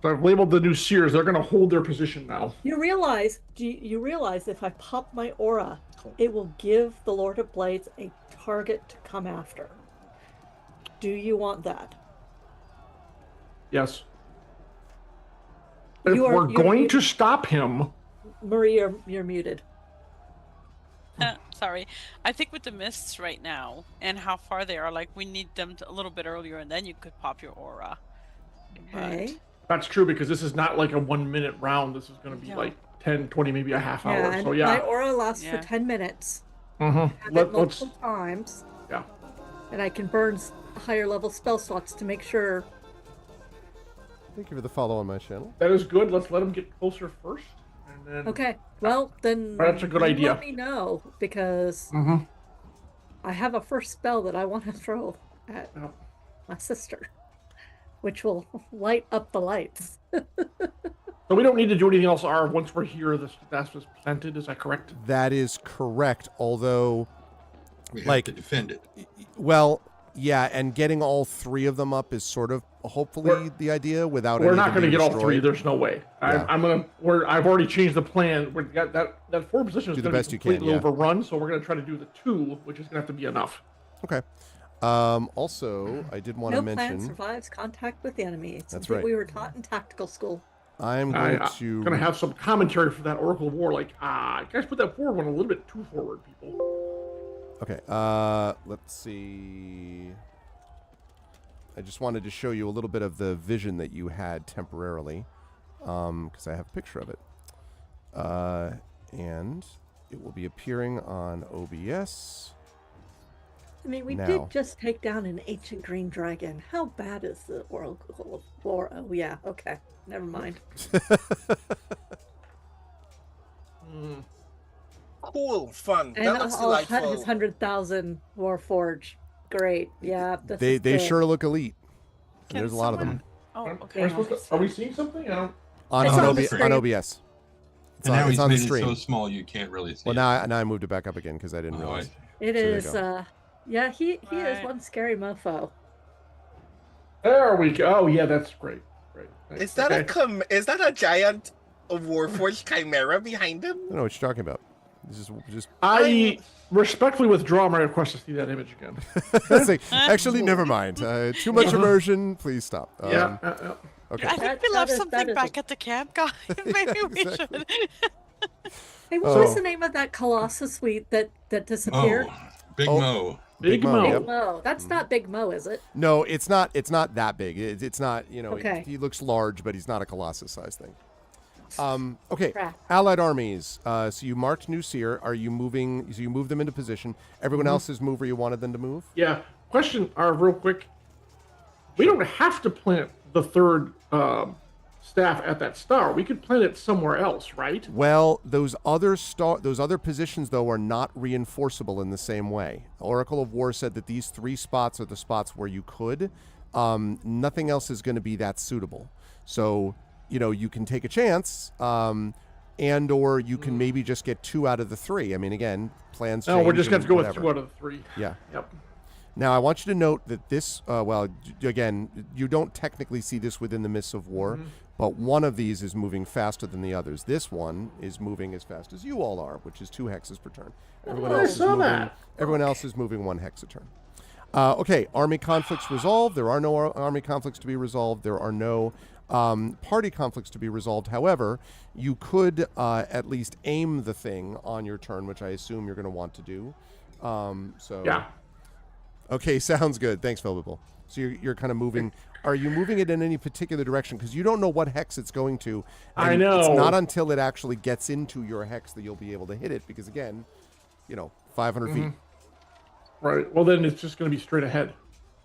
I've labeled the new seers. They're going to hold their position now. You realize if I pop my aura, it will give the Lord of Blades a target to come after. Do you want that? Yes. If we're going to stop him... Marie, you're muted. Sorry. I think with the mists right now and how far they are, we need them a little bit earlier, and then you could pop your aura. Okay. That's true, because this is not like a 1 minute round. This is going to be 10, 20, maybe a half hour. And so my aura lasts for 10 minutes. Mm-hmm. Multiple times. Yeah. And I can burn higher level spell slots to make sure. Thank you for the follow on my channel. That is good. Let's let him get closer first. And then... Okay. Well, then that's a good idea. Let me know, because I have a first spell that I want to throw at my sister, which will light up the lights. So we don't need to do anything else. Once we're here, the staff is planted. Is that correct? That is correct. Although, we have to defend it. Well, yeah, and getting all three of them up is sort of hopefully the idea. Without we're not going to get destroyed. all three. There's no way. Yeah. I've already changed the plan. We've got that four position is going to be completely overrun. So we're going to try to do the 2, which is going to have to be enough. Okay. Also, I did want to mention. No plan survives contact with the enemy. It's that's what right. we were taught in tactical school. I'm going to have some commentary for that Oracle of War. You guys put that forward one a little bit too forward, people. Okay. Let's see. I just wanted to show you a little bit of the vision that you had temporarily, because I have a picture of it, and it will be appearing on OBS. I mean, we now. did just take down an ancient green dragon. How bad is the Oracle of War? Oh, yeah. Okay. Never mind. Cool, fun. And That looks his delightful. 100,000 Warforge. Great. Yeah. They sure look elite. And Can there's a lot of someone- them. Oh, Are okay. we seeing something? I don't. On, It's on, on the OB, screen. on OBS. It's And on, now it's he's on the made it stream. so small you can't really see Well, it. now I moved it back up again because I didn't Oh, realize. It there you is. go. Yeah, he is Right. one scary mofo. There we go. Oh yeah, that's great. Great. Thanks. Is that Okay. is that a giant Warforged chimera behind him? I don't know what you're talking about. This is just I respectfully withdraw my request to see that image again. it's like, actually, never mind. Too much immersion. Please stop. Yeah. Okay. I think we left something back at the camp, guys. Maybe we Exactly. should. Hey, what was the name of that Colossus suite that disappeared? Oh, Big Oh. Mo. Big Mo, Mo. yep. Big Mo. That's not Big Mo, is it? No, it's not. It's not that big. It's not. You know, Okay. he looks large, but he's not a Colossus-sized thing. Okay. Crap. Allied armies. So you marked New Seer. Are you moving? So you move them into position. Everyone else has moved where you wanted them to move. Yeah. Question, real quick. We don't have to plant the third staff at that star. We could plant it somewhere else, right? Well, those other positions though are not reinforceable in the same way. Oracle of War said that these 3 spots are the spots where you could. Nothing else is going to be that suitable. So, you know, you can take a chance, and or you can maybe just get 2 out of the 3. I mean, again, plans. No, we're change just going and to go whatever. with 2 out of the 3. Yeah. Yep. Now, I want you to note that this, again, you don't technically see this within the Mists of War, but one of these is moving faster than the others. This one is moving as fast as you all are, which is 2 hexes per turn. Everyone else is moving 1 hex a turn. Okay, army conflicts resolved. There are no army conflicts to be resolved. There are no party conflicts to be resolved. However, you could at least aim the thing on your turn, which I assume you're going to want to do. Yeah. Okay, sounds good. Thanks, Philbibble. So you're kind of moving. Are you moving it in any particular direction? Because you don't know what hex it's going to. I know. It's not until it actually gets into your hex that you'll be able to hit it. Because again, 500 feet. Right. Well, then it's just going to be straight ahead.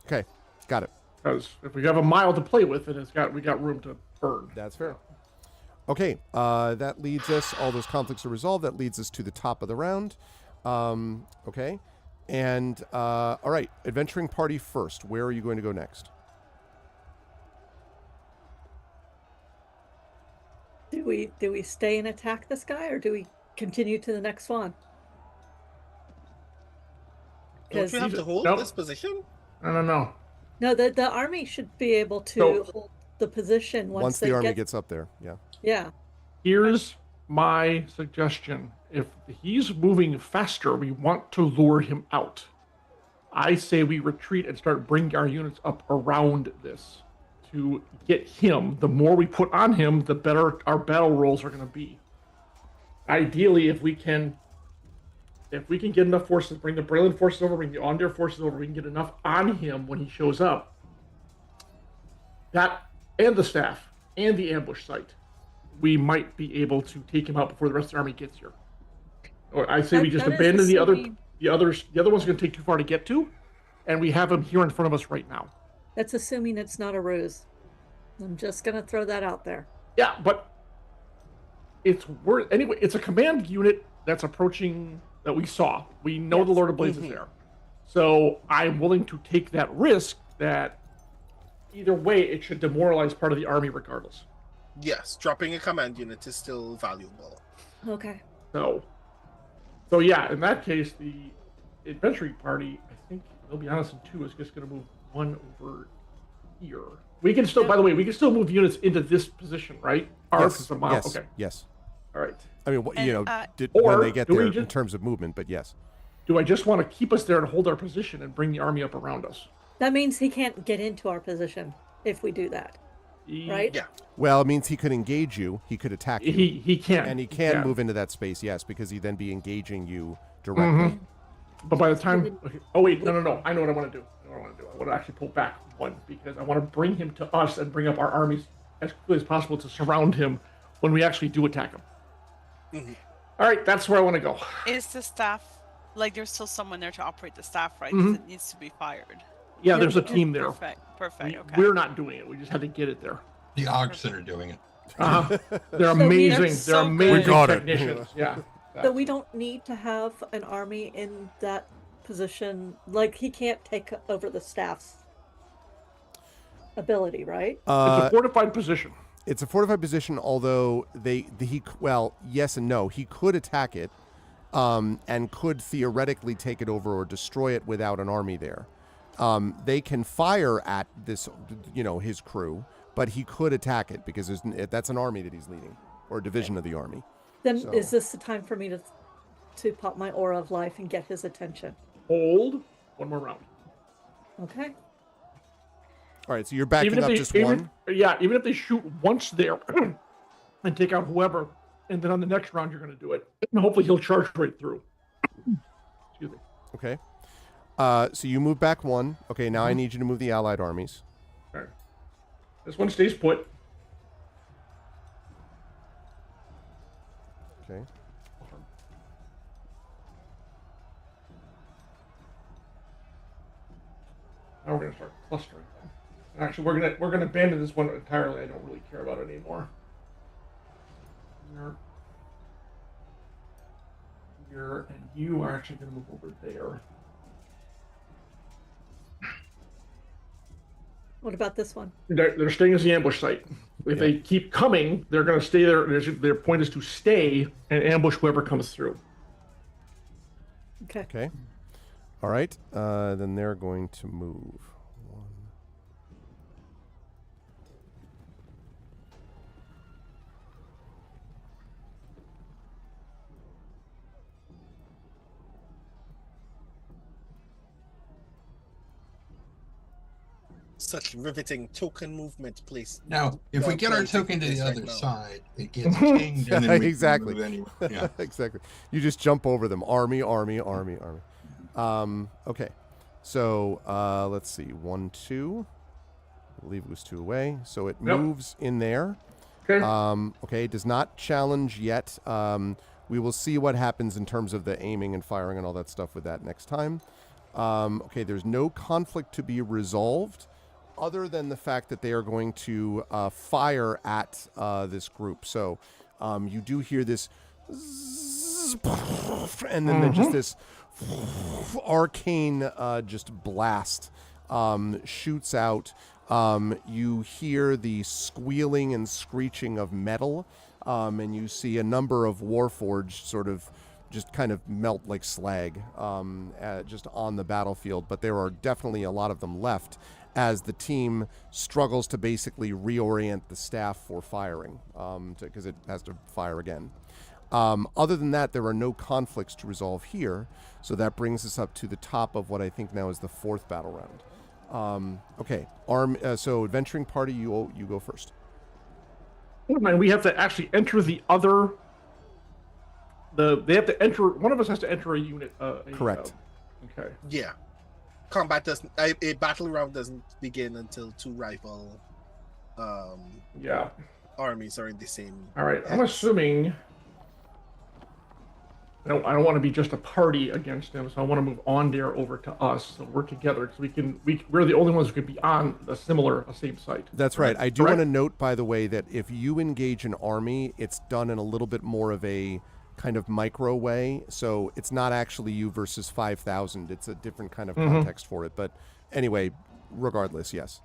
Okay, got it. Because if we have a mile to play with, we got room to burn. That's fair. Okay, that leads us. All those conflicts are resolved. That leads us to the top of the round. Okay. And, all right, adventuring party first. Where are you going to go next? Do we stay and attack this guy, or do we continue to the next one? Don't you have to hold Nope. this position? No. No, the army should be able to So- hold the position once the they army get. gets up there, yeah. Yeah. Here's my suggestion. If he's moving faster, we want to lure him out. I say we retreat and start bringing our units up around this to get him. The more we put on him, the better our battle rolls are going to be. Ideally, if we can get enough forces, bring the Braylon forces over, bring the Ondir forces over, we can get enough on him when he shows up. That and the staff and the ambush site, we might be able to take him out before the rest of the army gets here. Or I say we just That is abandon the other assuming- one's going to take too far to get to, and we have him here in front of us right now. That's assuming it's not a ruse. I'm just gonna throw that out there. Yeah, but anyway. It's a command unit that's approaching that we saw. We know the Yes. Lord of Blades is there, so I'm willing to take that risk. That either way, it should demoralize part of the army regardless. Yes, dropping a command unit is still valuable. Okay. So yeah, in that case, the adventuring party, I think, I'll be honest, in 2 is just going to move 1 over here. We can still, by the way, we can still move units into this position, right? Ours is a mile. Yes, Okay. yes. All right. I mean, And, when or they get do we there in just- terms of movement, but yes. Do I just want to keep us there and hold our position and bring the army up around us? That means he can't get into our position if we do that, right? Yeah. Well, it means he could engage you. He could attack you. He can. And he can move into that space, yes, because he'd then be engaging you directly. But by the time, okay. Oh wait, no. I know what I want to do. I want to actually pull back 1 because I want to bring him to us and bring up our armies as quickly as possible to surround him when we actually do attack him. All right, that's where I want to go. Is the staff Like there's still someone there to operate the staff, right? Mhm. It needs to be fired. Yeah, there's a team there. Perfect. Okay. We're not doing it. We just had to get it there. The Oxen are doing it. They're amazing. So They're amazing got it. technicians. Yeah. So we don't need to have an army in that position. Like he can't take over the staff's ability, right? It's a fortified position. It's a fortified position, although yes and no. He could attack it, and could theoretically take it over or destroy it without an army there. They can fire at this, his crew, but he could attack it because that's an army that he's leading, or a division of the army. Then is this the time for me to pop my aura of life and get his attention? Hold. One more round. Okay. All right, so you're backing up just one? Even if they shoot once there and take out whoever, and then on the next round you're going to do it. And hopefully he'll charge right through. Excuse me. Okay. So you move back one. Okay, now I need you to move the allied armies. All right. This one stays put. Okay. Now we're going to start clustering them. Actually, we're gonna abandon this one entirely. I don't really care about it anymore. Here, and you are actually going to move over there. What about this one? They're staying as the ambush site. If they keep coming, they're going to stay there. Their point is to stay and ambush whoever comes through. Okay. Okay. All right. Then they're going to move. Such riveting token movement, please. Now, if we get our token to the other side, it gets pinged and then we Exactly. can move anywhere. Yeah. Exactly. You just jump over them. Army. Okay. So let's see. 1, 2. I believe it was 2 away. So it moves in there. Okay. Okay. Does not challenge yet. We will see what happens in terms of the aiming and firing and all that stuff with that next time. Okay. There's no conflict to be resolved, other than the fact that they are going to fire at this group. So you do hear this, and then there's just this arcane just blast shoots out. You hear the squealing and screeching of metal, and you see a number of Warforged sort of just kind of melt like slag just on the battlefield. But there are definitely a lot of them left, as the team struggles to basically reorient the staff for firing, because it has to fire again. Other than that, there are no conflicts to resolve here, so that brings us up to the top of what I think now is the 4th battle round. Okay, so adventuring party, you go first. And we have to actually enter the other. They have to enter. One of us has to enter a unit. Correct. Okay. Yeah. Combat doesn't. A battle round doesn't begin until 2 rival armies are in the same. All right. I'm assuming. I don't want to be just a party against them, so I want to move on there over to us. So we're together because we're the only ones who could be on a same site. That's right. I do want to note, by the way, that if you engage an army, it's done in a little bit more of a kind of micro way. So it's not actually you versus 5,000. It's a different kind of context for it. But anyway, regardless, yes.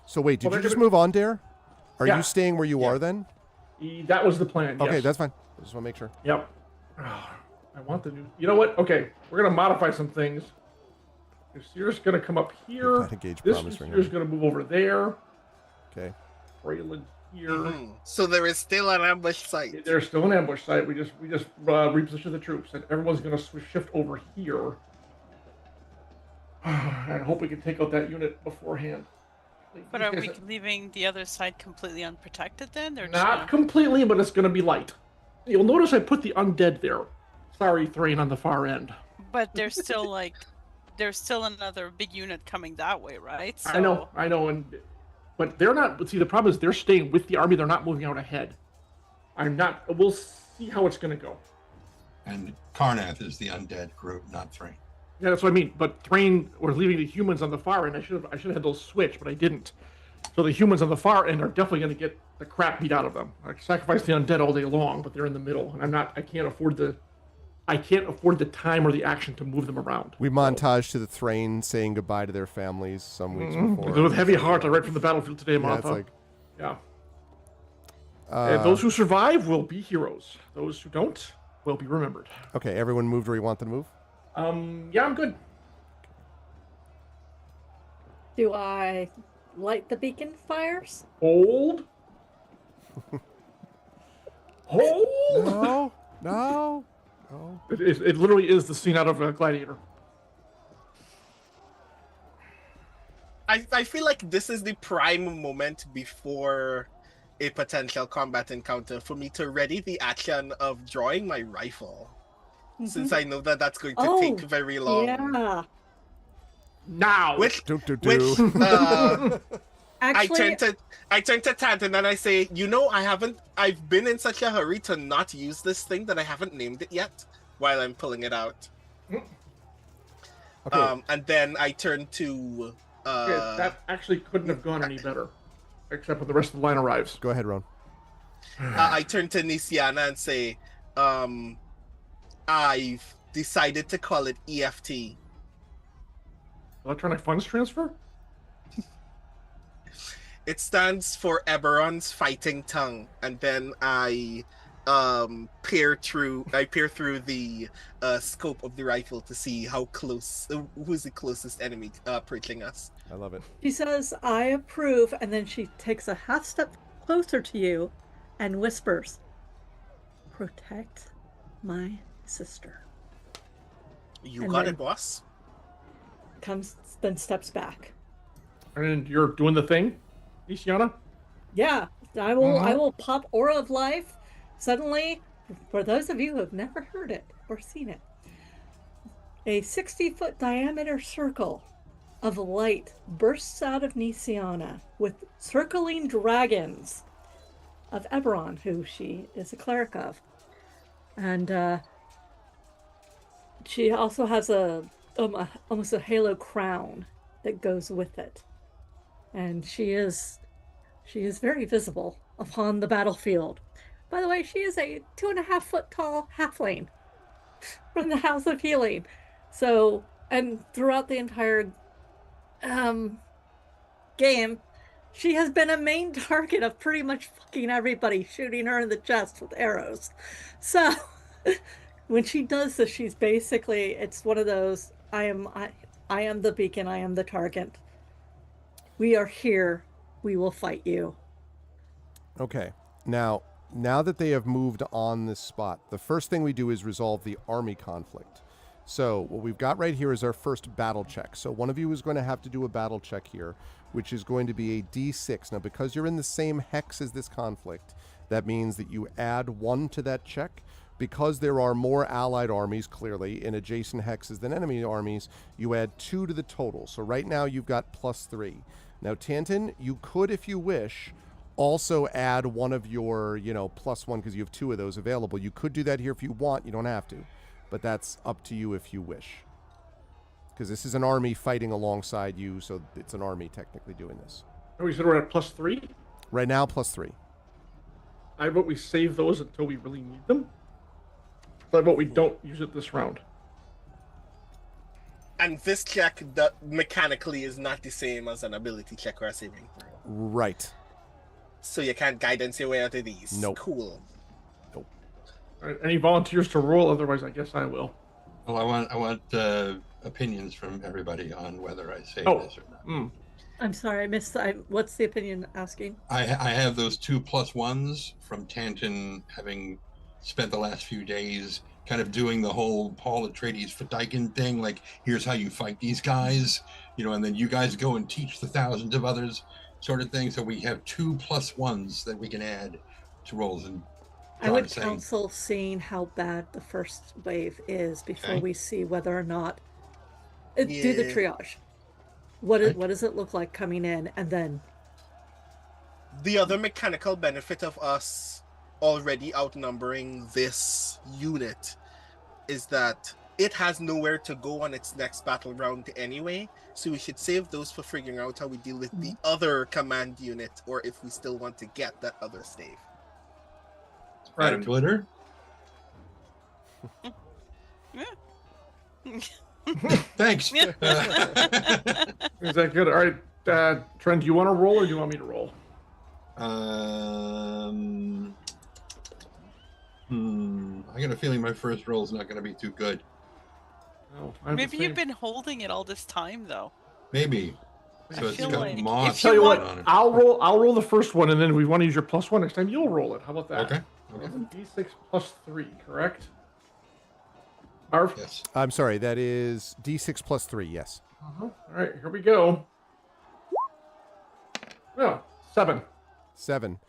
So wait, did you just move on, Dare? Are you staying where you are then? That was the plan. Okay, yes. That's fine. I just want to make sure. Yep. I want the new. You know what? Okay, we're gonna modify some things. This Seer's gonna come up here. This Seer's gonna move over there. Okay. Raylan here. Mm-hmm. So there is still an ambush site. There's still an ambush site. We just reposition the troops, and everyone's gonna shift over here. And I hope we can take out that unit beforehand. But are we leaving the other side completely unprotected then? They're not completely, but it's going to be light. You'll notice I put the undead there. Sorry, Thrain on the far end. But there's still there's still another big unit coming that way, right? So... I know, but they're not. But see, the problem is they're staying with the army. They're not moving out ahead. I'm not. We'll see how it's going to go. And Karnath is the undead group, not Thrain. Yeah, that's what I mean. But Thrain, we're leaving the humans on the far end. I should have had those switched, but I didn't. So the humans on the far end are definitely going to get the crap beat out of them. I sacrifice the undead all day long, but they're in the middle, and I can't afford the time or the action to move them around. We montage to the Thrain saying goodbye to their families some weeks before. With heavy heart, I read from the battlefield today, Martha. Yeah. And those who survive will be heroes. Those who don't will be remembered. Okay, everyone moved where you want them to move? Yeah, I'm good. Do I light the beacon fires? Hold. Hold. No. It literally is the scene out of Gladiator. I feel like this is the prime moment before a potential combat encounter for me to ready the action of drawing my rifle. Since I know that that's going to take very long. Yeah. Now. Actually, I turn to Tantan and I say, I've been in such a hurry to not use this thing that I haven't named it yet while I'm pulling it out. Okay. And then I turn to that actually couldn't have gone any better. Except when the rest of the line arrives. Go ahead, Ron. I turn to Nisiana and say, I've decided to call it EFT. Electronic Funds Transfer? It stands for Eberron's Fighting Tongue, and then I peer through the scope of the rifle to see how close, who's the closest enemy approaching us. I love it. She says, "I approve," and then she takes a half step closer to you and whispers, "Protect my sister." You got it, boss. Then steps back. And you're doing the thing, Nisiana? Yeah, I will pop Aura of Life. Suddenly, for those of you who have never heard it or seen it, a 60-foot diameter circle of light bursts out of Nisiana with circling dragons of Eberron, who she is a cleric of. And she also has almost a halo crown that goes with it. And she is very visible upon the battlefield. By the way, she is a 2.5-foot tall halfling from the House of Healing. So, and throughout the entire game, she has been a main target of pretty much fucking everybody, shooting her in the chest with arrows. So, when she does this, she's basically, it's one of those, I am the beacon, I am the target. We are here. We will fight you. Okay. Now that they have moved on this spot, the first thing we do is resolve the army conflict. So what we've got right here is our first battle check. So one of you is going to have to do a battle check here, which is going to be a D6. Now, because you're in the same hex as this conflict, that means that you add 1 to that check. Because there are more allied armies, clearly, in adjacent hexes than enemy armies, you add 2 to the total. So right now you've got +3. Now, Tantan, you could, if you wish, also add one of your, +1, because you have 2 of those available. You could do that here if you want. You don't have to. But that's up to you if you wish. Because this is an army fighting alongside you, so it's an army technically doing this. Oh, you said we're at +3? Right now, +3. I vote we save those until we really need them. I vote we don't use it this round. And this check that mechanically is not the same as an ability check or a saving throw. Right. So you can't guidance your way out of these. Nope. Cool. Nope. All right, any volunteers to roll? Otherwise, I guess I will. Well, I want opinions from everybody on whether I save this or not. I'm sorry, I missed. What's the opinion asking? I have those 2 +1s from Tantan, having spent the last few days kind of doing the whole Paul Atreides Fedaykin thing, like, here's how you fight these guys, and then you guys go and teach the thousands of others, sort of thing. So we have 2 +1s that we can add to rolls. And I would counsel seeing how bad the first wave is before we see whether or not do the triage. What does it look like coming in, and then the other mechanical benefit of us already outnumbering this unit is that it has nowhere to go on its next battle round anyway, so we should save those for figuring out how we deal with the other command unit, or if we still want to get that other stave. Right. Twitter? Thanks. Is that good? All right, Trent, do you want to roll or do you want me to roll? I got a feeling my first roll is not going to be too good. Oh, Maybe you've been holding it all this time, though. Maybe. So it's got moss. I'll tell you what, on it. I'll roll the first one, and then if we want to use your +1 next time, you'll roll it. How about that? Okay. D6 + 3, correct? Marv? Yes. I'm sorry, that is D6 + 3, yes. All right, here we go. Oh, 7. 7.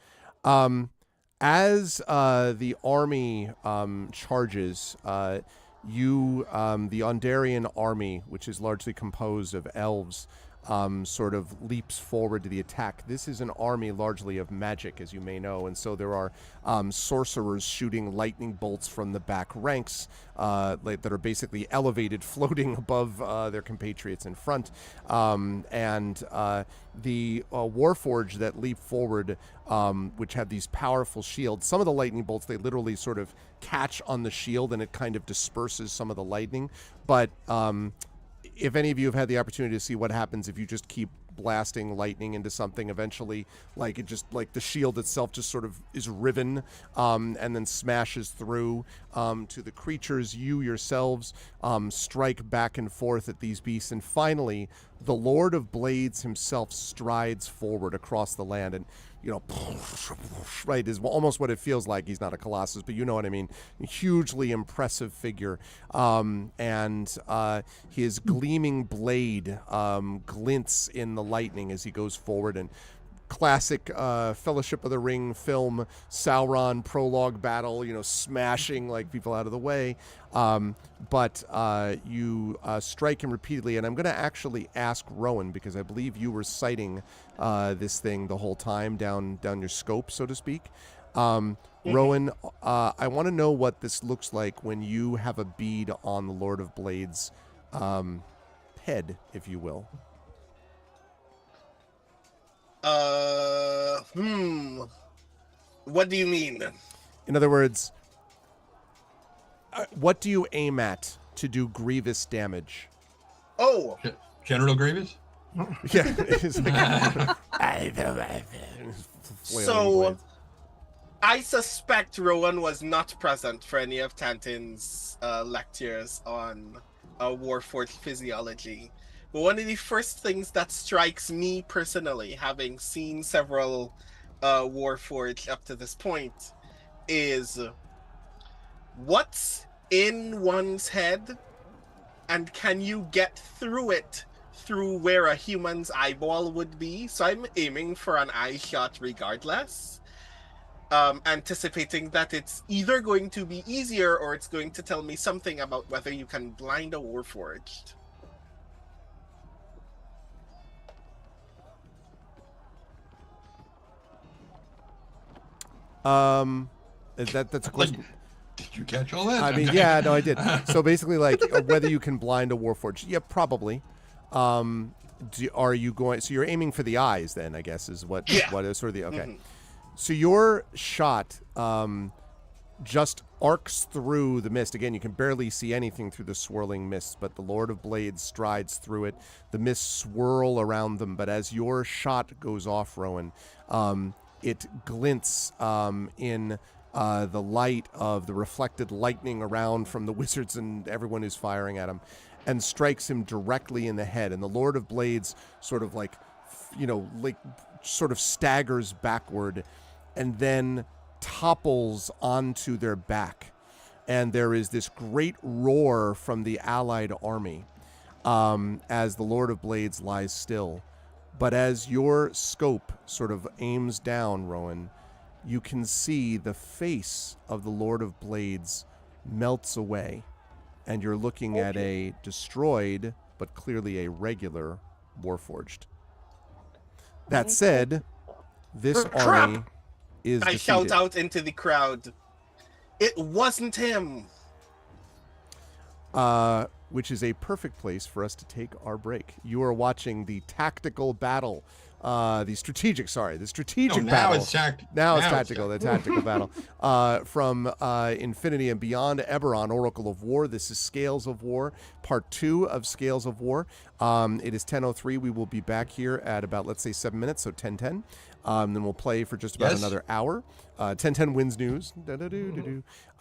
As the army charges, the Ondarian army, which is largely composed of elves, sort of leaps forward to the attack. This is an army largely of magic, as you may know, and so there are sorcerers shooting lightning bolts from the back ranks that are basically elevated, floating above their compatriots in front. And the Warforged that leap forward, which have these powerful shields, some of the lightning bolts, they literally sort of catch on the shield and it kind of disperses some of the lightning. But if any of you have had the opportunity to see what happens if you just keep blasting lightning into something, eventually, like the shield itself just sort of is riven, and then smashes through to the creatures. You yourselves strike back and forth at these beasts, and finally, the Lord of Blades himself strides forward across the land, and right, is almost what it feels like. He's not a colossus, but you know what I mean. A hugely impressive figure. And his gleaming blade glints in the lightning as he goes forward. And classic Fellowship of the Ring film, Sauron prologue battle, smashing like people out of the way. But you strike him repeatedly, and I'm going to actually ask Rowan, because I believe you were sighting this thing the whole time down your scope, so to speak. Rowan, I want to know what this looks like when you have a bead on the Lord of Blades' head, if you will. What do you mean? In other words, what do you aim at to do grievous damage? Oh, General Grievous? Yeah. So, I suspect Rowan was not present for any of Tantin's lectures on Warforged physiology. But one of the first things that strikes me personally, having seen several Warforged up to this point, is what's in one's head, and can you get through it through where a human's eyeball would be? So I'm aiming for an eye shot regardless, anticipating that it's either going to be easier or it's going to tell me something about whether you can blind a Warforged. That's a question. Did you catch all that? I mean, yeah, no, I did. So basically, like, whether you can blind a Warforged. Yeah, probably. Are you going? So you're aiming for the eyes, then? I guess is what is sort of the okay. Mm-hmm. So your shot just arcs through the mist. Again, you can barely see anything through the swirling mist, but the Lord of Blades strides through it. The mists swirl around them, but as your shot goes off, Rowan, it glints in the light of the reflected lightning around from the wizards and everyone who's firing at him, and strikes him directly in the head. And the Lord of Blades sort of sort of staggers backward and then topples onto their back. And there is this great roar from the allied army as the Lord of Blades lies still. But as your scope sort of aims down, Rowan, you can see the face of the Lord of Blades melts away, and you're looking at a destroyed, but clearly a regular Warforged. That said, this army is I defeated. shout out into the crowd. It wasn't him. Which is a perfect place for us to take our break. You are watching the tactical battle, the strategic battle. Now it's tactical, the tactical battle from Infinity and Beyond, Eberron, Oracle of War. This is Scales of War, part 2 of Scales of War. It is 10:03. We will be back here at about, let's say, 7 minutes, so 10:10. Then we'll play for just about another hour. 10:10 wins news.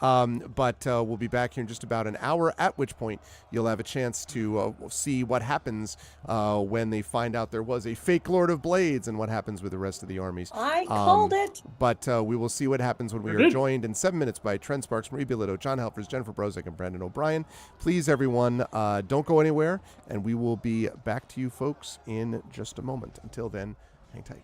But we'll be back here in just about an hour, at which point you'll have a chance to see what happens when they find out there was a fake Lord of Blades and what happens with the rest of the armies. I called it. But we will see what happens when we are joined in 7 minutes by Trent Sparks, Marie Bilodeau, John Helfers, Jennifer Brozek, and Brandon O'Brien. Please, everyone, don't go anywhere, and we will be back to you folks in just a moment. Until then, hang tight.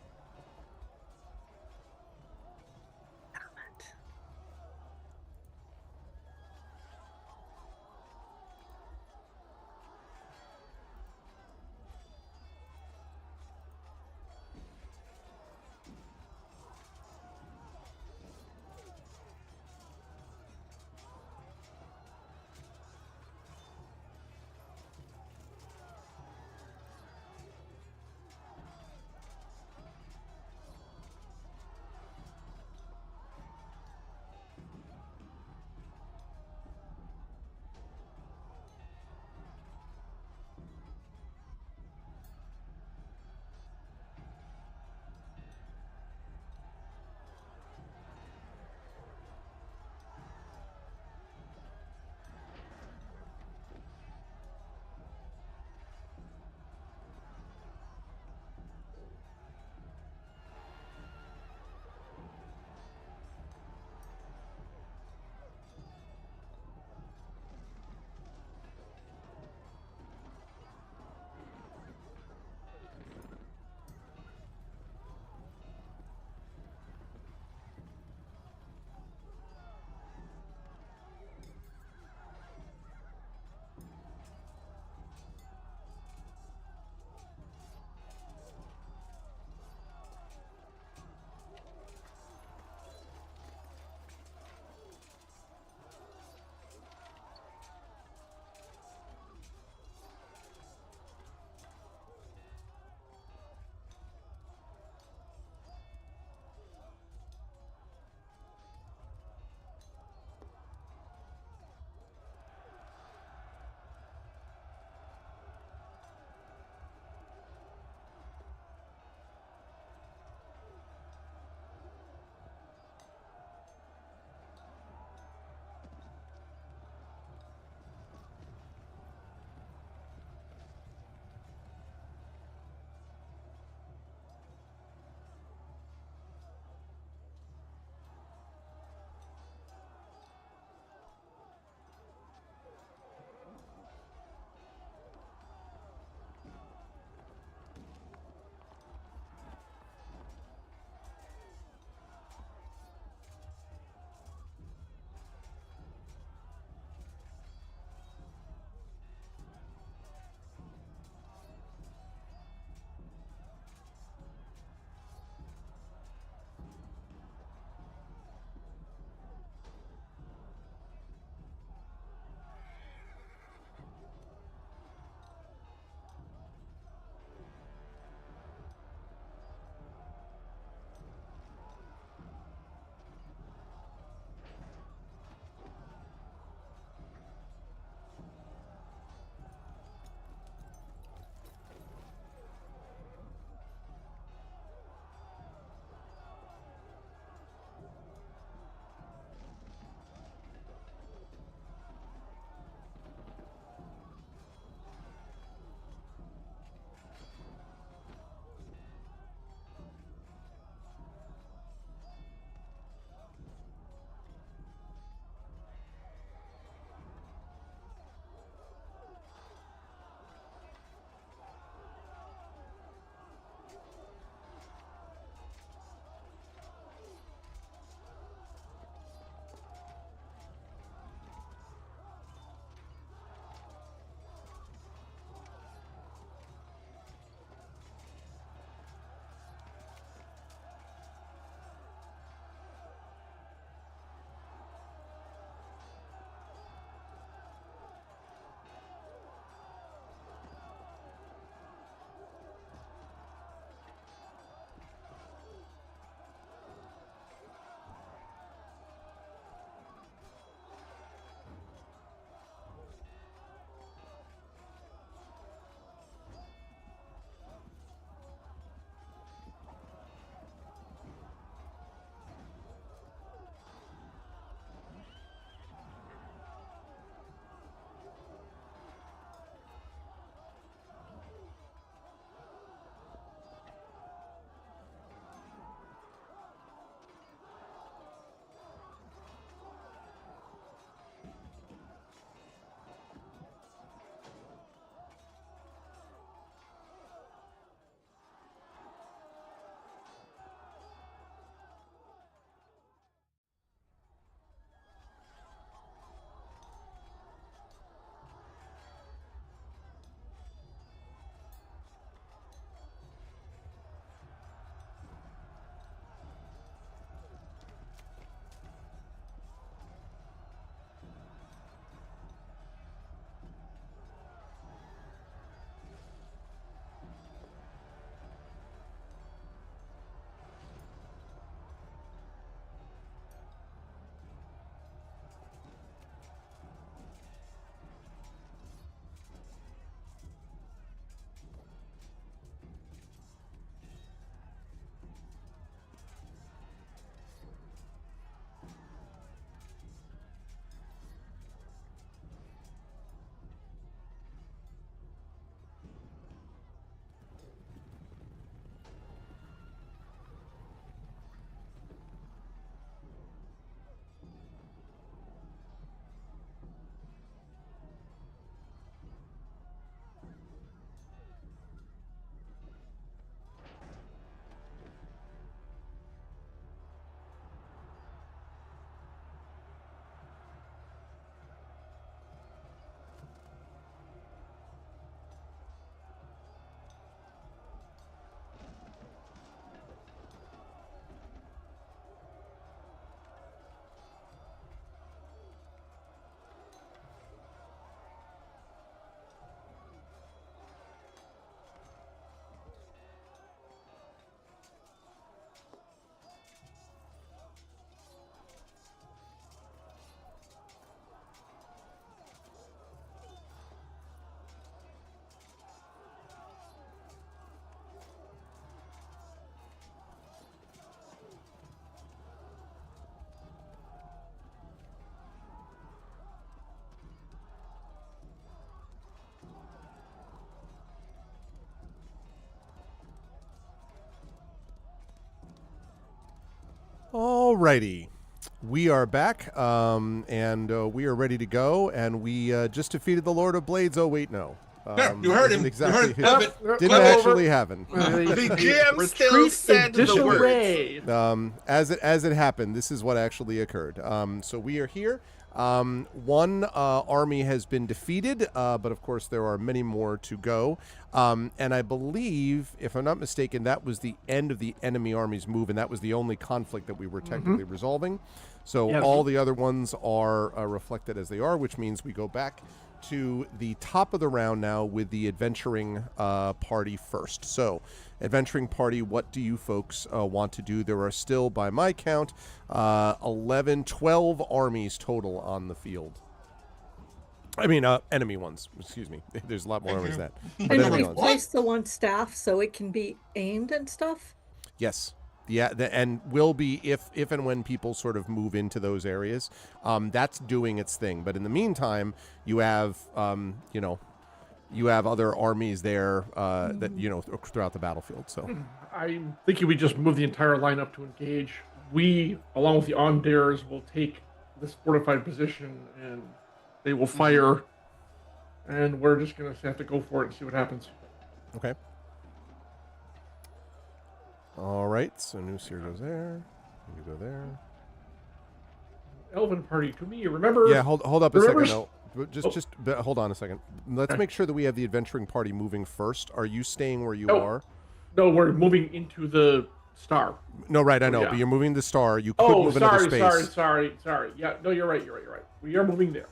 Alrighty. We are back, and we are ready to go, and we just defeated the Lord of Blades. Oh, wait, no. Yeah, you heard him. Exactly. You heard it. Didn't actually happen. The GM still said the words. As it happened, this is what actually occurred. So we are here. One army has been defeated, but of course there are many more to go. And I believe, if I'm not mistaken, that was the end of the enemy army's move, and that was the only conflict that we were technically resolving. So all the other ones are reflected as they are, which means we go back to the top of the round now with the adventuring party first. So, adventuring party, what do you folks want to do? There are still, by my count, 12 armies total on the field. I mean, enemy ones. Excuse me. There's a lot more armies than that. And we placed the one staff so it can be aimed and stuff? Yes. Yeah, and will be if and when people sort of move into those areas. That's doing its thing. But in the meantime, you have you have other armies there that throughout the battlefield. So I'm thinking we just move the entire lineup to engage. We, along with the Ondares, will take this fortified position and they will fire. And we're just gonna have to go for it and see what happens. Okay. All right, so Noosir goes there. You go there. Elven party to me. Remember? Yeah, hold up a second. No, just hold on a second. Let's make sure that we have the adventuring party moving first. Are you staying where you are? No, we're moving into the star. No, right, I know, but you're moving the star. You could move another space. Sorry. Yeah, no, you're right. We are moving there.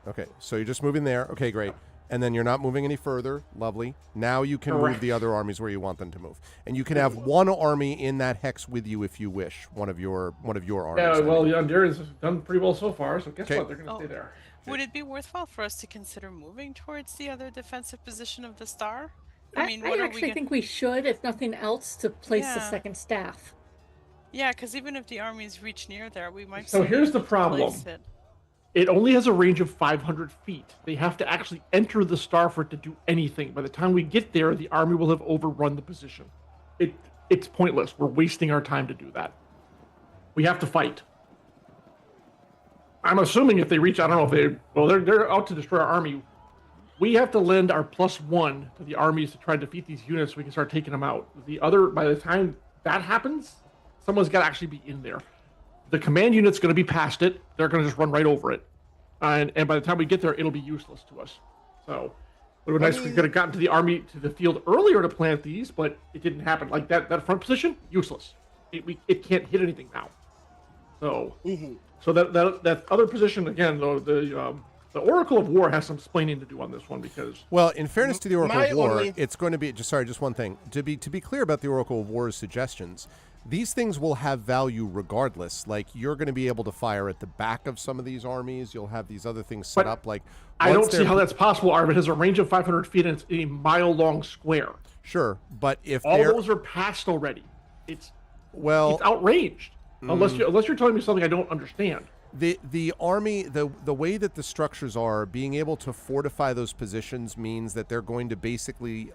Okay, so you're just moving there. Okay, great. And then you're not moving any further. Lovely. Now you can move the other armies where you want them to move, and you can have one army in that hex with you if you wish. One of your armies. Yeah, well, the Honduras have done pretty well so far. So guess what? They're going to stay there. Would it be worthwhile for us to consider moving towards the other defensive position of the star? I mean, I actually think we should, if nothing else, to place the second staff. Yeah, because even if the armies reach near there, we might. So here's the problem. It only has a range of 500 feet. They have to actually enter the star for it to do anything. By the time we get there, the army will have overrun the position. It's pointless. We're wasting our time to do that. We have to fight. I'm assuming if they reach, I don't know if they're out to destroy our army. We have to lend our +1 to the armies to try to defeat these units so we can start taking them out. By the time that happens, someone's got to actually be in there. The command unit's going to be past it. They're going to just run right over it. And by the time we get there, it'll be useless to us. So it would be nice if we could have gotten to the army, to the field earlier to plant these, but it didn't happen. Like that front position, useless. It can't hit anything now. So so that other position, again, though, the Oracle of War has some explaining to do on this one because... Well, in fairness to the Oracle of War, it's going to be... just one thing. To be clear about the Oracle of War's suggestions, these things will have value regardless. Like, you're going to be able to fire at the back of some of these armies. You'll have these other things set up. Like, I don't see how that's possible, Arv. It has a range of 500 feet and it's a mile-long square. Sure, but if all those are passed already, it's outraged. Unless you're telling me something I don't understand. The army, the way that the structures are, being able to fortify those positions means that they're going to basically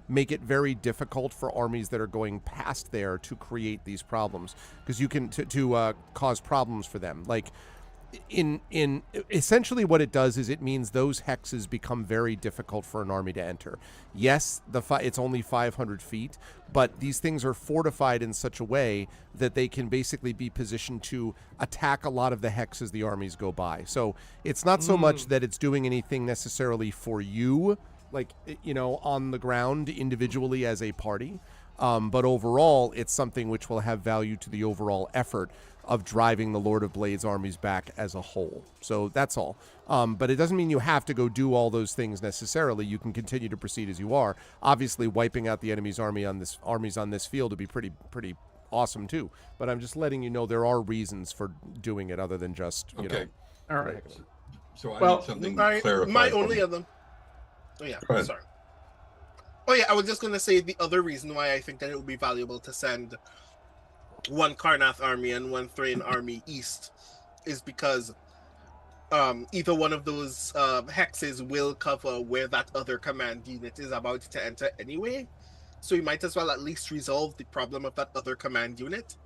make it very difficult for armies that are going past there to create these problems, because you can to cause problems for them. Like in essentially what it does is it means those hexes become very difficult for an army to enter. Yes, it's only 500 feet, but these things are fortified in such a way that they can basically be positioned to attack a lot of the hexes the armies go by. So it's not so much that it's doing anything necessarily for you, like, on the ground individually as a party, but overall it's something which will have value to the overall effort of driving the Lord of Blades armies back as a whole. So that's all. But it doesn't mean you have to go do all those things necessarily. You can continue to proceed as you are. Obviously, wiping out the enemy's armies on this field would be pretty awesome too. But I'm just letting you know there are reasons for doing it other than just all right. So I need something clarified. My only other. Oh yeah, sorry. Oh yeah, I was just gonna say the other reason why I think that it would be valuable to send one Karnath army and one Thrain army east is because either one of those hexes will cover where that other command unit is about to enter anyway. So you might as well at least resolve the problem of that other command unit.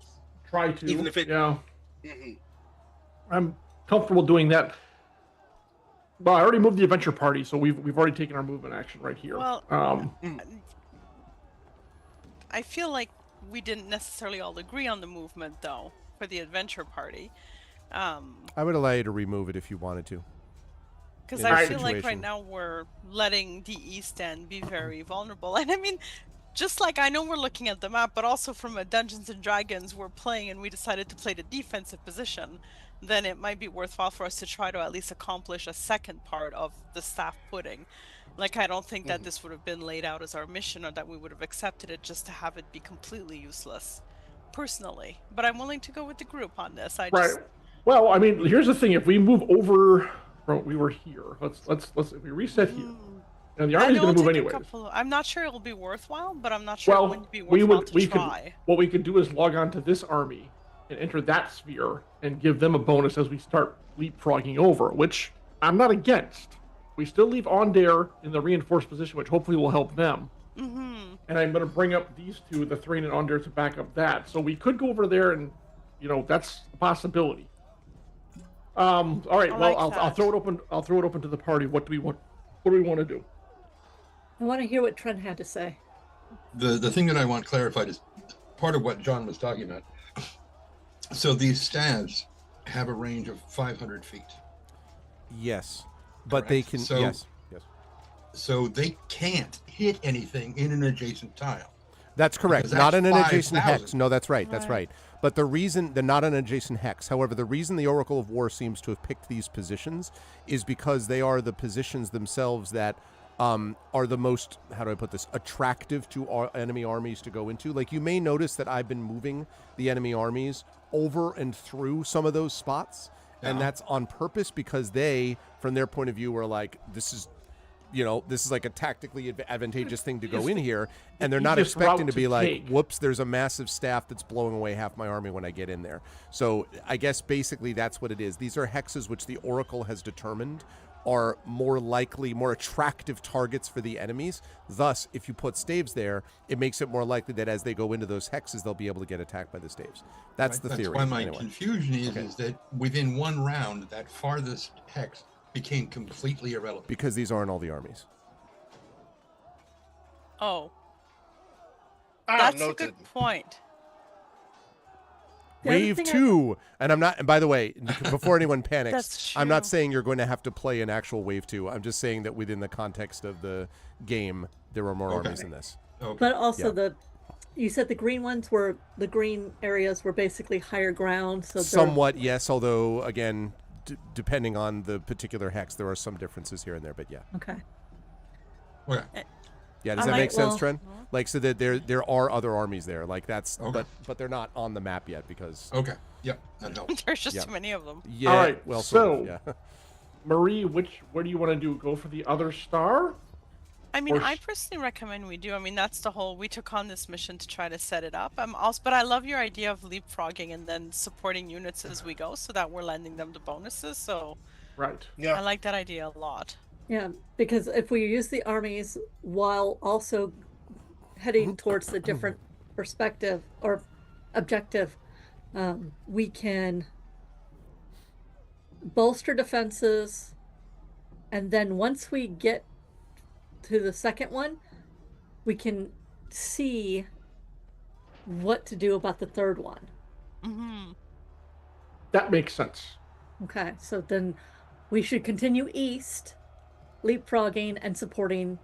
Try to, even if it I'm comfortable doing that. Well, I already moved the adventure party, so we've already taken our movement action right here. Well, I feel like we didn't necessarily all agree on the movement, though, for the adventure party. I would allow you to remove it if you wanted to. Because I feel like right now we're letting the East End be very vulnerable. And I mean, just like I know we're looking at the map, but also from a Dungeons and Dragons we're playing and we decided to play the defensive position, then it might be worthwhile for us to try to at least accomplish a second part of the staff pudding. Like, I don't think that this would have been laid out as our mission or that we would have accepted it just to have it be completely useless, personally. But I'm willing to go with the group on this. Right. Well, I mean, here's the thing. If we move over, we were here. Let's if we reset here. And the army's going to move anyway. I'm not sure it'll be worthwhile, but I'm not sure it wouldn't be worthwhile to try. What we could do is log on to this army and enter that sphere and give them a bonus as we start leapfrogging over, which I'm not against. We still leave Ondair in the reinforced position, which hopefully will help them. And I'm going to bring up these two, the Thrain and Ondair, to back up that. So we could go over there and, that's a possibility. All right. I'll throw it open. I'll throw it open to the party. What do we want to do? I want to hear what Trent had to say. The thing that I want clarified is part of what John was talking about. So these staves have a range of 500 feet. Yes, but correct. They can. So, yes. So they can't hit anything in an adjacent tile. That's correct. Not in an adjacent hex. No, that's right. That's right. But the reason they're not an adjacent hex, however, the reason the Oracle of War seems to have picked these positions is because they are the positions themselves that are the most, how do I put this, attractive to our enemy armies to go into. Like, you may notice that I've been moving the enemy armies over and through some of those spots, and that's on purpose because they, from their point of view, are like, this is like a tactically advantageous thing to go in here, and they're not expecting to be like, whoops, there's a massive staff that's blowing away half my army when I get in there. So I guess basically that's what it is. These are hexes which the Oracle has determined are more likely, more attractive targets for the enemies. Thus, if you put staves there, it makes it more likely that as they go into those hexes, they'll be able to get attacked by the staves. That's the theory. That's why my confusion is that within one round, that farthest hex became completely irrelevant. Because these aren't all the armies. Oh. That's a good point. Wave 2, and I'm not, and by the way, before anyone panics, I'm not saying you're going to have to play an actual Wave 2. I'm just saying that within the context of the game, there are more armies in this. But also you said the green ones were, the green areas were basically higher ground. So somewhat, yes, although, again, depending on the particular hex, there are some differences here and there, but yeah. Okay. Yeah, does that make sense, Trent? Like, so that there are other armies there, like that's, but they're not on the map yet because. Yep, that helps. There's just too many of them. Yeah. All right. Well, so, Marie, where do you want to do? Go for the other star? I mean, I personally recommend we do. I mean, that's the whole. We took on this mission to try to set it up. But I love your idea of leapfrogging and then supporting units as we go, so that we're lending them the bonuses. So. Right. Yeah. I like that idea a lot. Yeah, because if we use the armies while also heading towards the different perspective or objective, we can bolster defenses, and then once we get to the second one, we can see what to do about the third one. That makes sense. Okay, so then we should continue east, leapfrogging and supporting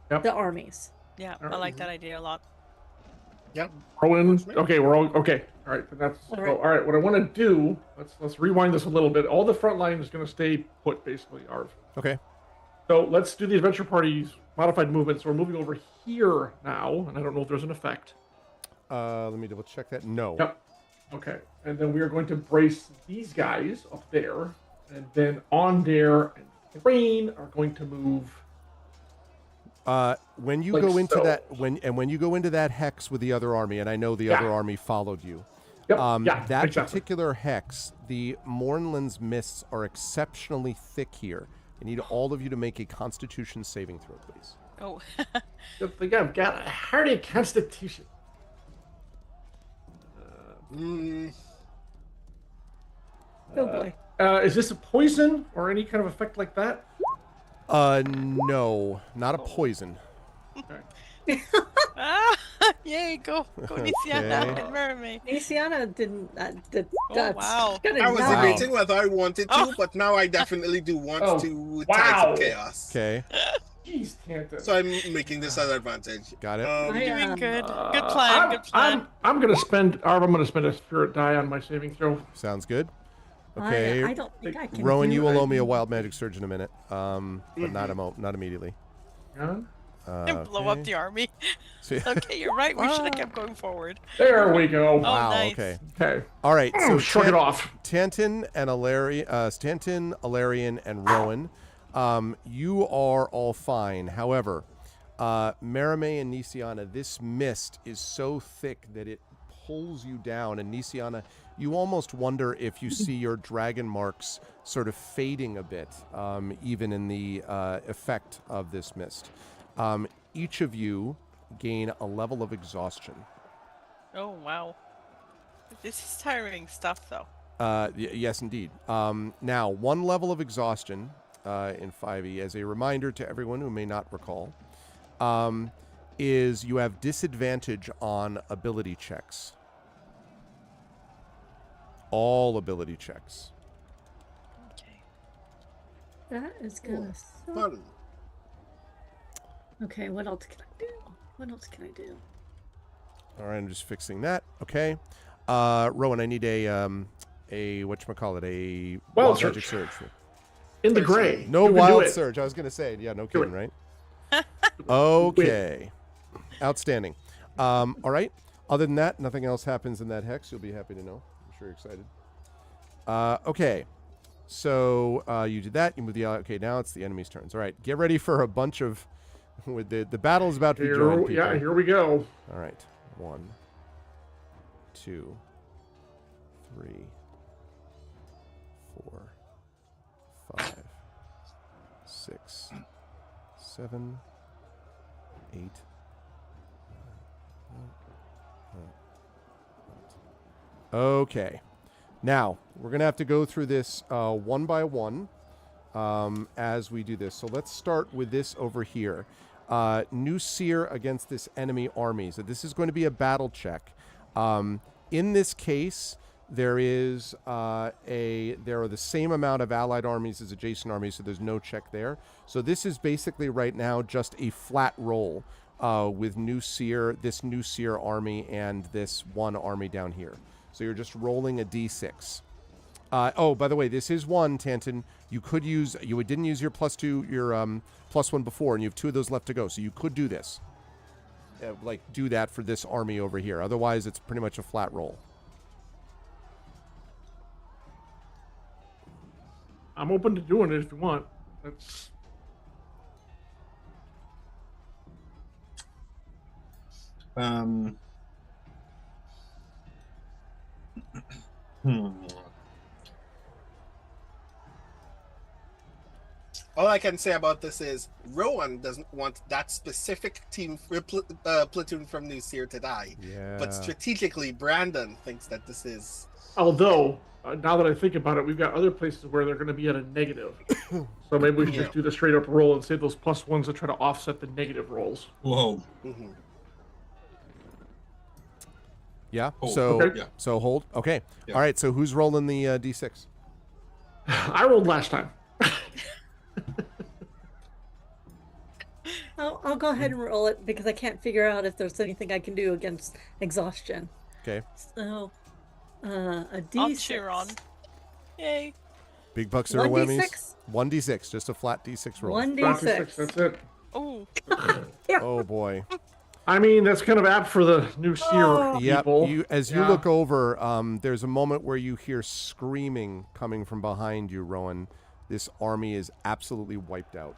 the armies. Yeah, I like that idea a lot. Yep. Okay, we're all okay. All right, that's all right. What I want to do, let's rewind this a little bit. All the front line is going to stay put, basically, Arv. Okay. So let's do the adventure party's modified movement. So we're moving over here now, and I don't know if there's an effect. Let me double check that. No. Yep. Okay, and then we are going to brace these guys up there, and then Ondair and Thrain are going to move. When you go into that, when you go into that hex with the other army, and I know the other army followed you. Yep. That particular hex, the Mournland's mists are exceptionally thick here. I need all of you to make a Constitution saving throw, please. Oh. Good thing I've got a hardy Constitution. Oh boy. Is this a poison or any kind of effect like that? No, not a poison. Yay, go Nisiana and Mermaid. Nisiana didn't. Wow. I was debating whether I wanted to, but now I definitely do want to tie some chaos. Okay. Jeez, Tanton. So I'm making this an advantage. Got it. You're doing good. Good plan. Good plan. I'm gonna spend a spirit die on my saving throw. Sounds good. Okay. I don't think I can. Rowan, you will owe me a wild magic surge in a minute. But not immediately. Yeah. And blow up the army. Okay, you're right. We should have kept going forward. There we go. Wow. Nice. Okay. All right. So shrug it off. Tanton, Alarian, and Rowan, you are all fine. However, Merime and Nisiana, this mist is so thick that it pulls you down. And Nisiana, you almost wonder if you see your dragon marks sort of fading a bit, even in the effect of this mist. Each of you gain a level of exhaustion. Oh, wow. This is tiring stuff, though. Yes, indeed. Now, one level of exhaustion in 5e, as a reminder to everyone who may not recall, is you have disadvantage on ability checks. All ability checks. Okay. That is gonna suck. Fun. Okay, what else can I do? What else can I do? All right, I'm just fixing that. Okay. Rowan, I need a whatchamacallit, a wild magic surge. surge. In the gray. No You can do wild it. surge. I was going to say, yeah, no kidding, right? Okay. Outstanding. All right. Other than that, nothing else happens in that hex. You'll be happy to know. I'm sure you're excited. Okay. So you did that. You moved the... Okay, now it's the enemy's turns. All right. Get ready for a bunch of... the battle is about to be joined, people. Yeah, here we go. All right. 1, 2, 3, 4, 5, 6, 7, 8. Okay. Now, we're going to have to go through this one by one as we do this. So let's start with this over here. New Seer against this enemy army. So this is going to be a battle check. In this case, there are the same amount of allied armies as adjacent armies, so there's no check there. So this is basically right now just a flat roll with this New Seer army and this one army down here. So you're just rolling a d6. Oh, by the way, this is one, Tanton. You didn't use your +2, your +1 before, and you have 2 of those left to go. So you could do this. Do that for this army over here. Otherwise, it's pretty much a flat roll. I'm open to doing it if you want. That's... All I can say about this is Rowan doesn't want that specific platoon from New Seer to die. Yeah. But strategically, Brandon thinks that this is... Although, now that I think about it, we've got other places where they're going to be at a negative. So maybe we should just do the straight up roll and save those +1s to try to offset the negative rolls. Whoa. Mm-hmm. Yeah. Hold. So Okay. so hold. Okay. Yeah. All right. So who's rolling the d6? I rolled last time. I'll go ahead and roll it because I can't figure out if there's anything I can do against exhaustion. Okay. So, a D6. I'll cheer on. Yay. Big bucks or 1d6? whammies? 1d6. Just a flat d6 roll. 1d6, that's it. Oh. Oh boy. I mean, that's kind of apt for the New Seer Yep. people. You look over, there's a moment where you hear screaming coming from behind you, Rowan. This army is absolutely wiped out.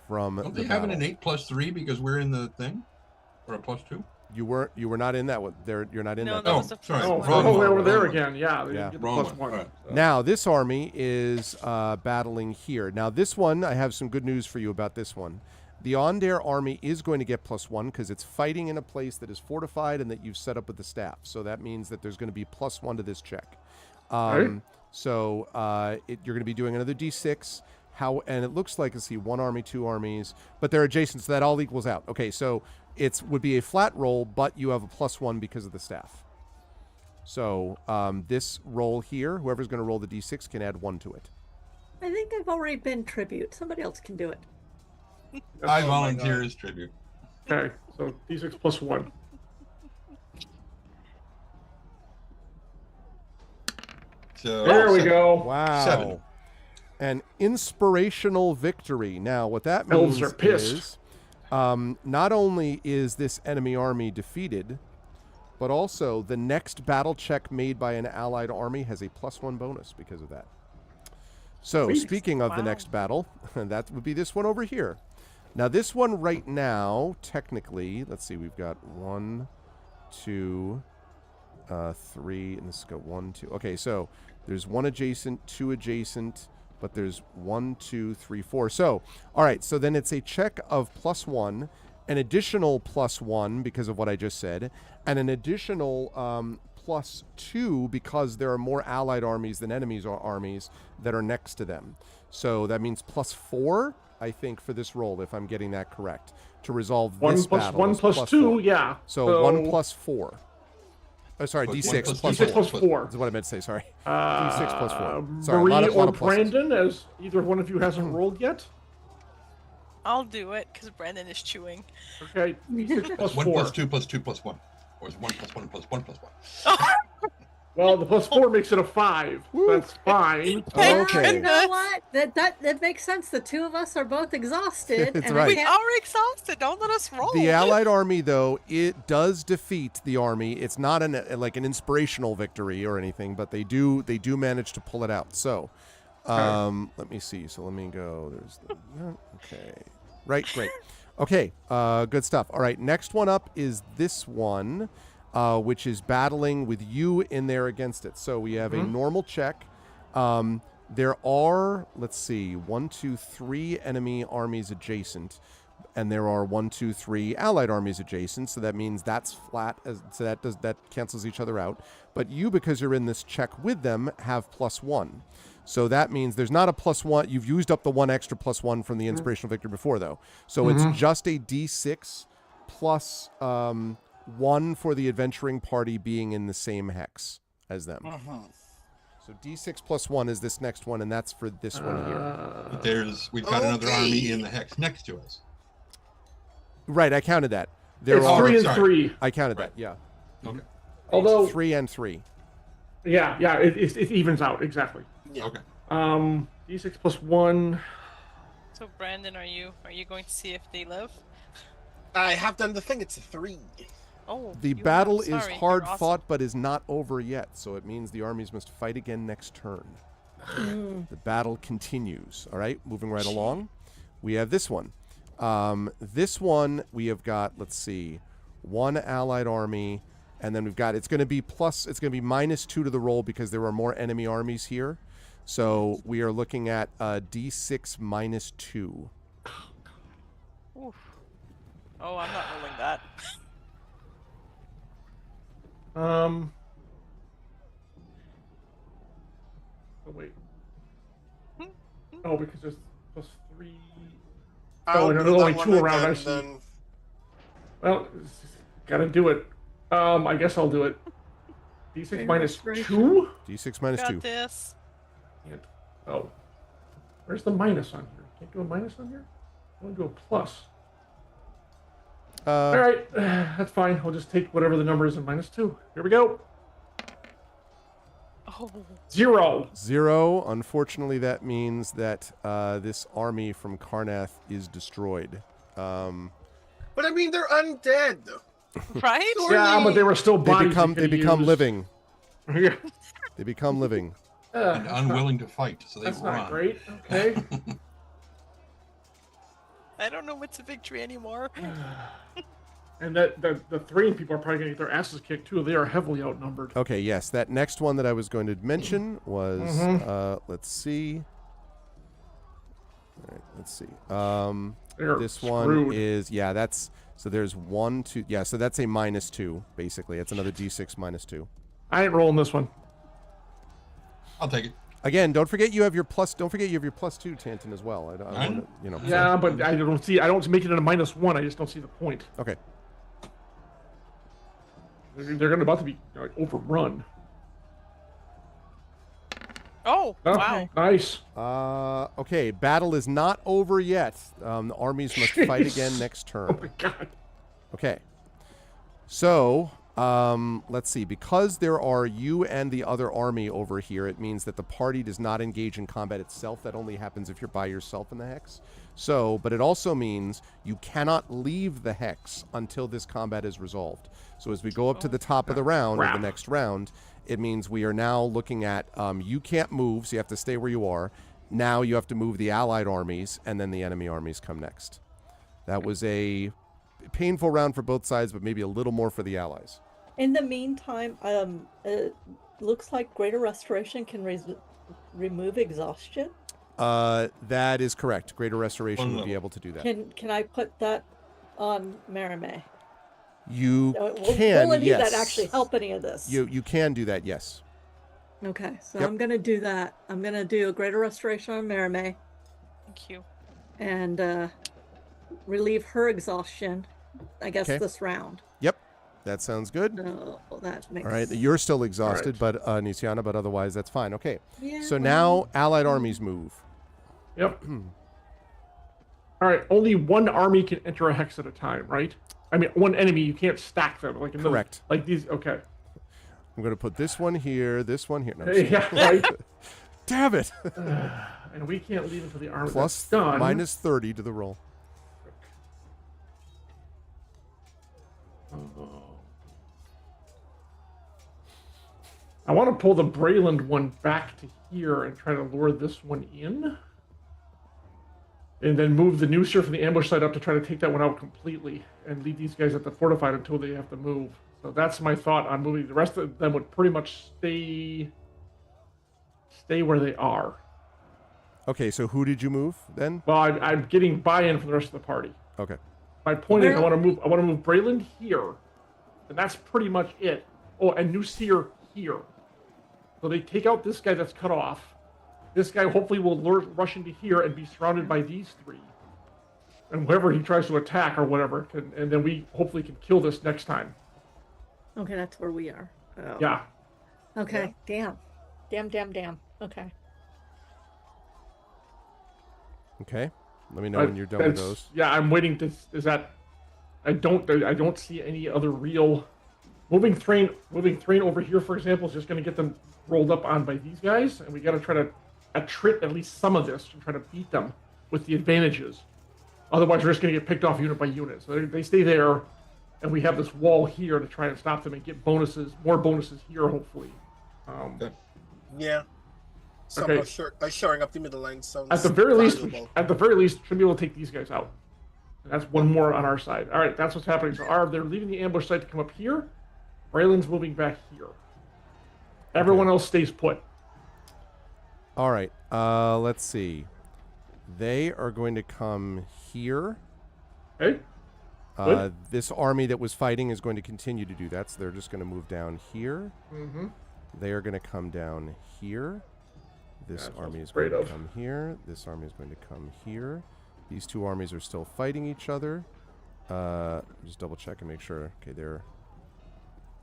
From Don't the they have an battle. innate +3 because we're in the thing? Or a +2? You were not in that one. You're not in No, that. that Oh, was the sorry. first Oh, one. Wrong oh, one, over there wrong one. again. Yeah, Yeah. get the Wrong +1. one. All right. Now, this army is battling here. Now, this one, I have some good news for you about this one. The Ondair army is going to get +1 because it's fighting in a place that is fortified and that you've set up with the staff. So that means that there's going to be +1 to this check. So you're going to be doing another D6. And it looks like, let's see, 1 army, 2 armies, but they're adjacent, so that all equals out. Okay, so it would be a flat roll, but you have a +1 because of the staff. So this roll here, whoever's going to roll the D6 can add 1 to it. I think I've already been tribute. Somebody else can do it. I volunteer as tribute. Okay, so D6 plus 1. So there we go. Wow. 7. An inspirational victory. Now, what that means Elves are pissed. is not only is this enemy army defeated, but also the next battle check made by an allied army has a +1 bonus because of that. So, Sweet. speaking of the next battle, that would be this one over here. Now, this one right now, technically, let's see, we've got 1, 2, 3, and this has got 1, 2. Okay, so there's 1 adjacent, 2 adjacent, but there's 1, 2, 3, 4. So, all right, so then it's a check of +1, an additional +1 because of what I just said, and an additional +2 because there are more allied armies than enemies or armies that are next to them. So that means +4, I think, for this roll, if I'm getting that correct, to resolve this battle. 1 plus 2, 4. yeah. So 1 plus 4. Oh, sorry, D6 plus 4. D6 plus 4. That's what I meant to say, sorry. D6 plus 4. Sorry, Marie a lot of or pluses. Brandon, as either one of you hasn't rolled yet. I'll do it because Brandon is chewing. Okay, D6 plus 1 4. plus 2 plus 2 plus 1. Or is it 1 plus 1 plus 1 plus 1? Well, the +4 makes it a 5. That's fine. Okay. You know what? That makes sense. The two of us are both exhausted. That's and right. I We can't- are exhausted. Don't let us roll. The allied army, though, it does defeat the army. It's not an inspirational victory or anything, but they do manage to pull it out. So, let me see. So let me go. There's okay. Right, great. Okay, good stuff. All right, next one up is this one, which is battling with you in there against it. So we have a normal check. There are, let's see, 1, 2, 3 enemy armies adjacent, and there are 1, 2, 3 allied armies adjacent. So that means that's flat. So that cancels each other out. But you, because you're in this check with them, have +1. So that means there's not a +1. You've used up the 1 extra +1 from the inspirational victory before, though. So it's just a D6 plus 1 for the adventuring party being in the same hex as them. So D6 plus 1 is this next one, and that's for this one here. We've got another army in the hex next to us. Right, I counted that. There It's are 3 and 3. I counted that, yeah. Okay. Although 3 and 3. Yeah, it evens out exactly. Yeah. Okay. D6 plus 1. So Brandon, are you going to see if they live? I have done the thing. It's a 3. Oh, The you battle have. is Sorry, hard you're awesome. fought, but is not over yet. So it means the armies must fight again next turn. The battle continues. All right, moving right along. We have this one. This one we have got. Let's see, 1 allied army, and then we've got. It's going to be -2 to the roll because there are more enemy armies here. So we are looking at D6 minus 2. Oof. Oh, I'm not rolling that. Oh wait. Oh, because there's +3. I'll there's do only that 2 one around. I again, see. then. Well, gotta do it. I guess I'll do it. D6 minus 2. D6 minus Got 2. this. Oh, where's the minus on here? Can't do a minus on here. I want to do a plus. All right, that's fine. I'll just take whatever the number is in -2. Here we go. Oh. 0. 0. Unfortunately, that means that this army from Karnath is destroyed. But I mean, they're undead. Right? Yeah, but they were still They bodies. become living. Yeah. They become living. And unwilling to fight, so they That's run. not great. Okay. I don't know what's a victory anymore. And the 3 people are probably going to get their asses kicked too. They are heavily outnumbered. Okay, yes. That next one that I was going to mention was, let's see. right, let's see. They're This screwed. one is that's so there's 1, 2. Yeah, so that's a -2 basically. It's another d6 -2. I ain't rolling this one. I'll take it. Again, don't forget you have your plus. Don't forget you have your +2, Tanton, as well. I wanna, Yeah, but I don't make it a -1. I just don't see the point. Okay. They're about to be overrun. Oh, wow. Nice. Okay, battle is not over yet. The armies must fight again next turn. Oh my god. Okay. So, let's see. Because there are you and the other army over here, it means that the party does not engage in combat itself. That only happens if you're by yourself in the hex. So, but it also means you cannot leave the hex until this combat is resolved. So as we go up to the top of the round, or the next round, it means we are now looking at, you can't move, so you have to stay where you are. Now you have to move the allied armies, and then the enemy armies come next. That was a painful round for both sides, but maybe a little more for the allies. In the meantime, it looks like Greater Restoration can remove exhaustion. That is correct. Greater Restoration would be able to do that. Can I put that on Marime? You will any of that actually help any of this? You can do that, yes. Okay, so I'm going to do that. I'm going to do a Greater Restoration on Marime. Thank you. And relieve her exhaustion, I guess, this round. Yep, that sounds good. That makes... All right, you're still exhausted, but Nisiana, but otherwise that's fine. Okay, yeah, so now allied armies move. Yep. All right, only one army can enter a hex at a time, right? I mean, one enemy, you can't stack them. Like correct. Like these, okay. I'm going to put this one here, this one here. No, yeah, right. Damn it. And we can't leave until the army plus is done. -30 to the roll. I want to pull the Brayland one back to here and try to lure this one in. And then move the Noosir from the ambush side up to try to take that one out completely and leave these guys at the fortified until they have to move. So that's my thought on moving. The rest of them would pretty much stay where they are. Okay, so who did you move then? Well, I'm getting buy-in from the rest of the party. Okay. My point is, I want to move Brayland here, and that's pretty much it. Oh, and Noosir here. So they take out this guy that's cut off. This guy hopefully will rush into here and be surrounded by these three. And whoever he tries to attack or whatever, and then we hopefully can kill this next time. Okay, that's where we are. Oh. Yeah. Okay, damn. Okay. Okay. Let me know when you're done with those. Yeah, I'm waiting to... Is that... I don't see any other real... Moving Thrain over here, for example, is just going to get them rolled up on by these guys, and we got to try to attrit at least some of this and try to beat them with the advantages. Otherwise, we're just going to get picked off unit by unit. So they stay there, and we have this wall here to try and stop them and get bonuses, more bonuses here, hopefully. Yeah. So shoring up the middle line sounds at the very least, should be able to take these guys out. And that's one more on our side. All right, that's what's happening. So they're leaving the ambush site to come up here. Brayland's moving back here. Everyone else stays put. All right. Let's see. They are going to come here. Okay. This army that was fighting is going to continue to do that, so they're just going to move down here. Mm-hmm. They are going to come down here. This army is going to come here. This army is going to come here. These two armies are still fighting each other. Just double check and make sure. Okay, they're...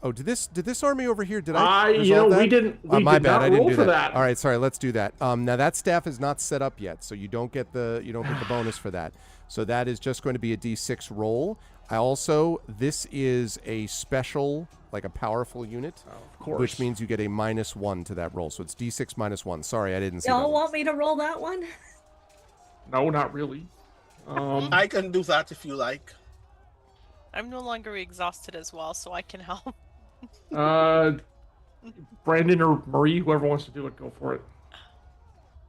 Oh, did this army over here? Did I resolve that? We didn't. My bad. I didn't do for that. All right, sorry. Let's do that. Now that staff is not set up yet, so you don't get the bonus for that. So that is just going to be a D6 roll. This is a special, like a powerful unit, of course, which means you get a -1 to that roll. So it's D6 -1. Sorry, I didn't see that. Y'all want me to roll that one? No, not really. I can do that if you like. I'm no longer exhausted as well, so I can help. Brandon or Marie, whoever wants to do it, go for it.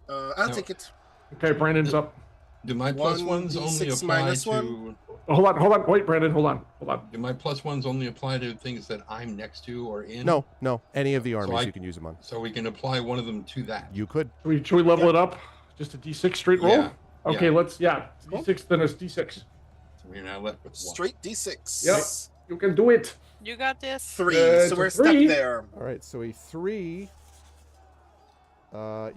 I'll take it. Okay, Brandon's up. Do my plus ones only apply to... Hold on. Wait, Brandon, hold on. Do my plus ones only apply to things that I'm next to or in? No. Any of the armies you can use them on. So we can apply one of them to that. You could. Should we level it up? Just a D6 straight roll? Okay, let's Cool. D6 then it's D6. So we're now left with one. Straight D6. Yep. You can do it. You got this. 3. It's So a we're 3. stuck there. All right, so a 3.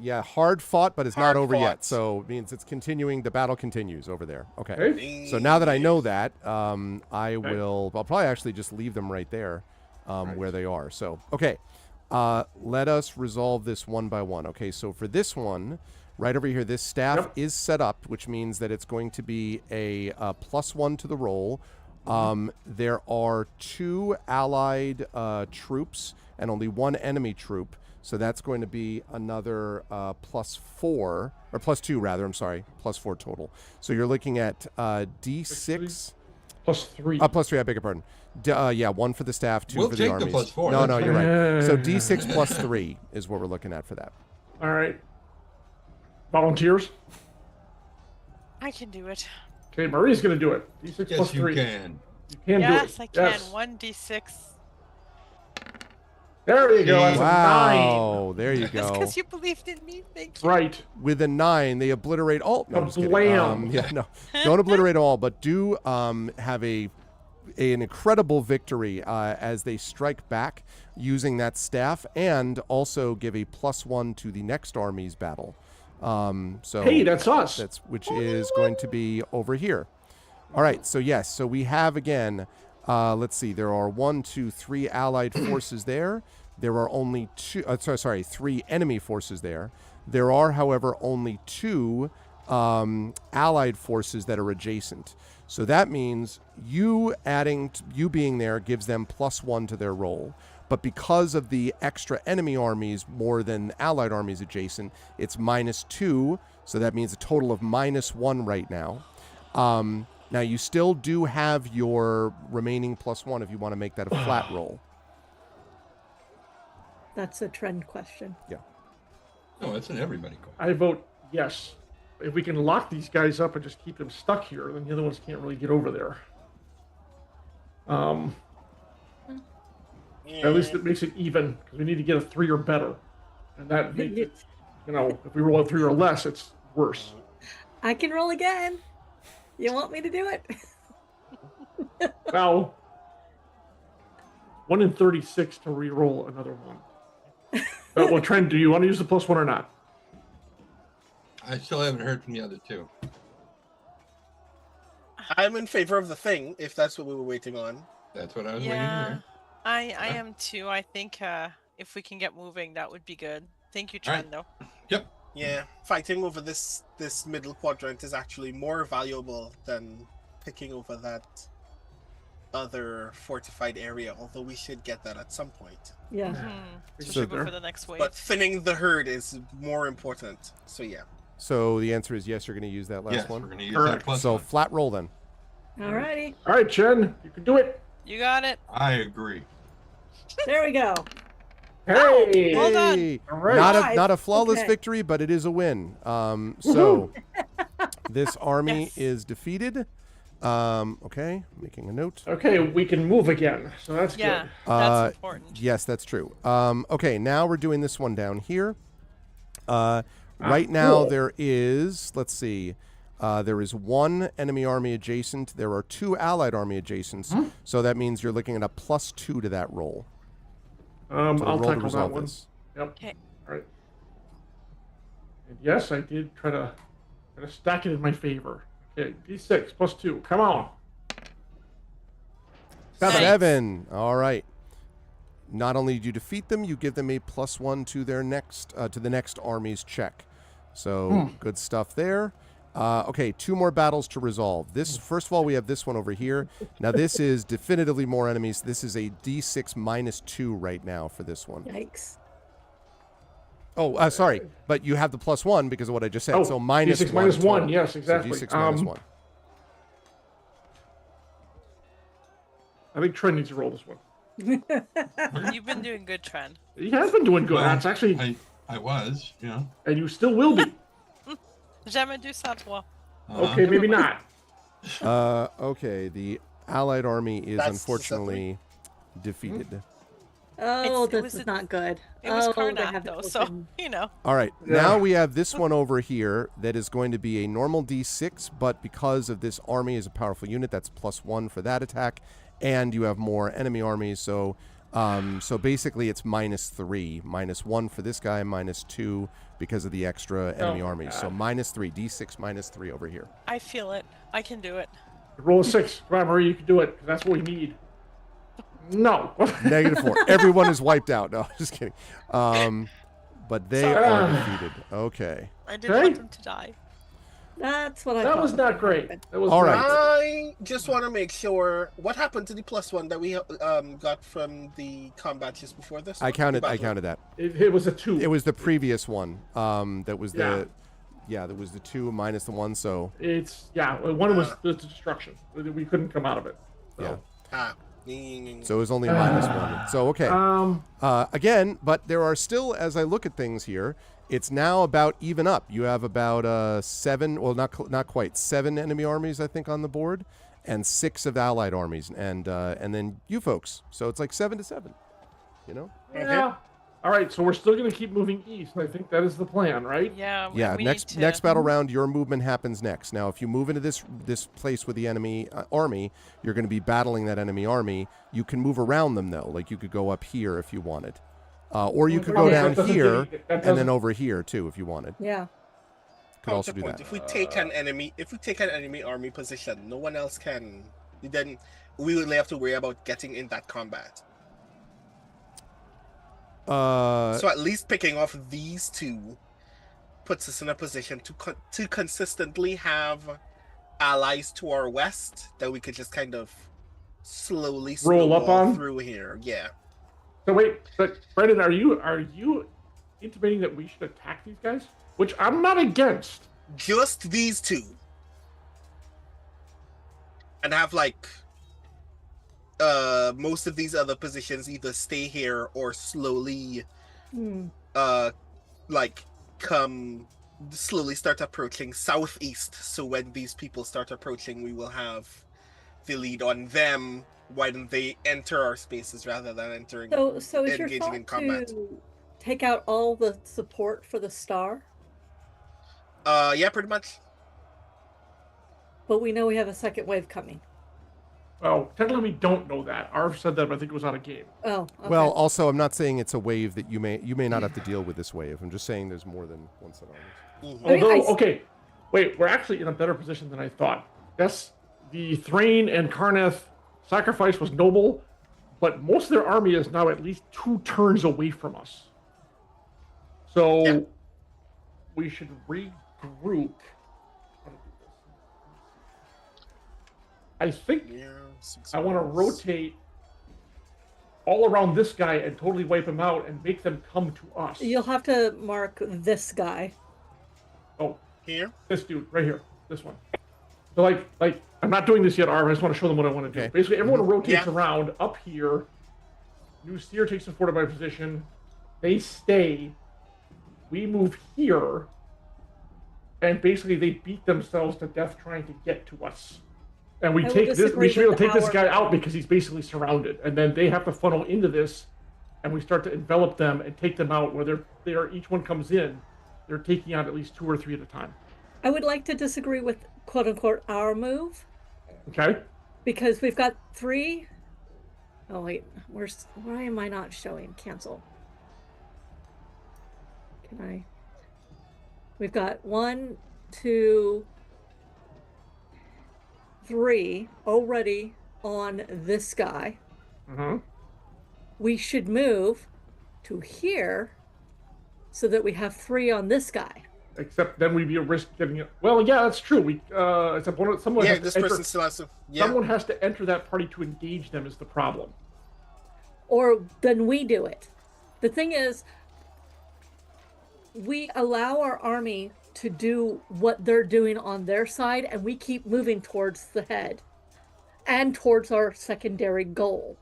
Yeah, hard fought, but it's not Hard over fought. yet. So it means it's continuing. The battle continues over there. Okay. Okay. So now that I know that, I'll probably actually just leave them right there where they are. So, okay. Let us resolve this one by one. Okay, so for this one, right over here, this staff is set up, which means that it's going to be a +1 to the roll. There are 2 allied troops and only 1 enemy troop. So that's going to be another +4, or +2 rather, I'm sorry, +4 total. So you're looking at D6. +3. +3, I beg your pardon. Yeah, 1 for the staff, 2 We'll for the take armies. the +4. No, That's you're fine. right. So D6 +3 is what we're looking at for that. All right. Volunteers? I can do it. Okay, Marie's going to do it. D6 Yes, +3. you can. You can do it. Yes, I can. Yes. 1d6. There you go. That's a 9. Wow, there you Just go. because you believed in me, thank you. Right. With a 9, they obliterate all. No, I'm just kidding. Blam. Yeah, no, don't obliterate all, but do have an incredible victory as they strike back using that staff, and also give a +1 to the next army's battle. So Hey, that's us. which is going to be over here. All right, so yes, so we have again. Let's see. There are 1, 2, 3 allied forces there. There are only 3 enemy forces there. There are, however, only 2 allied forces that are adjacent. So that means you being there gives them +1 to their roll. But because of the extra enemy armies more than allied armies adjacent, it's -2. So that means a total of -1 right now. Now, you still do have your remaining +1 if you want to make that a flat roll. That's a trend question. Yeah. No, it's an everybody question. I vote yes. If we can lock these guys up and just keep them stuck here, then the other ones can't really get over there. At least it makes it even, because we need to get a 3 or better. And that makes it, if we roll a 3 or less, it's worse. I can roll again. You want me to do it? Well, 1 in 36 to re-roll another one. Well, Trent, do you want to use the +1 or not? I still haven't heard from the other 2. I'm in favor of the thing, if that's what we were waiting on. That's what I was waiting to Yeah, hear. I am too. I think if we can get moving, that would be good. Thank you, Trent, though. Yep. Yeah, fighting over this middle quadrant is actually more valuable than picking over that other fortified area, although we should get that at some point. Yeah. Especially for the next wave. But thinning the herd is more important, so yeah. So the answer is yes, you're going to use that last Yes, one? we're going to use Correct. that +1. So flat roll then. Alrighty. All right, Chen, you can do it. You got it. I agree. There we go. Hey! Well done. Hey! All right. Not a flawless Okay. victory, but it is a win. So this army Yes. is defeated. Okay, making a note. Okay, we can move again, so that's Yeah, good. that's important. Yes, that's true. Okay, now we're doing this one down here. Right now cool. there is, let's see, there is 1 enemy army adjacent. There are 2 allied army adjacents. So that means you're looking at a +2 to that roll. To the I'll roll to tackle that resolve one. this. Yep. Okay. All right. And yes, I did try to stack it in my favor. Okay, D6 +2. Come on. 7. All right. Not only did you defeat them, you give them a +1 to their next to the next army's check. So good stuff there. Okay, 2 more battles to resolve. This first of all, we have this one over here. Now this is definitively more enemies. This is a D6 -2 right now for this one. Yikes. Oh, sorry, but you have the +1 because of what I just said. Oh, so D6 -1. -1. total. Yes, exactly. So D6 -1. I think Trent needs to roll this one. You've been doing good, Trent. He has been doing good. Well, That's actually, I was, and you still will be. Jamais du ça, toi. Okay, maybe not. Okay, the Allied army is That's unfortunately defeated. Oh, this is not good. It was they Karnak, have it though, so, open. you know. All right, Yeah. now we have this one over here that is going to be a normal D6, but because of this army is a powerful unit, that's +1 for that attack, and you have more enemy armies, so basically it's -3, -1 for this guy, -2 because of the extra enemy armies. So -3, D6 -3 over here. I feel it. I can do it. Roll a 6. Come on, Marie, you can do it. 'Cause that's what we need. No. -4. Everyone is wiped out. No, just kidding. But they are defeated. Okay. I didn't want them to die. That's what I That thought was not great. That was All not right. great. I just want to make sure what happened to the +1 that we got from the combat just before this. I counted that. It was a 2. It was the previous one. That was Yeah. that was the 2 minus the 1. So It's one was the destruction. We couldn't come out of it. So. yeah. So it was only -1. So okay. Again, but there are still, as I look at things here, it's now about even up. You have about 7, well, not quite 7 enemy armies, I think, on the board, and 6 of allied armies, and then you folks. So it's like 7 to 7. You know. Yeah. All right. So we're still going to keep moving east. I think that is the plan, right? Yeah. Yeah. We Next need to... battle round, your movement happens next. Now, if you move into this place with the enemy army, you're going to be battling that enemy army. You can move around them though. Like you could go up here if you wanted, or you could go down here and then over here too if you wanted. Yeah. Could also do that. If we take an enemy army position, no one else can. Then we would have to worry about getting in that combat. So at least picking off these 2 puts us in a position to consistently have allies to our west that we could just kind of slowly roll up on through here. Yeah. So wait, but Brendan, are you intimating that we should attack these guys? Which I'm not against. Just these 2, and have most of these other positions either stay here or slowly start approaching southeast, so when these people start approaching we will have the lead on them. Why don't they enter our spaces rather than entering so is your engaging thought in combat? to take out all the support for the star? Yeah, pretty much. But we know we have a second wave coming. Well, technically we don't know that. Arv said that, but I think it was on a game. Oh, okay. Well, also, I'm not saying it's a wave that you may not have to deal with this wave. I'm just saying there's more than one set of armies. Although, okay, wait, we're actually in a better position than I thought. Yes, the Thrain and Karnath sacrifice was noble, but most of their army is now at least 2 turns away from us. So we should regroup. I think I want to rotate all around this guy and totally wipe him out and make them come to us. You'll have to mark this guy. Oh, here? This dude, right here. This one. So like I'm not doing this yet, Arv. I just want to show them what I want to do. Okay. Basically, everyone rotates around up here. New steer takes a fortified position. They stay. We move here. And basically, they beat themselves to death trying to get to us. And we take this. We should be able to take this guy out because he's basically surrounded. And then they have to funnel into this, and we start to envelop them and take them out. Where they're each one comes in, they're taking out at least 2 or 3 at a time. I would like to disagree with "quote unquote" our move. Okay. Because we've got 3. Oh wait, why am I not showing? Cancel. Can I? We've got 1, 2, 3 already on this guy. We should move to here so that we have 3 on this guy. Except then we'd be at risk getting it. Well, yeah, that's true. Someone has to enter that party to engage them is the problem. Or then we do it. The thing is, we allow our army to do what they're doing on their side, and we keep moving towards the head and towards our secondary goal.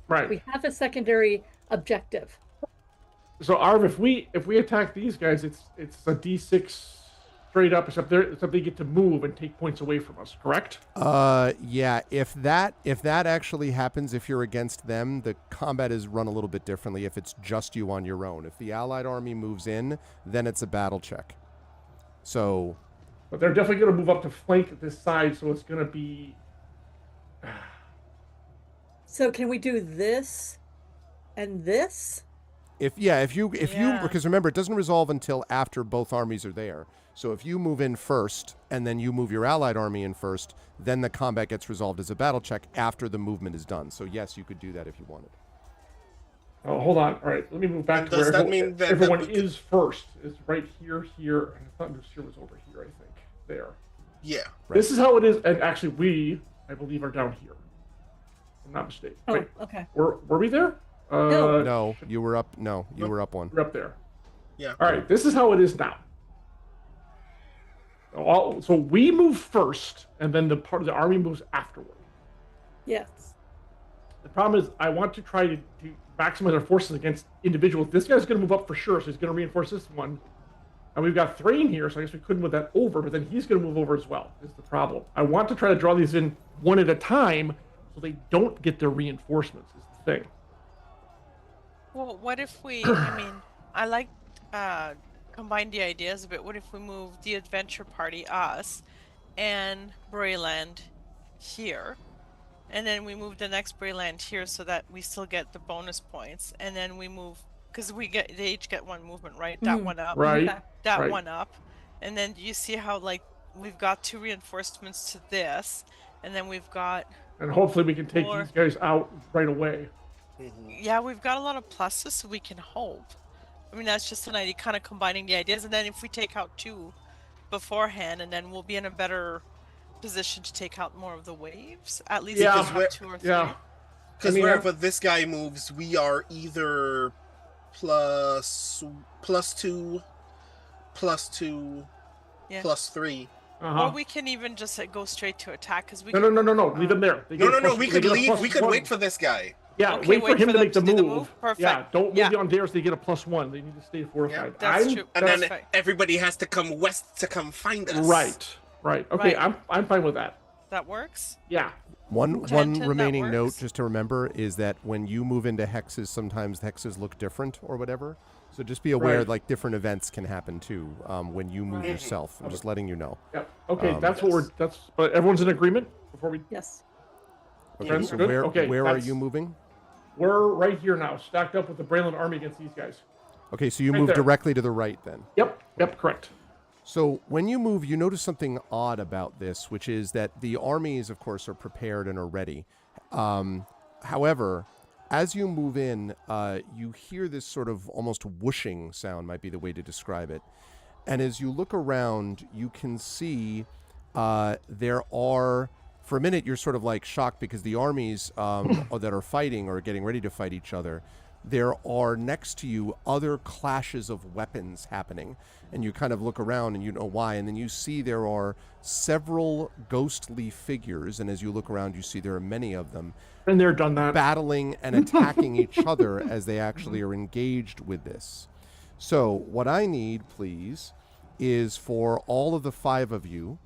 Right. We have a secondary objective. So Arv, if we attack these guys, it's a D6 straight up, except they get to move and take points away from us. Correct? Yeah. If that actually happens, if you're against them, the combat is run a little bit differently. If it's just you on your own, if the allied army moves in, then it's a battle check. So. But they're definitely going to move up to flank this side, so it's going to be. So can we do this and this? If you because remember, it doesn't resolve until after both armies are there. So if you move in first and then you move your allied army in first, then the combat gets resolved as a battle check after the movement is done. So yes, you could do that if you wanted. Oh, hold on. All right, let me move back to where everyone is first. It's right here, and I thought Monsieur was over here. I think there. Yeah. Right. This is how it is, and actually, I believe, are down here. If I'm not mistaken. Oh, wait, okay. Were we there? No, you were up. No, you were up one. We're up there. Yeah. All right, this is how it is now. So we move first, and then the part of the army moves afterward. Yes. The problem is, I want to try to maximize our forces against individuals. This guy's going to move up for sure, so he's going to reinforce this one. And we've got Thrain here, so I guess we couldn't move that over, but then he's going to move over as well, is the problem. I want to try to draw these in one at a time so they don't get their reinforcements, is the thing. Well, what if we, I mean, I like combine the ideas a bit. What if we move the adventure party, us, and Brayland here, and then we move the next Brayland here so that we still get the bonus points, and then we move, because they each get one movement, right? That one up. Right. That one up. And then you see how, like, we've got 2 reinforcements to this, and then we've got... And hopefully we can take these guys out right away. Yeah, we've got a lot of pluses, so we can hope. I mean, that's just an idea, kind of combining the ideas, and then if we take out 2 beforehand, and then we'll be in a better position to take out more of the waves. At least if we have 2 or 3. Yeah. Because wherever this guy moves, we are either plus 2, plus 3. Or we can even just go straight to attack, because we No, leave them there. No, we could leave. We could wait for this guy. Yeah, wait for him to make the move. Perfect. Yeah, don't move on theirs. They get a +1. They need to stay fortified. That's true. And then everybody has to come west to come find us. Right. Okay, right. I'm fine with that. That works? Yeah. One remaining note just to remember is that when you move into hexes, sometimes the hexes look different or whatever. So just be aware, like, different events can happen too when you move yourself. I'm just letting you know. Yeah. Okay, but everyone's in agreement before we. Yes. Okay. So where are you moving? We're right here now, stacked up with the Brayland army against these guys. Okay, so you move directly to the right then. Yep, correct. So when you move, you notice something odd about this, which is that the armies, of course, are prepared and are ready. However, as you move in, you hear this sort of almost whooshing sound, might be the way to describe it. And as you look around, you can see there are... For a minute, you're sort of like shocked because the armies that are fighting or getting ready to fight each other, there are next to you other clashes of weapons happening. And you kind of look around and you know why. And then you see there are several ghostly figures. And as you look around, you see there are many of them. And they're done that. Battling and attacking each other as they actually are engaged with this. So what I need, please, is for all of the 5 of you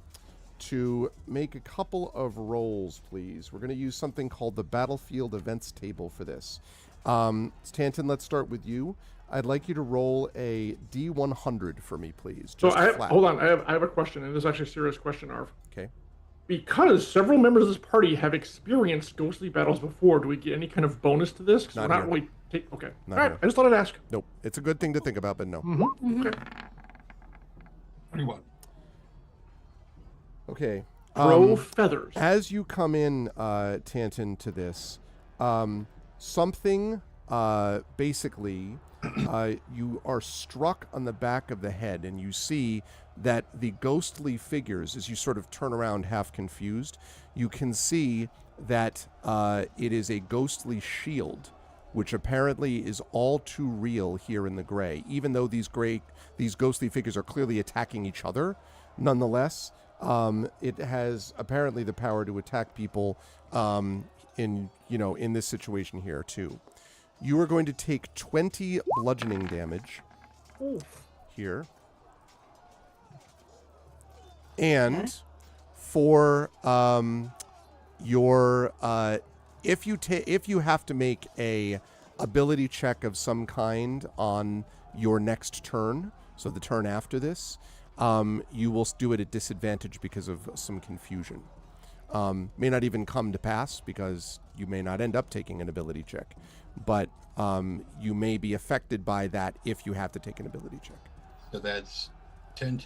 to make a couple of rolls, please. We're going to use something called the Battlefield Events Table for this. Stanton, let's start with you. I'd like you to roll a D100 for me, please. Hold on. I have a question, and this is actually a serious question, Arv. Okay. Because several members of this party have experienced ghostly battles before, do we get any kind of bonus to this? Not really... Okay. Not all right, here. I just thought I'd ask. Nope. It's a good thing to think about, but no. Okay. 21. Okay. Throw feathers. As you come in, Tanton, to this, something basically, you are struck on the back of the head, and you see that the ghostly figures, as you sort of turn around half confused, you can see that it is a ghostly shield, which apparently is all too real here in the gray. Even though these ghostly figures are clearly attacking each other, nonetheless, it has apparently the power to attack people in this situation here too. You are going to take 20 bludgeoning damage here. And for your if you have to make a ability check of some kind on your next turn, so the turn after this, you will do it at disadvantage because of some confusion. May not even come to pass because you may not end up taking an ability check, but you may be affected by that if you have to take an ability check. So that's 10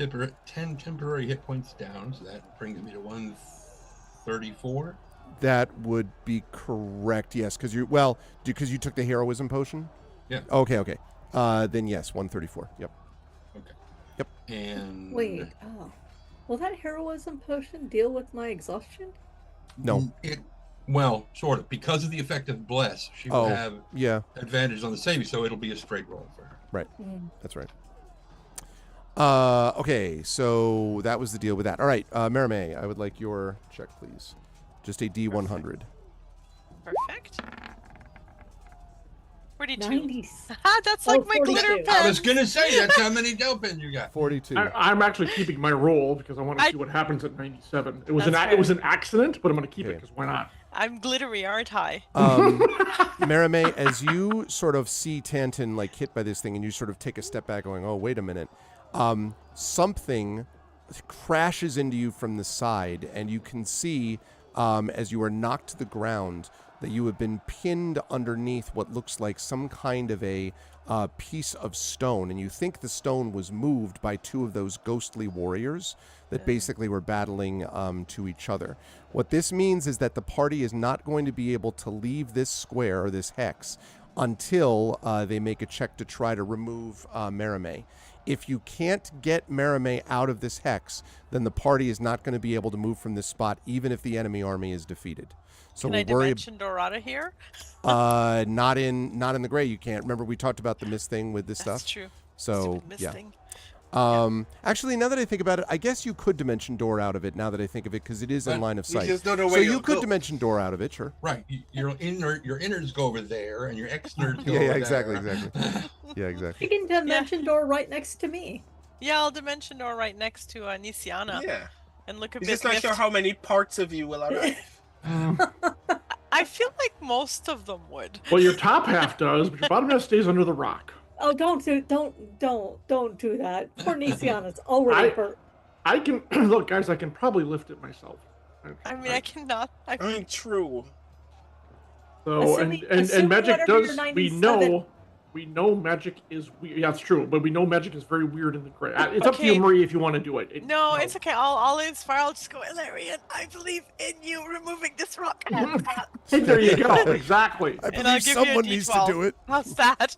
temporary hit points down, so that brings me to 134. That would be correct, yes, because you took the heroism potion? Yeah. Okay. Then yes, 134. Yep. Okay. Yep. And wait, will that heroism potion deal with my exhaustion? No. Well, sort of. Because of the effect of bless, she will have advantage on the saving, so it'll be a straight roll for her. Right. That's right. Okay, so that was the deal with that. All right, Marimay, I would like your check, please. Just a D100. Perfect. 42. 90. That's like my 42. glitter pen. I was going to say, that's how many dough pens you got. 42. I'm actually keeping my roll because I want to see what happens at 97. It was an accident, but I'm going to keep it because why not? I'm glittery, aren't I? Marimay, as you sort of see Tantan like hit by this thing, and you sort of take a step back, going, "Oh, wait a minute," something crashes into you from the side, and you can see as you are knocked to the ground that you have been pinned underneath what looks like some kind of a piece of stone, and you think the stone was moved by two of those ghostly warriors that basically were battling to each other. What this means is that the party is not going to be able to leave this square or this hex until they make a check to try to remove Marimay. If you can't get Marimay out of this hex, then the party is not going to be able to move from this spot, even if the enemy army is defeated. So Can I dimension Dorada here? Not in the gray. You can't. Remember we talked about the mist thing with this stuff. That's true. So Stupid mist yeah. thing. Actually, now that I think about it, I guess you could dimension door out of it. Now that I think of it, because it is in line of sight. Just don't know so where you could go. dimension door out of it, sure. Right. Your innards go over there, and your externards go over Yeah, there. exactly. Yeah, exactly. You can dimension door right next to me. Yeah, I'll dimension door right next to Nisiana. Yeah. And look a He's bit just not sure how many parts of you will arrive. I feel like most of them would. Well, your top half does, but your bottom half stays under the rock. Oh, don't do that. Poor Nisiana's already hurt. I can look, guys. I can probably lift it myself. I mean, I cannot. I mean, true. So and magic whatever does. your We 97 know magic is weird. Yeah, it's true. But we know magic is very weird in the gray. It's up to you, Marie, if you want to do it. No, it's okay. I'll inspire. I'll just go, Ilarion, I believe in you removing this rock. Hey, there you go. Exactly. I And I'll believe give you a someone needs to D12. do it. How's that?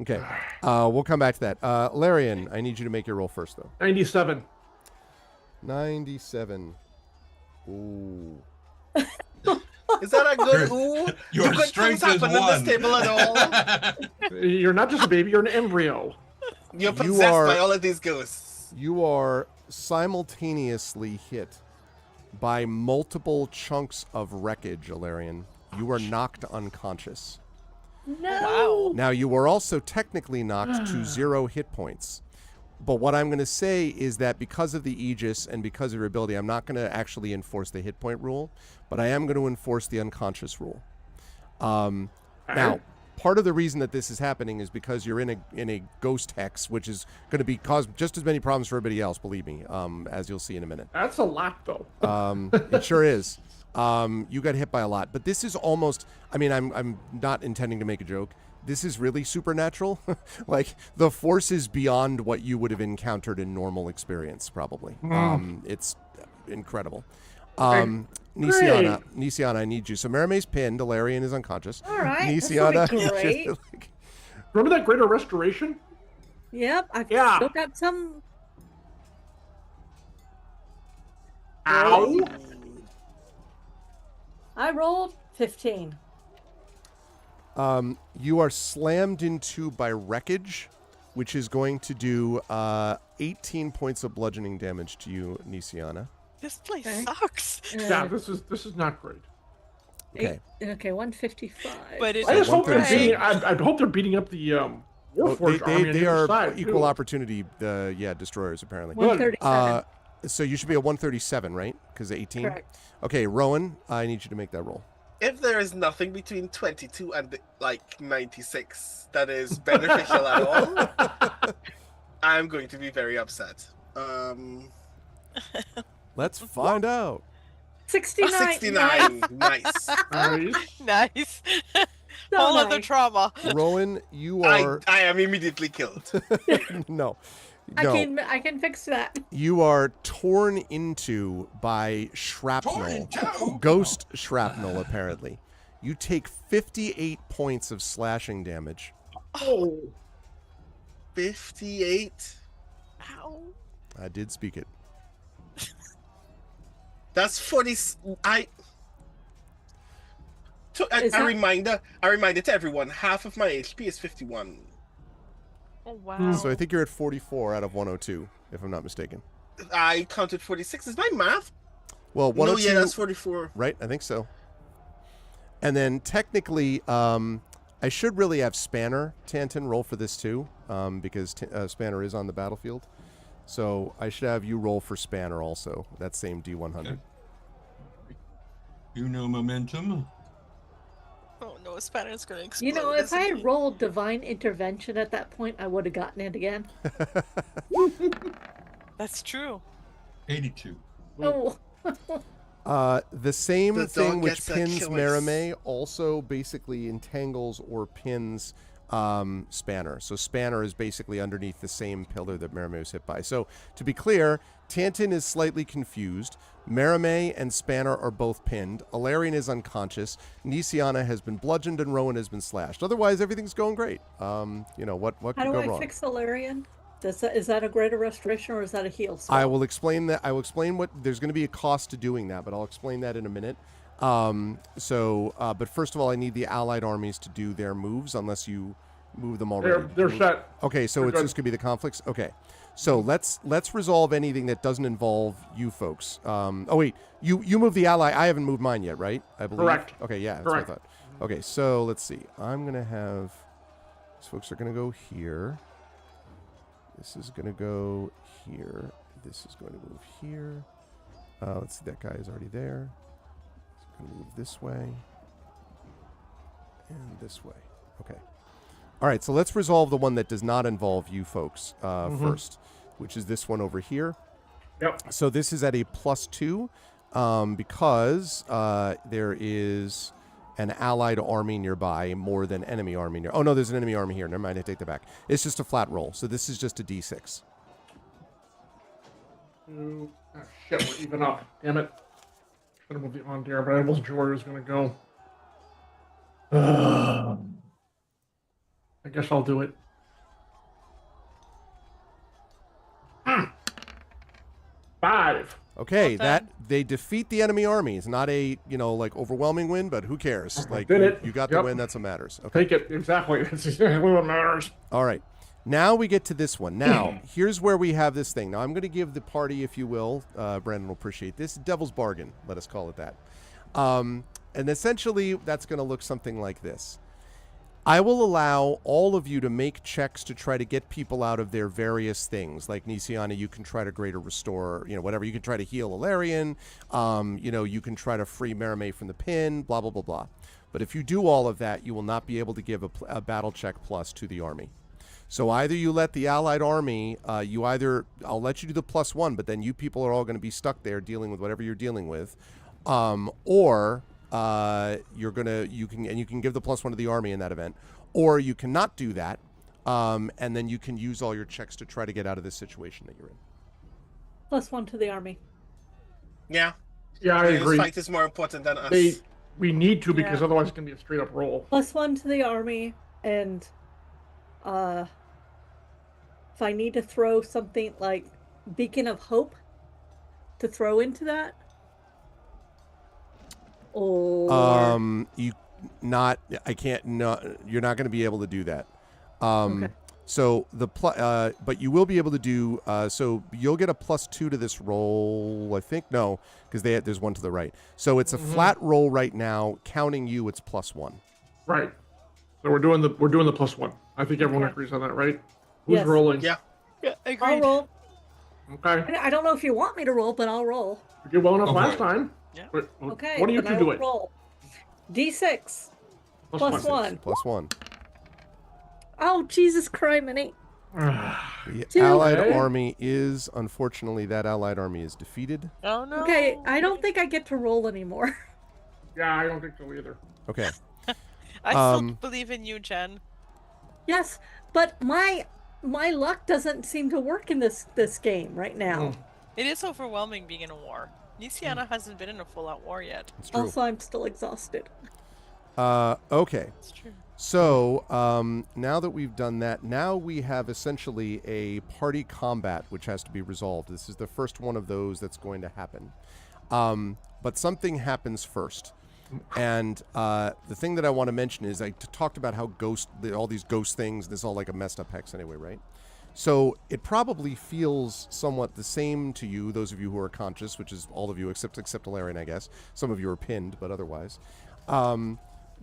Okay. We'll come back to that. Larian, I need you to make your roll first, though. 97. 97. Ooh. Is that a good ooh? Your Do good strength things is happen in one. this table at all? You're not just a baby. You're an embryo. You're possessed by all of these ghosts. You are simultaneously hit by multiple chunks of wreckage, Alarian. You are knocked unconscious. No. Wow. Now, you are also technically knocked to 0 hit points. But what I'm going to say is that because of the Aegis and because of your ability, I'm not going to actually enforce the hit point rule, but I am going to enforce the unconscious rule. Now, part of the reason that this is happening is because you're in a ghost hex, which is going to cause just as many problems for everybody else, believe me, as you'll see in a minute. That's a lot, though. It sure is. You got hit by a lot, but this is almost, I mean, I'm not intending to make a joke. This is really supernatural. Like, the force is beyond what you would have encountered in normal experience, probably. It's incredible. Nisiana, I need you. So Marimay's pinned. Ilarion is unconscious. All right. Nisiana. Great. Remember that greater restoration? Yep. I've Yeah. still got some. Ow. I rolled 15. You are slammed into by wreckage, which is going to do 18 points of bludgeoning damage to you, Nisiana. This place sucks. Yeah, this is not great. Okay. Okay, 155. But it's I just hope they're Okay. beating. I hope they're beating up the Warforged army on they either are side, equal too. opportunity, destroyers apparently. 137. So you should be a 137, right? Because 18. Correct. Okay, Rowan, I need you to make that roll. If there is nothing between 22 and 96 that is beneficial at all, I'm going to be very upset. Let's find out. 69. 69. Nice. Nice. So Whole other nice. trauma. Rowan, you are I am immediately killed. no. I can fix that. You are torn into by shrapnel. Ghost shrapnel, apparently. You take 58 points of slashing damage. Oh. 58. Ow. I did speak it. That's 40. A reminder to everyone, half of my HP is 51. Oh, wow. So I think you're at 44 out of 102, if I'm not mistaken. I counted 46. Is my math? Well, 102. No, yeah, that's 44. Right, I think so. And then technically, I should really have Spanner, Tanton, roll for this too, because Spanner is on the battlefield. So I should have you roll for Spanner also, that same D100. Okay. You know momentum. Oh no, Spanner's gonna explode. You know, if isn't I he? had rolled divine intervention at that point, I would have gotten it again. That's true. 82. Oh. The same The thing dog which gets a pins choice. Merime also basically entangles or pins Spanner. So Spanner is basically underneath the same pillar that Merime was hit by. So to be clear, Tanton is slightly confused. Merime and Spanner are both pinned. Alarian is unconscious. Nisiana has been bludgeoned and Rowan has been slashed. Otherwise, everything's going great. You know, what How could do go I wrong? fix Alarian? Is that a greater restoration or is that a heal spell? I will explain that. I will explain what there's going to be a cost to doing that, but I'll explain that in a minute. But first of all, I need the allied armies to do their moves, unless you move them already. They're set. Okay, so it's just going to be the conflicts. Okay, so let's resolve anything that doesn't involve you folks. Oh wait, you move the ally. I haven't moved mine yet, right? I believe. Correct. Okay, yeah, that's Correct. what I thought. Okay, so let's see. I'm going to have these folks are going to go here. This is going to go here. This is going to move here. Let's see, that guy is already there. It's going to move this way. And this way. Okay. All right, so let's resolve the one that does not involve you folks first, which is this one over here. Yep. So this is at a +2 because there is an allied army nearby more than enemy army near. Oh, no, there's an enemy army here. Never mind, I take that back. It's just a flat roll. So this is just a D6. Oh, shit, we're even up. Damn it. Should have moved the on there, but I wasn't sure where it was going to go. I guess I'll do it. 5. Okay, Well done. they defeat the enemy army. It's not a, overwhelming win, but who cares? Like, Did it. you got the Yep. win, that's what matters. Okay. Take it. Exactly. That's exactly what matters. All right. Now we get to this one. Now, here's where we have this thing. Now, I'm going to give the party, if you will, Brandon will appreciate this, devil's bargain, let us call it that. And essentially, that's going to look something like this. I will allow all of you to make checks to try to get people out of their various things. Like Nisiana, you can try to greater restore, whatever. You can try to heal Alarian. You can try to free Merime from the pin, blah, blah, blah, blah. But if you do all of that, you will not be able to give a battle check plus to the army. So either you let the allied army, I'll let you do the +1, but then you people are all going to be stuck there dealing with whatever you're dealing with. Or you can give the +1 to the army in that event, or you cannot do that, and then you can use all your checks to try to get out of this situation that you're in. +1 to the army. Yeah. Yeah, I This agree. fight is more important than us. We need to because Yeah. otherwise it's going to be a straight up roll. +1 to the army, and if I need to throw something like Beacon of Hope to throw into that, or you're not going to be able to do that. Okay. So but you will be able to do. So you'll get a +2 to this roll. I think no, because there's one to the right. So it's a flat roll right now. Counting you, it's +1. Right. So we're doing the +1. I think everyone Okay. agrees on that, right? Who's Yes. rolling? Yeah. Yeah, I'll agreed. roll. Okay. I don't know if you want me to roll, but I'll roll. You did well enough Go for last it. time. Yeah. Okay. What do you then two I do will it? roll. D6 plus one. 1. Plus 1. Oh, Jesus criminy. The 2. Allied Okay. army is, unfortunately, that Allied army is defeated. Oh no. Okay, I don't think I get to roll anymore. Yeah, I don't think so either. Okay. I still believe in you, Jen. Yes, but my luck doesn't seem to work in this game right now. It is overwhelming being in a war. Nisiana hasn't been in a full-out war yet. It's true. Also, I'm still exhausted. Okay. It's true. So, now that we've done that, now we have essentially a party combat which has to be resolved. This is the first one of those that's going to happen. But something happens first. And the thing that I want to mention is I talked about how all these ghost things, this is all like a messed up hex anyway, right? So it probably feels somewhat the same to you, those of you who are conscious, which is all of you except Alarian, I guess. Some of you are pinned, but otherwise.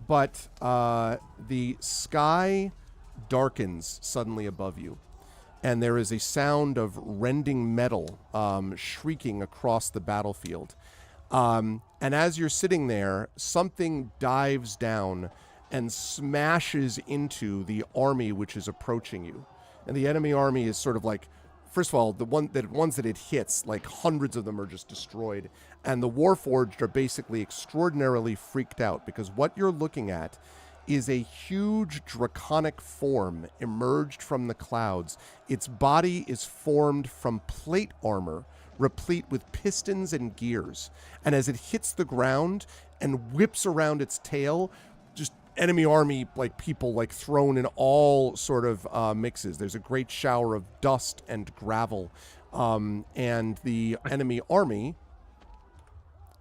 But the sky darkens suddenly above you, and there is a sound of rending metal shrieking across the battlefield. And as you're sitting there, something dives down and smashes into the army which is approaching you. And the enemy army is sort of like, first of all, the ones that it hits, like hundreds of them are just destroyed. And the Warforged are basically extraordinarily freaked out because what you're looking at is a huge draconic form emerged from the clouds. Its body is formed from plate armor, replete with pistons and gears. And as it hits the ground and whips around its tail, just enemy army, like people, like thrown in all sort of mixes. There's a great shower of dust and gravel. And the enemy army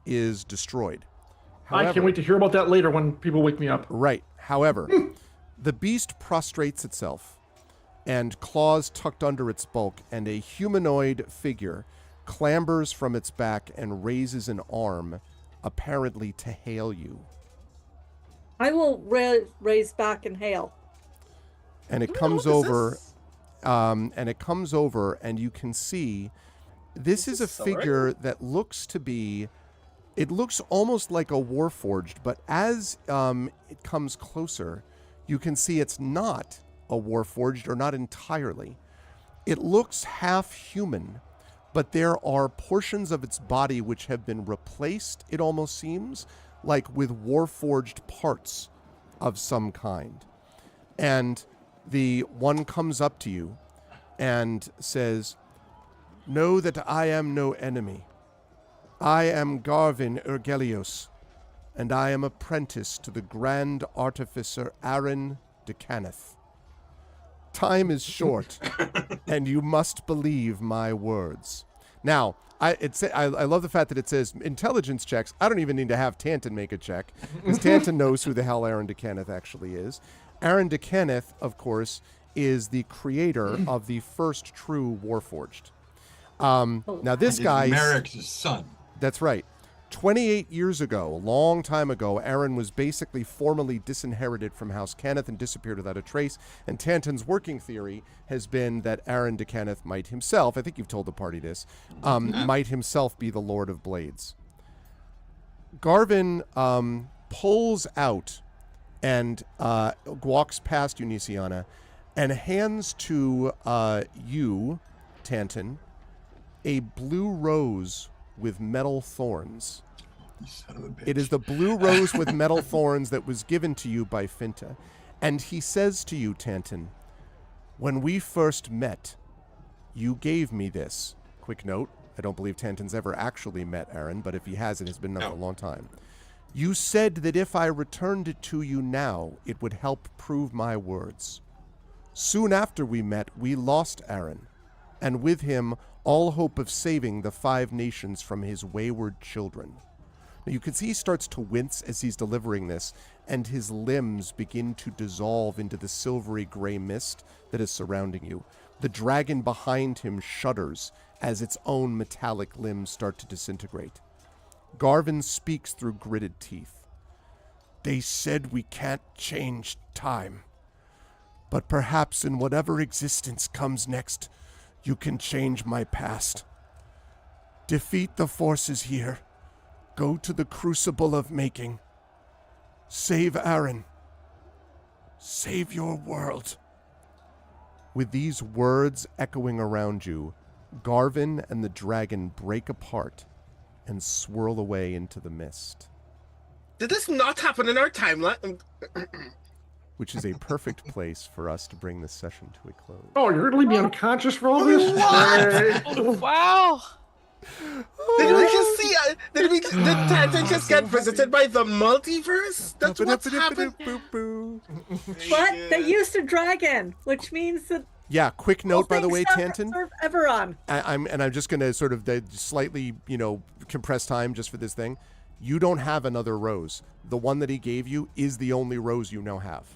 is destroyed. I can't wait to hear about that later when people wake me up. Right. However, the beast prostrates itself, and claws tucked under its bulk, and a humanoid figure clambers from its back and raises an arm, apparently to hail you. I will raise back and hail. And it comes over, and you can see this is a figure that looks to be. It looks almost like a Warforged, but as it comes closer, you can see it's not a Warforged, or not entirely. It looks half human, but there are portions of its body which have been replaced, it almost seems, like with Warforged parts of some kind. And the one comes up to you and says, "Know that I am no enemy. I am Garvin Ergelios, and I am apprentice to the Grand Artificer Aaron de Caneth. Time is short, and you must believe my words." Now, I love the fact that it says intelligence checks. I don't even need to have Tanton make a check, because Tanton knows who the hell Aaron de Caneth actually is. Aaron de Caneth, of course, is the creator of the first true Warforged. Now, this guy... Merrick's son. That's right. 28 years ago, a long time ago, Aaron was basically formally disinherited from House Caneth and disappeared without a trace. And Tanton's working theory has been that Aaron de Caneth might himself, I think you've told the party this, might himself be the Lord of Blades. Garvin pulls out and walks past you, Nisiana, and hands to you, Tanton, a blue rose with metal thorns. Son of a bitch. It is the blue rose with metal thorns that was given to you by Finta. And he says to you, Tanton, "When we first met, you gave me this." Quick note, I don't believe Tanton's ever actually met Aaron, but if he has, it has been a long time. "You said that if I returned it to you now, it would help prove my words. Soon after we met, we lost Aaron, and with him all hope of saving the 5 nations from his wayward children." Now, you can see he starts to wince as he's delivering this, and his limbs begin to dissolve into the silvery gray mist that is surrounding you. The dragon behind him shudders as its own metallic limbs start to disintegrate. Garvin speaks through gritted teeth. "They said we can't change time, But perhaps in whatever existence comes next, you can change my past. Defeat the forces here. Go to the crucible of making. Save Aaron. Save your world. With these words echoing around you, Garvin and the dragon break apart and swirl away into the mist. Did this not happen in our timeline? Which is a perfect place for us to bring this session to a close. Oh, you're going to leave me unconscious for all this? Oh, wow. Did we just see? Did Tantan just get visited by the multiverse? That's what's happened. But they used a dragon, which means that. Yeah, quick note, by the way, Tantan. Eberron. I'm just going to sort of slightly, compress time just for this thing. You don't have another rose. The one that he gave you is the only rose you now have.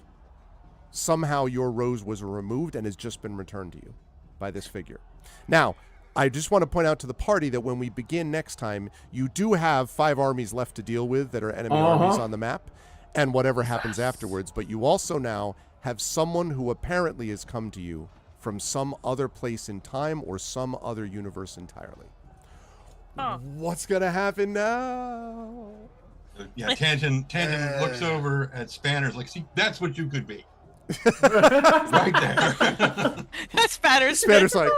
Somehow your rose was removed and has just been returned to you by this figure. Now, I just want to point out to the party that when we begin next time, you do have 5 armies left to deal with that are enemy armies on the map, and whatever happens afterwards. But you also now have someone who apparently has come to you from some other place in time or some other universe entirely. What's going to happen now? Yeah, Tantan looks over at Spanners like, see, that's what you could be. Right there. That's Spanners. Spanners like,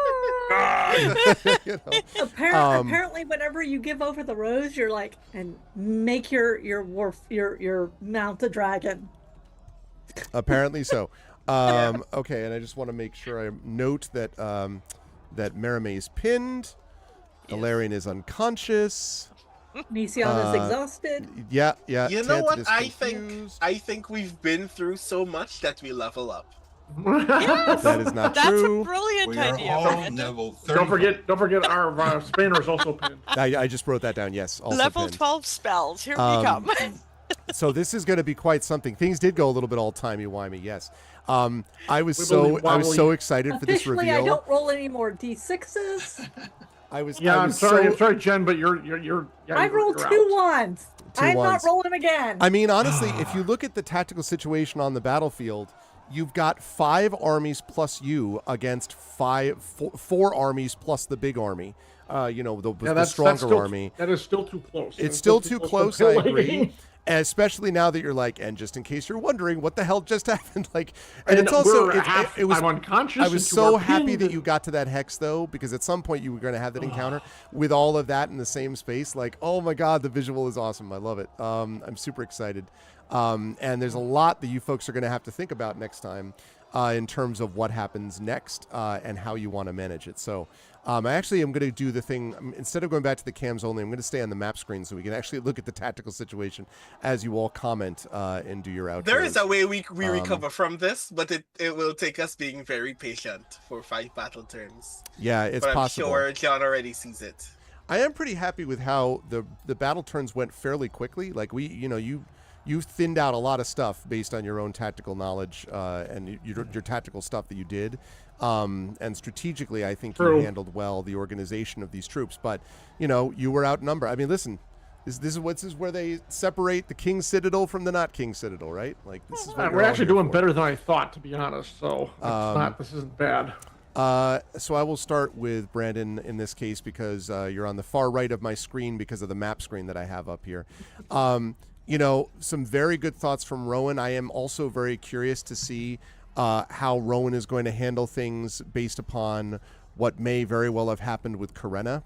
Apparently, whenever you give over the rose, you're like, and make your mount a dragon. Apparently so. Okay, and I just want to make sure I note that that Merime is pinned, Galarian is unconscious, Nician is exhausted. Yeah. You know what? I think we've been through so much that we level up. Yes, that is not that's true. A brilliant We are idea. all level 30. Don't forget our Spanner is also pinned. I just wrote that down. Yes, also Level pinned. 12 spells. Here we come. So this is going to be quite something. Things did go a little bit all timey-wimey. Yes. I was so excited for this Officially, reveal. I don't roll any more d6s. I'm sorry, Jen, but you're. I rolled 2 ones. I'm not rolling them again. I mean, honestly, if you look at the tactical situation on the battlefield, you've got 5 armies plus you against 4 armies plus the big army. The stronger army. That is still too close. It's still too close. I agree. Especially now that you're like, and just in case you're wondering what the hell just happened, and it's also it was I'm unconscious. I was so happy that you got to that hex though, because at some point you were going to have that encounter with all of that in the same space. Like, oh my god, the visual is awesome. I love it. I'm super excited. And there's a lot that you folks are going to have to think about next time in terms of what happens next and how you want to manage it. So I actually am going to do the thing, instead of going back to the cams only, I'm going to stay on the map screen so we can actually look at the tactical situation as you all comment and do your outros. There is a way we recover from this, but it will take us being very patient for 5 battle turns. Yeah, it's possible. I'm sure John already sees it. I am pretty happy with how the battle turns went fairly quickly. Like you thinned out a lot of stuff based on your own tactical knowledge and your tactical stuff that you did. And strategically, I think you handled well the organization of these troops. But, you were outnumbered. I mean, listen, this is where they separate the King Citadel from the not King Citadel, right? Like, this is what we're actually doing better than I thought, to be honest. So this isn't bad. So I will start with Brandon in this case because you're on the far right of my screen because of the map screen that I have up here. Some very good thoughts from Rowan. I am also very curious to see how Rowan is going to handle things based upon what may very well have happened with Karena.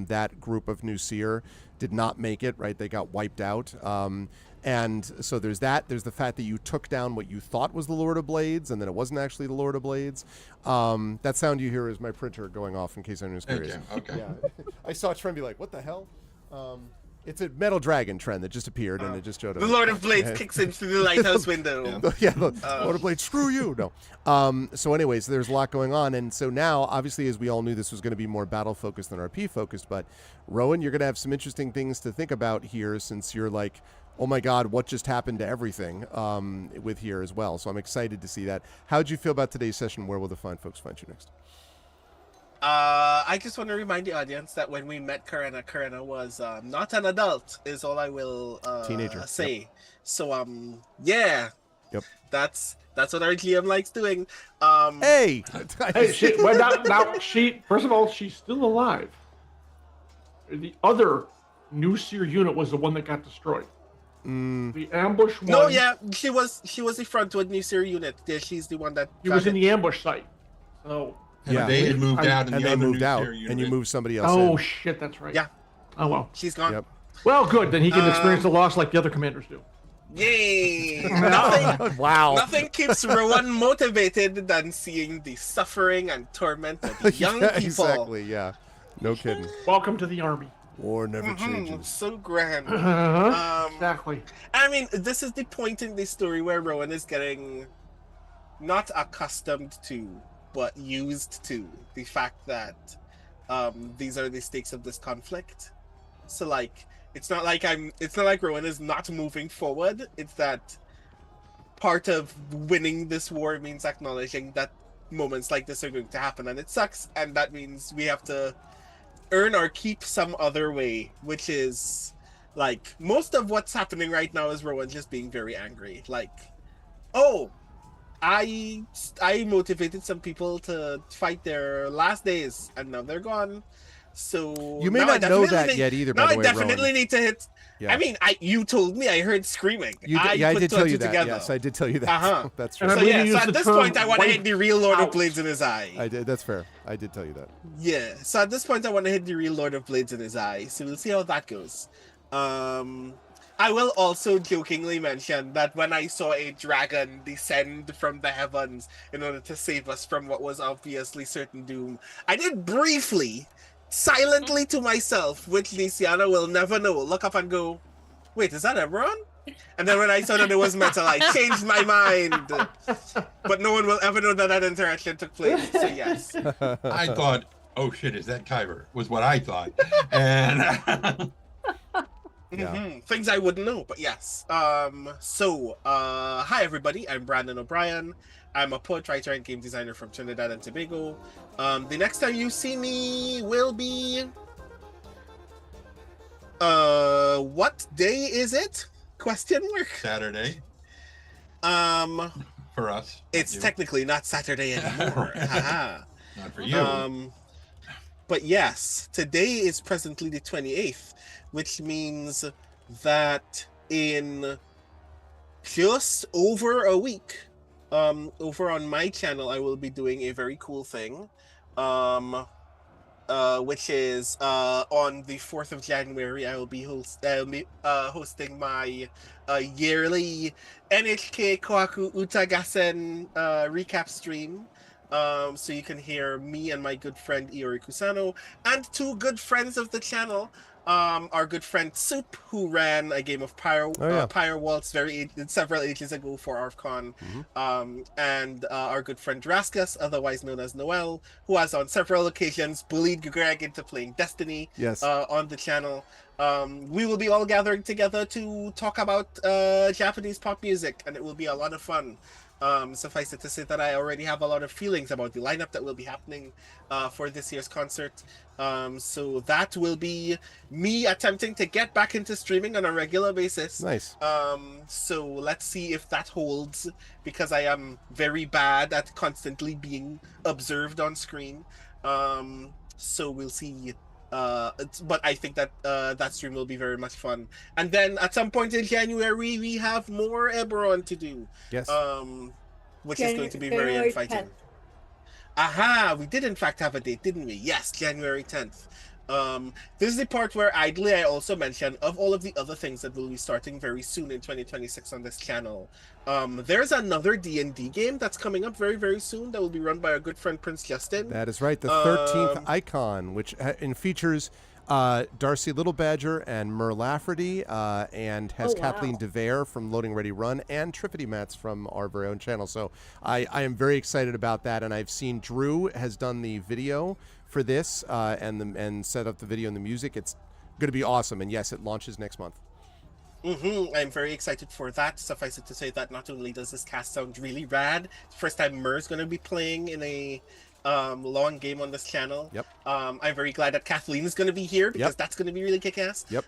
That group of New Seer did not make it, right? They got wiped out. And so there's that. There's the fact that you took down what you thought was the Lord of Blades, and then it wasn't actually the Lord of Blades. That sound you hear is my printer going off in case anyone's curious. Okay. Yeah. I saw Trent be like, what the hell? It's a metal dragon trend that just appeared and it just showed up. The Lord of Blades kicks in through the lighthouse window. Lord of Blades, screw you. No. So anyways, there's a lot going on. And so now, obviously, as we all knew, this was going to be more battle-focused than RP-focused. But, Rowan, you're going to have some interesting things to think about here since you're like, oh my God, what just happened to everything with here as well. So I'm excited to see that. How'd you feel about today's session? Where will the fine folks find you next? I just want to remind the audience that when we met Karena was not an adult, is all I will teenager say. Yep. So yeah, Yep. That's what our GM likes doing. Hey, she first of all, she's still alive. The other new seer unit was the one that got destroyed. The ambush one. No, yeah, she was the Frontwood new seer unit. Yeah, she's the one that She was in the ambush site. So yeah, they had moved out, and they moved out, and you moved somebody else. Oh shit, that's right. Yeah. Oh well, she's gone. Yep. Well, good. Then he can experience the loss like the other commanders do. Yay! Nothing. Wow. Nothing keeps Rowan motivated than seeing the suffering and torment of the young people. Exactly. Yeah. No kidding. Welcome to the army. War never changes. So grand. Exactly. I mean, this is the point in the story where Rowan is getting not accustomed to, but used to the fact that these are the stakes of this conflict. So like, it's not like Rowan is not moving forward. It's that part of winning this war means acknowledging that moments like this are going to happen, and it sucks, and that means we have to earn our keep some other way, which is like most of what's happening right now is Rowan just being very angry. Like, oh, I motivated some people to fight their last days, and now they're gone. So you may not know that yet either. Now by the way, I definitely Rowan. need to hit. Yeah. I mean, you told me I heard screaming. I did tell you that. Together. Yes, I did tell you that. That's right. So at this point, I want to hit the real Lord of Blades in his eye. I did. That's fair. I did tell you that. Yeah. So at this point, I want to hit the real Lord of Blades in his eye. So we'll see how that goes. I will also jokingly mention that when I saw a dragon descend from the heavens in order to save us from what was obviously certain doom, I did briefly, silently to myself, which Luciana will never know, look up and go, wait, is that Eberron? And then when I saw that it was metal, I changed my mind. But no one will ever know that interaction took place, so yes. I thought, oh shit, is that Kyber? Was what I thought. And things I wouldn't know, but yes. Hi everybody, I'm Brandon O'Brien. I'm a poet, writer, and game designer from Trinidad and Tobago. The next time you see me will be... what day is it? Question mark? Saturday. For us. It's technically not Saturday anymore. Not for you. But yes, today is presently the 28th, which means that in just over a week, over on my channel, I will be doing a very cool thing, which is on the 4th of January, I will be hosting my yearly NHK Kohaku Utagasen recap stream. So you can hear me and my good friend Iori Kusano and two good friends of the channel, our good friend Soup, who ran a game of Pyre Waltz several ages ago for ARFCon, and our good friend Raskus, otherwise known as Noel, who has on several occasions bullied Greg into playing Destiny on the channel. We will be all gathering together to talk about Japanese pop music, and it will be a lot of fun. Suffice it to say that I already have a lot of feelings about the lineup that will be happening for this year's concert. So that will be me attempting to get back into streaming on a regular basis. Nice. So let's see if that holds, because I am very bad at constantly being observed on screen. So we'll see. But I think that that stream will be very much fun. And then at some point in January, we have more Eberron to do. Yes. Which is going to be very exciting. 10th. Aha! We did in fact have a date, didn't we? Yes, January 10th. This is the part where idly I also mentioned of all of the other things that will be starting very soon in 2026 on this channel. There's another D&D game that's coming up very, very soon that will be run by our good friend Prince Justin. That is right, the 13th Icon, which features Darcy Little Badger and Mer Lafferty, and has Kathleen DeVere from Loading Ready Run and Triffity Mats from our very own channel. So I am very excited about that, and I've seen Drew has done the video for this and set up the video and the music. It's going to be awesome, and yes, it launches next month. I'm very excited for that. Suffice it to say that not only does this cast sound really rad, first time Mer's going to be playing in a long game on this channel. Yep. I'm very glad that Kathleen is going to be here, because that's going to be really kick-ass. Yep.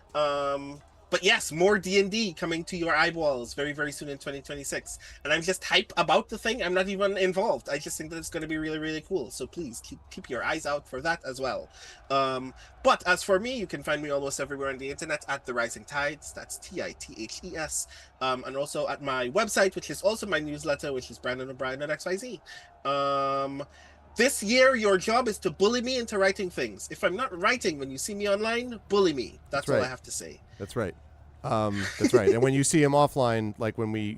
But yes, more D&D coming to your eyeballs very, very soon in 2026. And I'm just hype about the thing. I'm not even involved. I just think that it's going to be really, really cool. So please keep your eyes out for that as well. But as for me, you can find me almost everywhere on the internet at The Rising Tides. That's TITHES. And also at my website, which is also my newsletter, which is BrandonO'Brien.xyz. This year, your job is to bully me into writing things. If I'm not writing when you see me online, bully me. That's all I have to say. That's right. That's right. And when you see him offline, like when we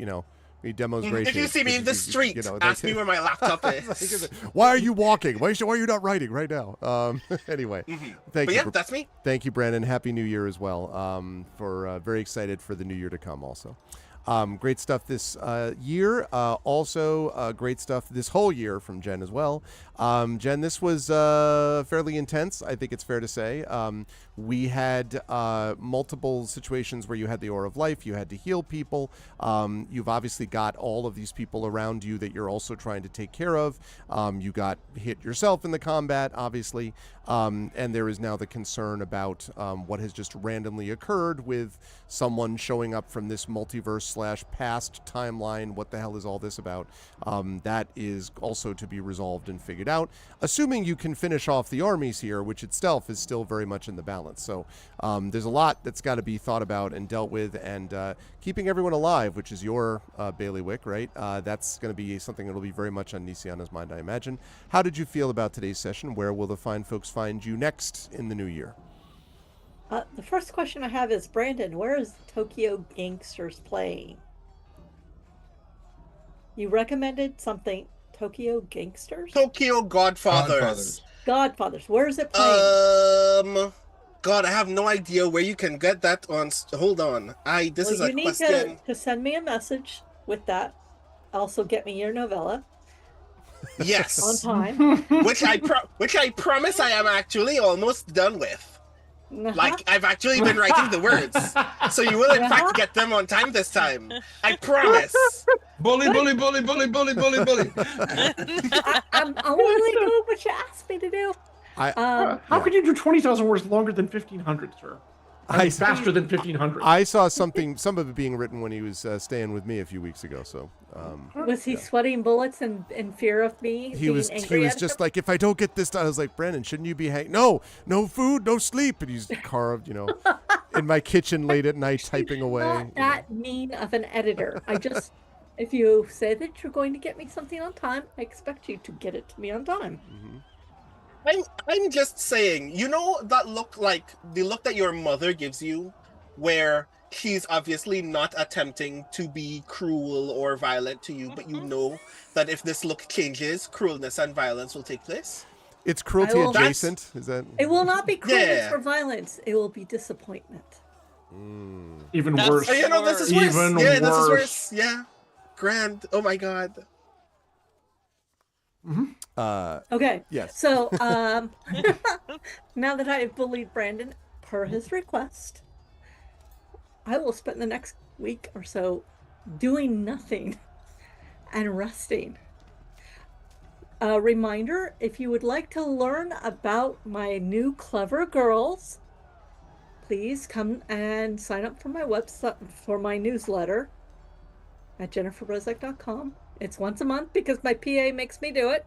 demos Grey If you see me in the street, ask me where my laptop is. Why are you walking? Why are you not writing right now? Anyway, thank you. Yeah, that's me. Thank you, Brandon. Happy New Year as well. Very excited for the new year to come also. Great stuff this year. Also, great stuff this whole year from Jen as well. Jen, this was fairly intense, I think it's fair to say. We had multiple situations where you had the Aura of Life, you had to heal people. You've obviously got all of these people around you that you're also trying to take care of. You got hit yourself in the combat, obviously. And there is now the concern about what has just randomly occurred with someone showing up from this multiverse/past timeline. What the hell is all this about? That is also to be resolved and figured out, assuming you can finish off the armies here, which itself is still very much in the balance. So there's a lot that's got to be thought about and dealt with, and keeping everyone alive, which is your bailiwick, right? That's going to be something that will be very much on Nisiana's mind, I imagine. How did you feel about today's session? Where will the fine folks find you next in the new year? The first question I have is, Brandon, where is Tokyo Gangsters playing? You recommended something. Tokyo Gangsters? Tokyo Godfathers. Godfathers. Where is it playing? God, I have no idea where you can get that on. Hold on. This is a question. You need to send me a message with that. Also, get me your novella. Yes. On time. which I promise I am actually almost done with. Like, I've actually been writing the words. So you will in fact get them on time this time. I promise. Bully. I'm willing to do what you asked me to do. How could you do 20,000 words longer than 1,500, sir? Faster than 1,500. I saw some of it being written when he was staying with me a few weeks ago. So was he sweating bullets in fear of me? He was just like, if I don't get this done, I was like, Brandon, shouldn't you be no food, no sleep, and he's carved, in my kitchen late at night typing away. Not that mean of an editor. If you say that you're going to get me something on time, I expect you to get it to me on time. Mm-hmm. I'm just saying, that look, like the look that your mother gives you, where she's obviously not attempting to be cruel or violent to you, but you know that if this look changes, cruelness and violence will take place. It's cruelty adjacent. Is that? It will not be cruelness or violence. It will be disappointment. Even worse. This is worse. Even worse. This is worse. Yeah. Grand. Oh my God. Mm-hmm. Okay. Yes. So now that I have bullied Brandon per his request, I will spend the next week or so doing nothing and resting. A reminder, if you would like to learn about my new Clever Girls, please come and sign up for my website, for my newsletter at jenniferrozek.com. It's once a month because my PA makes me do it.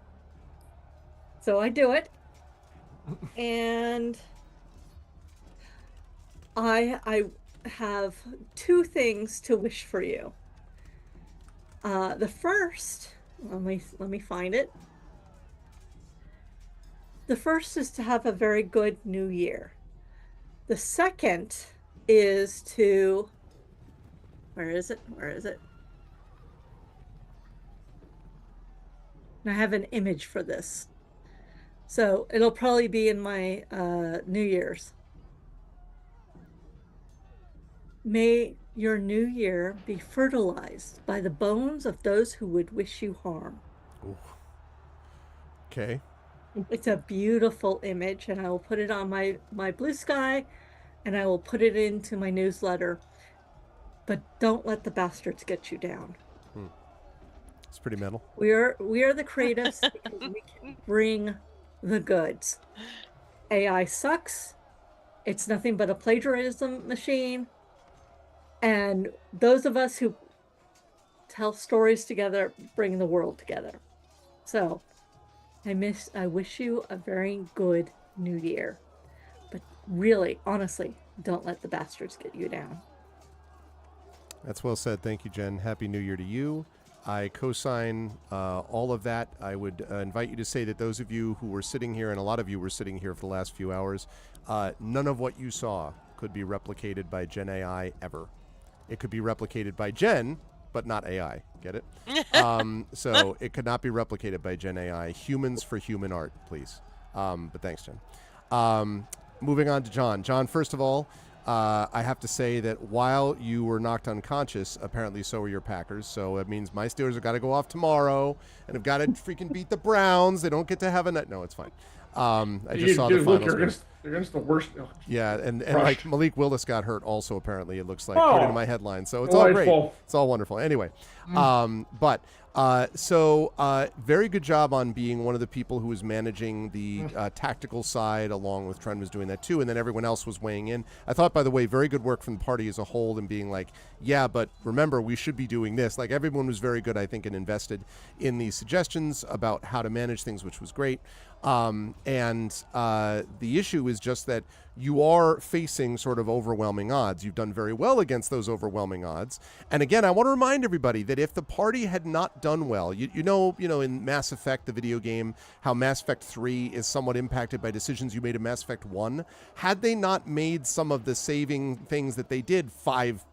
So I do it. And I have two things to wish for you. The first, let me find it. The first is to have a very good new year. The second is to, where is it? I have an image for this. So it'll probably be in my New Year's. May your new year be fertilized by the bones of those who would wish you harm. Ooh. Okay. It's a beautiful image, and I will put it on my Blue Sky, and I will put it into my newsletter. But don't let the bastards get you down. It's pretty metal. We are the creatives because we can bring the goods. AI sucks. It's nothing but a plagiarism machine. And those of us who tell stories together bring the world together. So I wish you a very good new year. But really, honestly, don't let the bastards get you down. That's well said. Thank you, Jen. Happy New Year to you. I co-sign all of that. I would invite you to say that those of you who were sitting here, and a lot of you were sitting here for the last few hours, none of what you saw could be replicated by Gen AI ever. It could be replicated by Jen, but not AI. Get it? So it could not be replicated by Gen AI. Humans for human art, please. But thanks, Jen. Moving on to John. John, first of all, I have to say that while you were knocked unconscious, apparently so were your Packers. So it means my Steelers have got to go off tomorrow and have got to freaking beat the Browns. They don't get to have a night. No, it's fine. I just saw the finals. They're against the worst. Oh, yeah, and like Malik Willis got hurt also, apparently, it looks like, according to my headline. So it's all great. It's all wonderful. Anyway, very good job on being one of the people who was managing the tactical side, along with Trent was doing that too, and then everyone else was weighing in. I thought, by the way, very good work from the party as a whole and being like, yeah, but remember, we should be doing this. Like, everyone was very good, I think, and invested in these suggestions about how to manage things, which was great. The issue is just that you are facing sort of overwhelming odds. You've done very well against those overwhelming odds. And again, I want to remind everybody that if the party had not done well, you know, in Mass Effect, the video game, how Mass Effect 3 is somewhat impacted by decisions you made in Mass Effect 1, had they not made some of the saving things that they did 5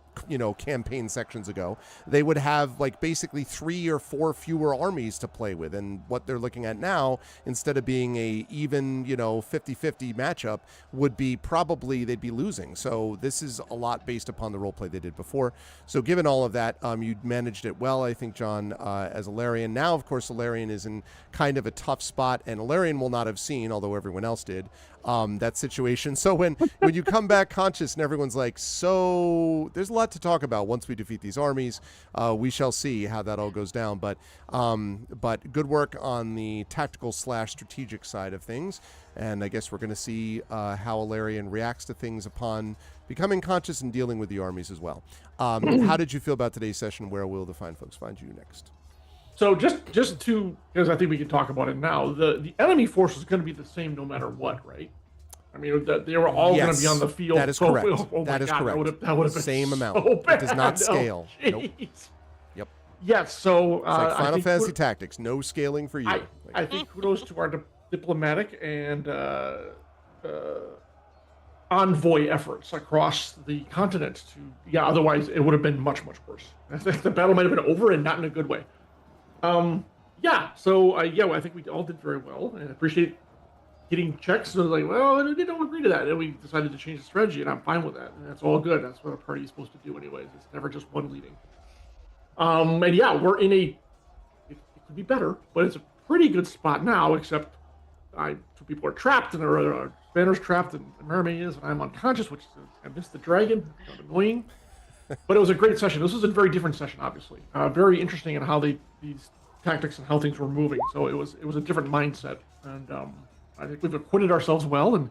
campaign sections ago, they would have like basically 3 or 4 fewer armies to play with. And what they're looking at now, instead of being a even 50-50 matchup, would be probably they'd be losing. So this is a lot based upon the role play they did before. So given all of that, you managed it well, I think, John, as Alarian. Now, of course, Alarian is in kind of a tough spot, and Alarian will not have seen, although everyone else did, that situation. So when you come back conscious and everyone's like, so there's a lot to talk about once we defeat these armies, we shall see how that all goes down. But good work on the tactical / strategic side of things. And I guess we're going to see how Alarian reacts to things upon becoming conscious and dealing with the armies as well. How did you feel about today's session? Where will the fine folks find you next? So just to, because I think we can talk about it now, the enemy force is going to be the same no matter what, right? I mean, they were all going to be on the field. That is correct. That is correct. That would have been same amount. So bad. It does not scale. Nope. Yep. Yes. So it's like Final Fantasy Tactics. No scaling for you. I think kudos to our diplomatic and envoy efforts across the continent. Otherwise it would have been much worse. I think the battle might have been over, and not in a good way. So I think we all did very well, and I appreciate getting checks. So like, well, they don't agree to that, and we decided to change the strategy, and I'm fine with that, and that's all good. That's what a party is supposed to do, anyways. It's never just one leading. We're in it could be better, but it's a pretty good spot now. Except, 2 people are trapped, and our Banner's trapped, and Mermaid is, and I'm unconscious, which I missed the dragon. Kind of annoying. But it was a great session. This was a very different session, obviously. Very interesting in how these tactics and how things were moving. So it was a different mindset, and I think we've acquitted ourselves well, and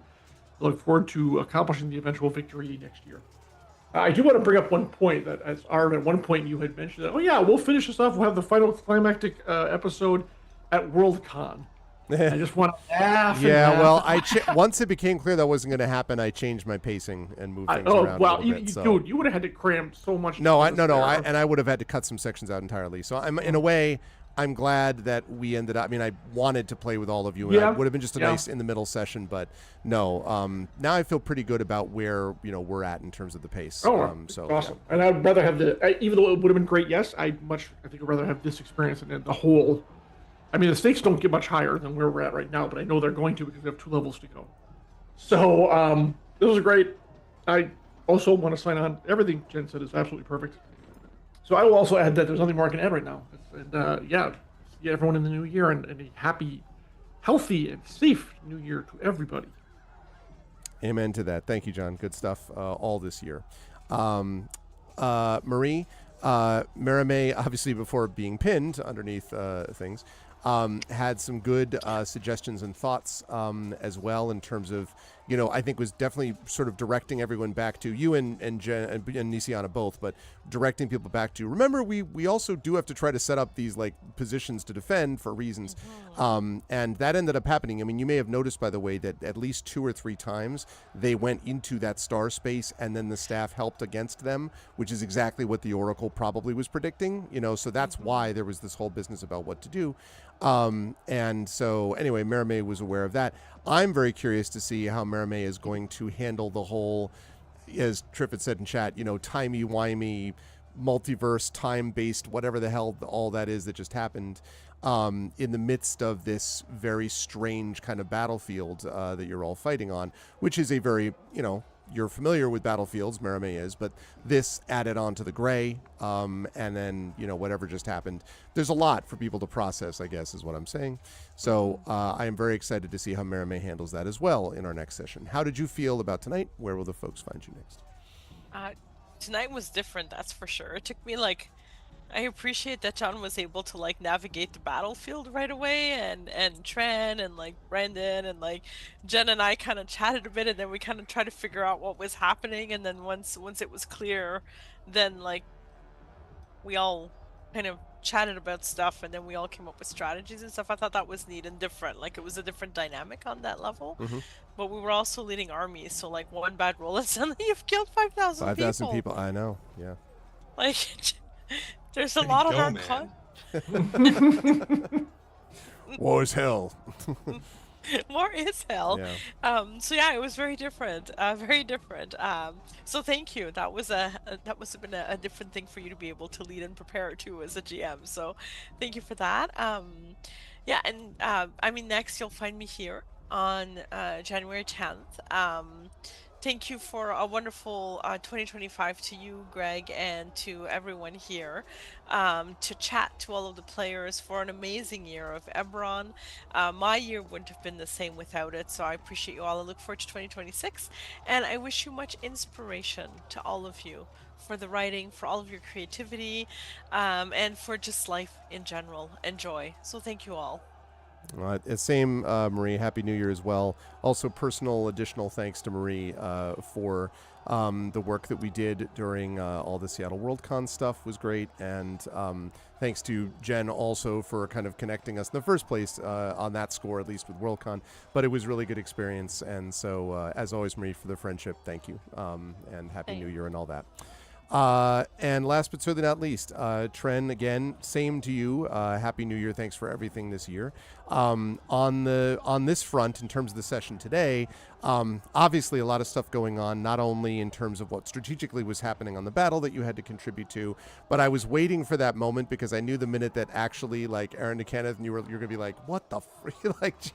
look forward to accomplishing the eventual victory next year. I do want to bring up one point that, as Aaron, at one point you had mentioned that, we'll finish this off. We'll have the final climactic episode at Worldcon. I just want to laugh. Once it became clear that wasn't going to happen, I changed my pacing and moved things around a little bit. Dude, you would have had to cram so much. I would have had to cut some sections out entirely. So in a way, I'm glad that we ended up. I mean, I wanted to play with all of you, and it would have been just a nice in the middle session. But no, now I feel pretty good about where we're at in terms of the pace. So awesome. Yeah. And I'd rather have even though it would have been great. Yes, I think I'd rather have this experience and the whole. I mean, the stakes don't get much higher than where we're at right now, but I know they're going to because we have 2 levels to go. So this was great. I also want to sign on. Everything Jen said is absolutely perfect. So I will also add that there's nothing more I can add right now. And see everyone in the new year, and a happy, healthy, and safe new year to everybody. Amen to that. Thank you, John. Good stuff all this year. Marie, Marimay, obviously before being pinned underneath things, had some good suggestions and thoughts as well in terms of, I think was definitely sort of directing everyone back to you and Jen and Nisiana both, but directing people back to, remember, we also do have to try to set up these like positions to defend for reasons. And that ended up happening. I mean, you may have noticed, by the way, that at least 2 or 3 times they went into that star space and then the staff helped against them, which is exactly what the Oracle probably was predicting, so that's why there was this whole business about what to do. And so anyway, Merime was aware of that. I'm very curious to see how Merime is going to handle the whole, as Triff had said in chat, timey-wimey, multiverse, time-based, whatever the hell all that is that just happened, in the midst of this very strange kind of battlefield that you're all fighting on, which is a very, you're familiar with battlefields, Merime is, but this added on to the gray, and then, whatever just happened. There's a lot for people to process, I guess, is what I'm saying. So I am very excited to see how Merime handles that as well in our next session. How did you feel about tonight? Where will the folks find you next? Tonight was different, that's for sure. It took me I appreciate that John was able to navigate the battlefield right away, and Tran and Brandon and Jen and I kind of chatted a bit, and then we kind of tried to figure out what was happening, and then once it was clear, then we all kind of chatted about stuff, and then we all came up with strategies and stuff. I thought that was neat and different. It was a different dynamic on that level. But we were also leading armies, so one bad roll and suddenly you've killed 5,000 people. 5,000 people, I know, yeah. There's a lot of hard fun. War is hell. War is hell. Yeah. So yeah, it was very different. Very different. So thank you. That was been a different thing for you to be able to lead and prepare too as a GM. So thank you for that. Yeah, and next you'll find me here on January 10th. Thank you for a wonderful 2025 to you, Greg, and to everyone here, to chat to all of the players for an amazing year of Eberron. My year wouldn't have been the same without it, so I appreciate you all. I look forward to 2026, and I wish you much inspiration to all of you for the writing, for all of your creativity, and for just life in general and joy. So thank you all. Same, Marie. Happy New Year as well. Also, personal additional thanks to Marie for the work that we did during all the Seattle Worldcon stuff was great, and thanks to Jen also for kind of connecting us in the first place on that score, at least with Worldcon. But it was really good experience, and so as always, Marie, for the friendship, thank you, and Happy New Year and all that. And last but certainly not least, Tren, again, same to you. Happy New Year. Thanks for everything this year. On this front, in terms of the session today, obviously a lot of stuff going on, not only in terms of what strategically was happening on the battle that you had to contribute to, but I was waiting for that moment because I knew the minute that actually, Aaron to Kenneth, and you're gonna be like, what the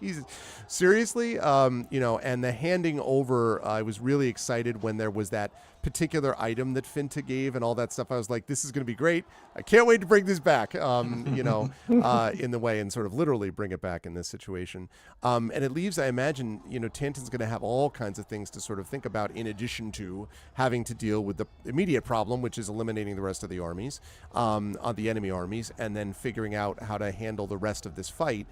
Jesus, seriously, and the handing over. I was really excited when there was that particular item that Finta gave and all that stuff. I was like, this is going to be great. I can't wait to bring this back, in the way and sort of literally bring it back in this situation. And it leaves, I imagine, Tanton's going to have all kinds of things to sort of think about in addition to having to deal with the immediate problem, which is eliminating the rest of the armies, the enemy armies, and then figuring out how to handle the rest of this fight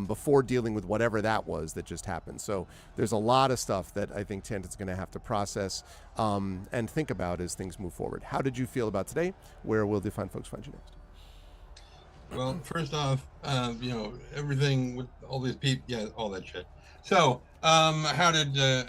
before dealing with whatever that was that just happened. So there's a lot of stuff that I think Tanton's going to have to process and think about as things move forward. How did you feel about today? Where will the fine folks find you next? Well, first off, everything with all these people, yeah, all that shit. So, the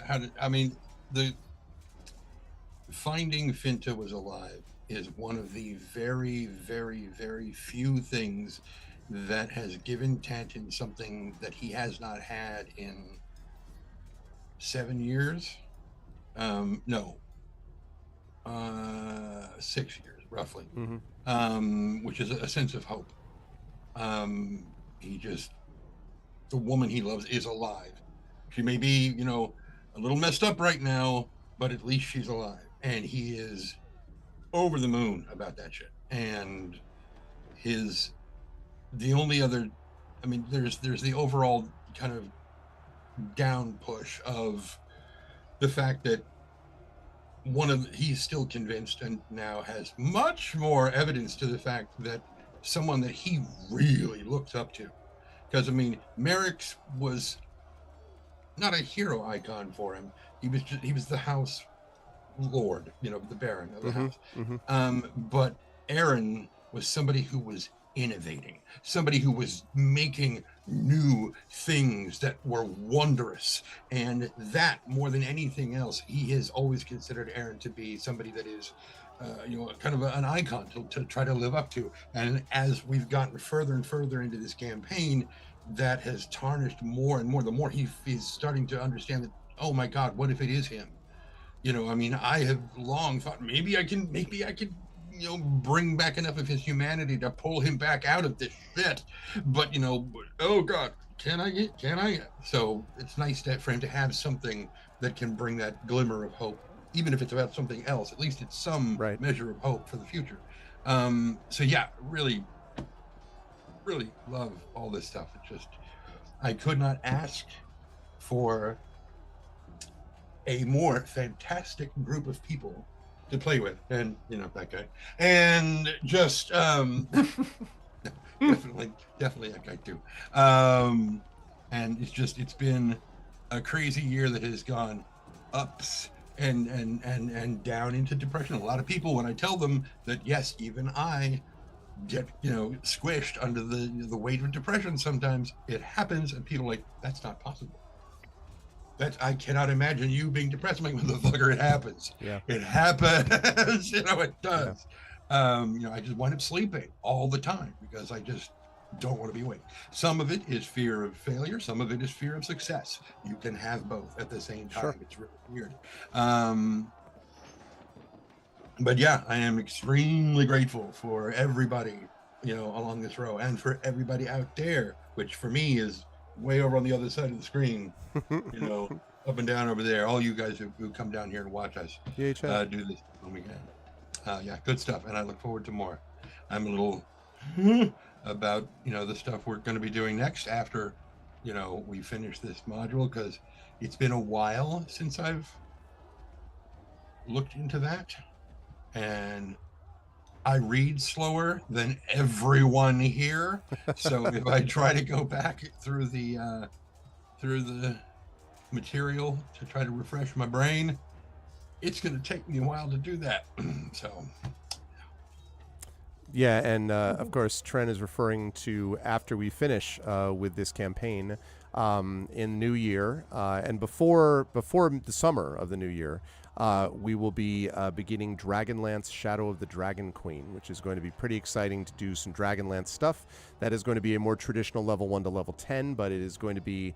finding Finta was alive is one of the very, very, very few things that has given Tanton something that he has not had in 7 years. 6 years roughly. Which is a sense of hope. The woman he loves is alive. She may be, a little messed up right now, but at least she's alive, and he is over the moon about that shit. And the only other, there's the overall kind of down push of the fact that he's still convinced and now has much more evidence to the fact that someone that he really looks up to, because Merrick's was not a hero icon for him. He was the house lord, the baron of the house. But Aaron was somebody who was innovating, somebody who was making new things that were wondrous, and that more than anything else, he has always considered Aaron to be somebody that is kind of an icon to try to live up to. And as we've gotten further and further into this campaign, that has tarnished more and more. The more he's starting to understand that, oh my God, what if it is him? I have long thought maybe I can bring back enough of his humanity to pull him back out of this shit. But oh God, can I? So it's nice for him to have something that can bring that glimmer of hope, even if it's about something else. At least it's some measure of hope for the future. So yeah, really, really love all this stuff. It's just, I could not ask for a more fantastic group of people to play with, and that guy, and just definitely that guy too. And it's been a crazy year that has gone ups and down into depression. A lot of people, when I tell them that yes, even I get squished under the weight of depression, sometimes it happens, and people are like, that's not possible. I cannot imagine you being depressed. I'm like, motherfucker, it happens. Yeah. It happens. It does. Yeah. I just wind up sleeping all the time because I just don't want to be awake. Some of it is fear of failure. Some of it is fear of success. You can have both at the same time. Sure. It's really weird. But yeah, I am extremely grateful for everybody, along this row, and for everybody out there, which for me is way over on the other side of the screen, up and down over there. All you guys who come down here and watch us do this when we can. Yeah, good stuff, and I look forward to more. I'm a little about the stuff we're going to be doing next after we finish this module, because it's been a while since I've looked into that, and I read slower than everyone here. So if I try to go back through the material to try to refresh my brain, it's going to take me a while to do that. So. Yeah, and of course, Tren is referring to after we finish with this campaign in New Year, and before the summer of the New Year, we will be beginning Dragonlance Shadow of the Dragon Queen, which is going to be pretty exciting to do some Dragonlance stuff. That is going to be a more traditional level 1 to level 10, but it is going to be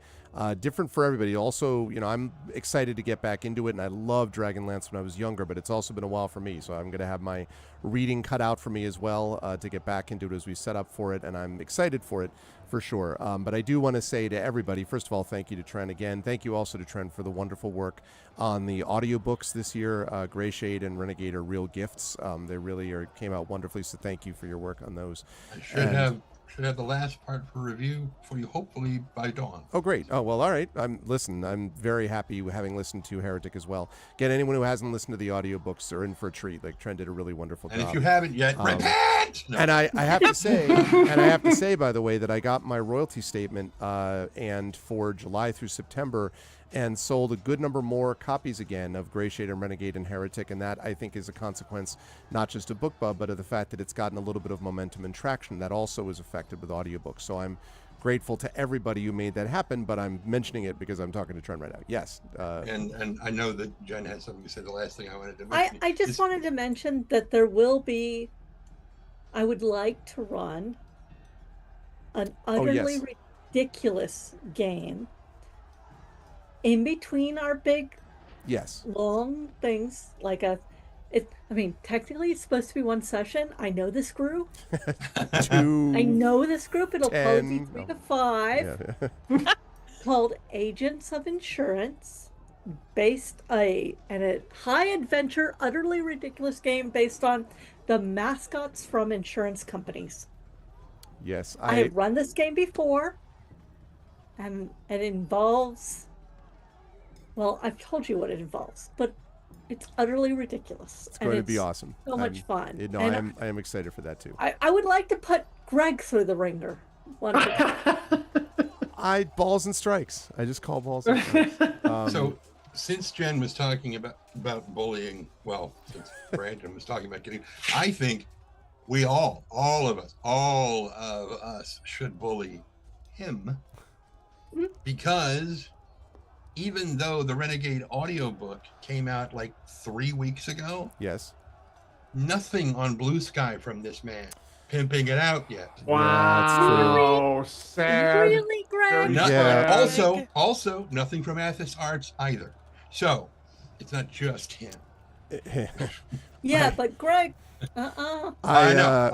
different for everybody. Also, I'm excited to get back into it, and I loved Dragonlance when I was younger, but it's also been a while for me, so I'm going to have my reading cut out for me as well to get back into it as we set up for it, and I'm excited for it. For sure. But I do want to say to everybody, first of all, thank you to Tren again. Thank you also to Tren for the wonderful work on the audiobooks this year. Grey Shade and Renegade are real gifts. They really came out wonderfully, so thank you for your work on those. I should have the last part for review for you, hopefully by dawn. Oh, great. Oh, well, all right. I'm very happy having listened to Heretic as well. Again, anyone who hasn't listened to the audiobooks are in for a treat. Like, Tren did a really wonderful job. And if you haven't yet, repent! No. And I have to say, by the way, that I got my royalty statement and for July through September, and sold a good number more copies again of Grey Shade and Renegade and Heretic, and that I think is a consequence not just of BookBub, but of the fact that it's gotten a little bit of momentum and traction. That also is affected with audiobooks. So I'm grateful to everybody who made that happen, but I'm mentioning it because I'm talking to Tren right now. Yes. And I know that Jen had something to say. The last thing I wanted to mention. I just wanted to mention that there will be, I would like to run an utterly ridiculous game in between our big long things, like technically it's supposed to be one session. I know this group. I know this group. It'll probably be 3 to 5. Yeah. Called Agents of Insurance, based a high adventure, utterly ridiculous game based on the mascots from insurance companies. Yes, I have run this game before, and it involves. Well, I've told you what it involves, but it's utterly ridiculous. It's going to be awesome. So much fun. I am excited for that too. I would like to put Greg through the ringer. Balls and strikes. I just call balls and strikes. So since Jen was talking about bullying, well, since Brandon was talking about getting, I think we all of us should bully him, because even though the Renegade audiobook came out like 3 weeks ago, yes, nothing on Blue Sky from this man pimping it out yet. Wow, sad. Really, Greg? Yeah. Also, nothing from Athos Arts either. So, it's not just him. Yeah, but Greg, I know.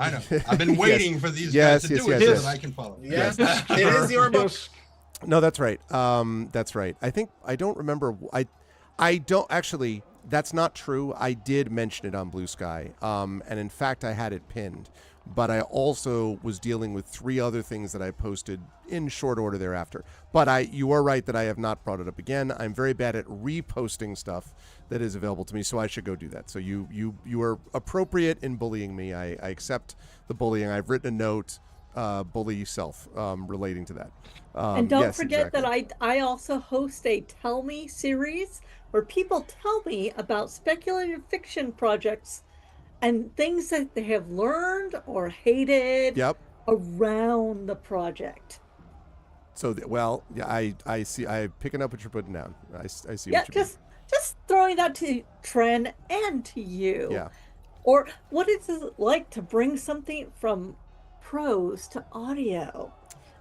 I've been waiting for these guys to do it so that I can follow. Yes, it is your book. No, that's right. That's right. I don't remember. I don't actually. That's not true. I did mention it on Blue Sky, and in fact, I had it pinned. But I also was dealing with 3 other things that I posted in short order thereafter. But you are right that I have not brought it up again. I'm very bad at reposting stuff that is available to me, so I should go do that. So you are appropriate in bullying me. I accept the bullying. I've written a note, bully yourself, relating to that. And don't forget that I also host a Tell Me series where people tell me about speculative fiction projects and things that they have learned or hated around the project. So, I see. I'm picking up what you're putting down. I see. Yeah, what you're just throwing that to Tren and to you. Yeah. Or what is it like to bring something from prose to audio,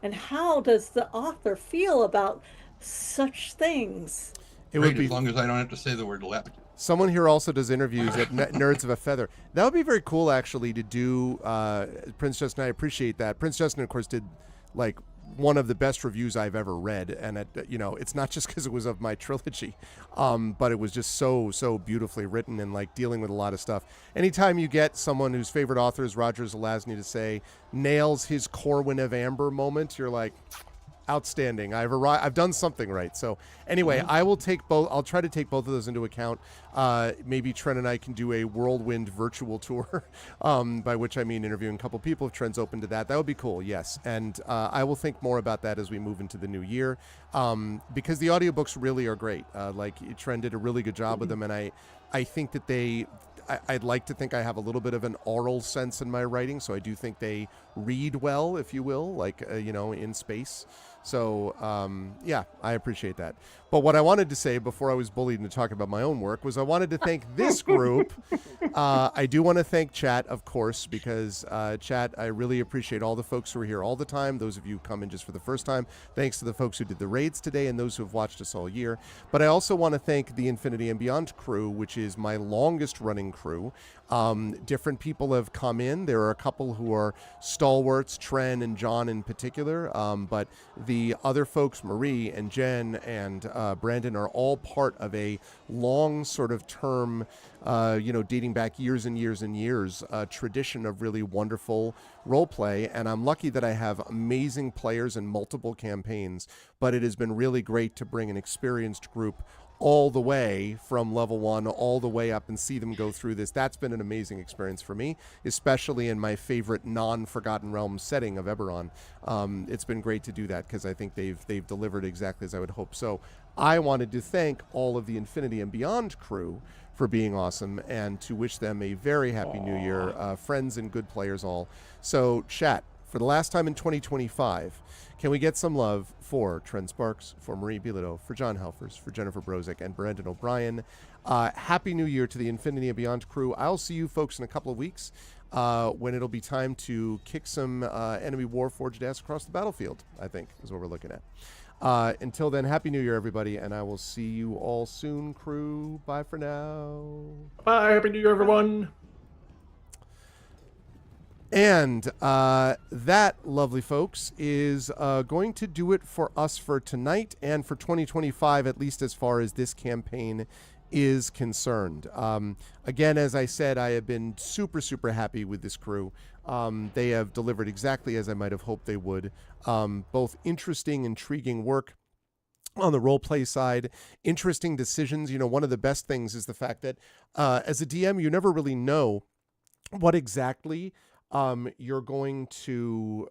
and how does the author feel about such things? It would be, as long as I don't have to say the word leapt. Someone here also does interviews at Nerds of a Feather. That would be very cool, actually, to do. Prince Justin, I appreciate that. Prince Justin, of course, did like one of the best reviews I've ever read, and it's not just because it was of my trilogy, but it was just so beautifully written and like dealing with a lot of stuff. Anytime you get someone whose favorite author is Roger Zelazny to say nails his Corwin of Amber moment, you're like, outstanding. I've done something right. So anyway, I will take both. I'll try to take both of those into account. Maybe Tren and I can do a whirlwind virtual tour, by which I mean interviewing a couple people if Tren's open to that. That would be cool. Yes. And I will think more about that as we move into the new year, because the audiobooks really are great. Like Tren did a really good job with them. And I think that I'd like to think I have a little bit of an oral sense in my writing, so I do think they read well, if you will, like, in space. So, I appreciate that. But what I wanted to say before I was bullied into talking about my own work was I wanted to thank this group. I do want to thank chat, of course, because chat, I really appreciate all the folks who are here all the time. Those of you who come in just for the first time, thanks to the folks who did the raids today and those who have watched us all year. But I also want to thank the Infinity and Beyond crew, which is my longest running crew. Different people have come in. There are a couple who are stalwarts, Tren and John in particular, but the other folks, Marie and Jen and Brandon, are all part of a long sort of term, dating back years and years and years, tradition of really wonderful role play. And I'm lucky that I have amazing players in multiple campaigns, but it has been really great to bring an experienced group all the way from level 1 all the way up and see them go through this. That's been an amazing experience for me, especially in my favorite non-Forgotten Realms setting of Eberron. It's been great to do that because I think they've delivered exactly as I would hope. So I wanted to thank all of the Infinity and Beyond crew for being awesome and to wish them a very happy new year, friends and good players all. So chat, for the last time in 2025, can we get some love for Tren Sparks, for Marie Bilodeau, for John Helfers, for Jennifer Brozick, and Brandon O'Brien? Happy New Year to the Infinity and Beyond crew. I'll see you folks in a couple of weeks when it'll be time to kick some enemy Warforged ass across the battlefield, I think, is what we're looking at. Until then, Happy New Year, everybody, and I will see you all soon, crew. Bye for now. Bye. Happy New Year, everyone. And that, lovely folks, is going to do it for us for tonight and for 2025, at least as far as this campaign is concerned. Again, as I said, I have been super, super happy with this crew. They have delivered exactly as I might have hoped they would. Both interesting, intriguing work on the role play side, interesting decisions. One of the best things is the fact that as a DM, you never really know what exactly you're going to,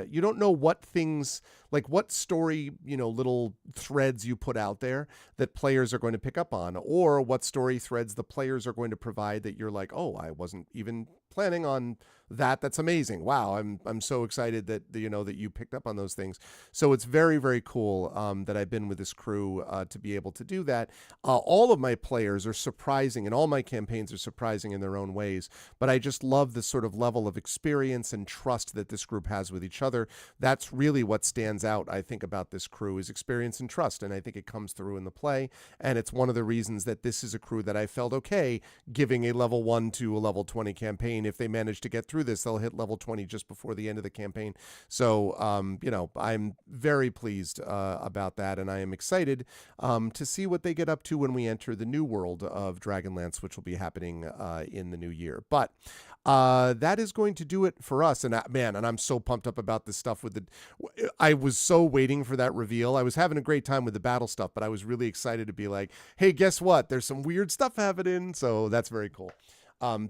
you don't know what things, like what story, little threads you put out there that players are going to pick up on, or what story threads the players are going to provide that you're like, oh, I wasn't even planning on that. That's amazing. Wow. I'm so excited that, that you picked up on those things. So it's very, very cool that I've been with this crew to be able to do that. All of my players are surprising, and all my campaigns are surprising in their own ways. But I just love the sort of level of experience and trust that this group has with each other. That's really what stands out, I think, about this crew is experience and trust. And I think it comes through in the play. And it's one of the reasons that this is a crew that I felt okay giving a level 1 to a level 20 campaign. If they manage to get through this, they'll hit level 20 just before the end of the campaign. So, I'm very pleased about that. And I am excited to see what they get up to when we enter the new world of Dragonlance, which will be happening in the new year. But that is going to do it for us. And and I'm so pumped up about this stuff I was so waiting for that reveal. I was having a great time with the battle stuff, but I was really excited to be like, hey, guess what? There's some weird stuff happening. So that's very cool.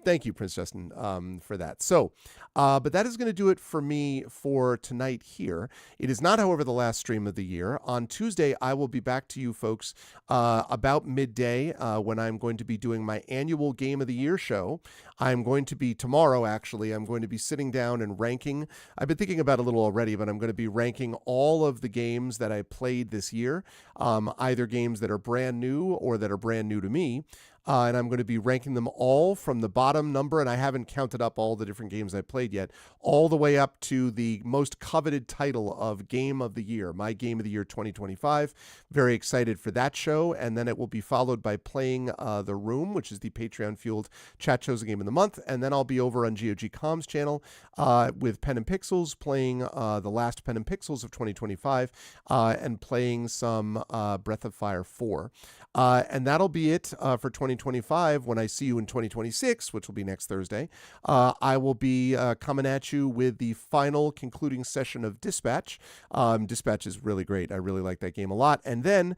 Thank you, Prince Justin, for that. So, but that is going to do it for me for tonight here. It is not, however, the last stream of the year. On Tuesday, I will be back to you folks about midday when I'm going to be doing my annual Game of the Year show. I'm going to be tomorrow, actually. I'm going to be sitting down and ranking. I've been thinking about it a little already, but I'm going to be ranking all of the games that I played this year, either games that are brand new or that are brand new to me. And I'm going to be ranking them all from the bottom number, and I haven't counted up all the different games I played yet, all the way up to the most coveted title of Game of the Year, my Game of the Year 2025. Very excited for that show, and then it will be followed by playing The Room, which is the Patreon-fueled chat shows game of the month, and then I'll be over on GOG Comms channel with Pen and Pixels, playing the last Pen and Pixels of 2025, and playing some Breath of Fire 4. And that'll be it for 2025. When I see you in 2026, which will be next Thursday, I will be coming at you with the final concluding session of Dispatch. Dispatch is really great. I really like that game a lot. And then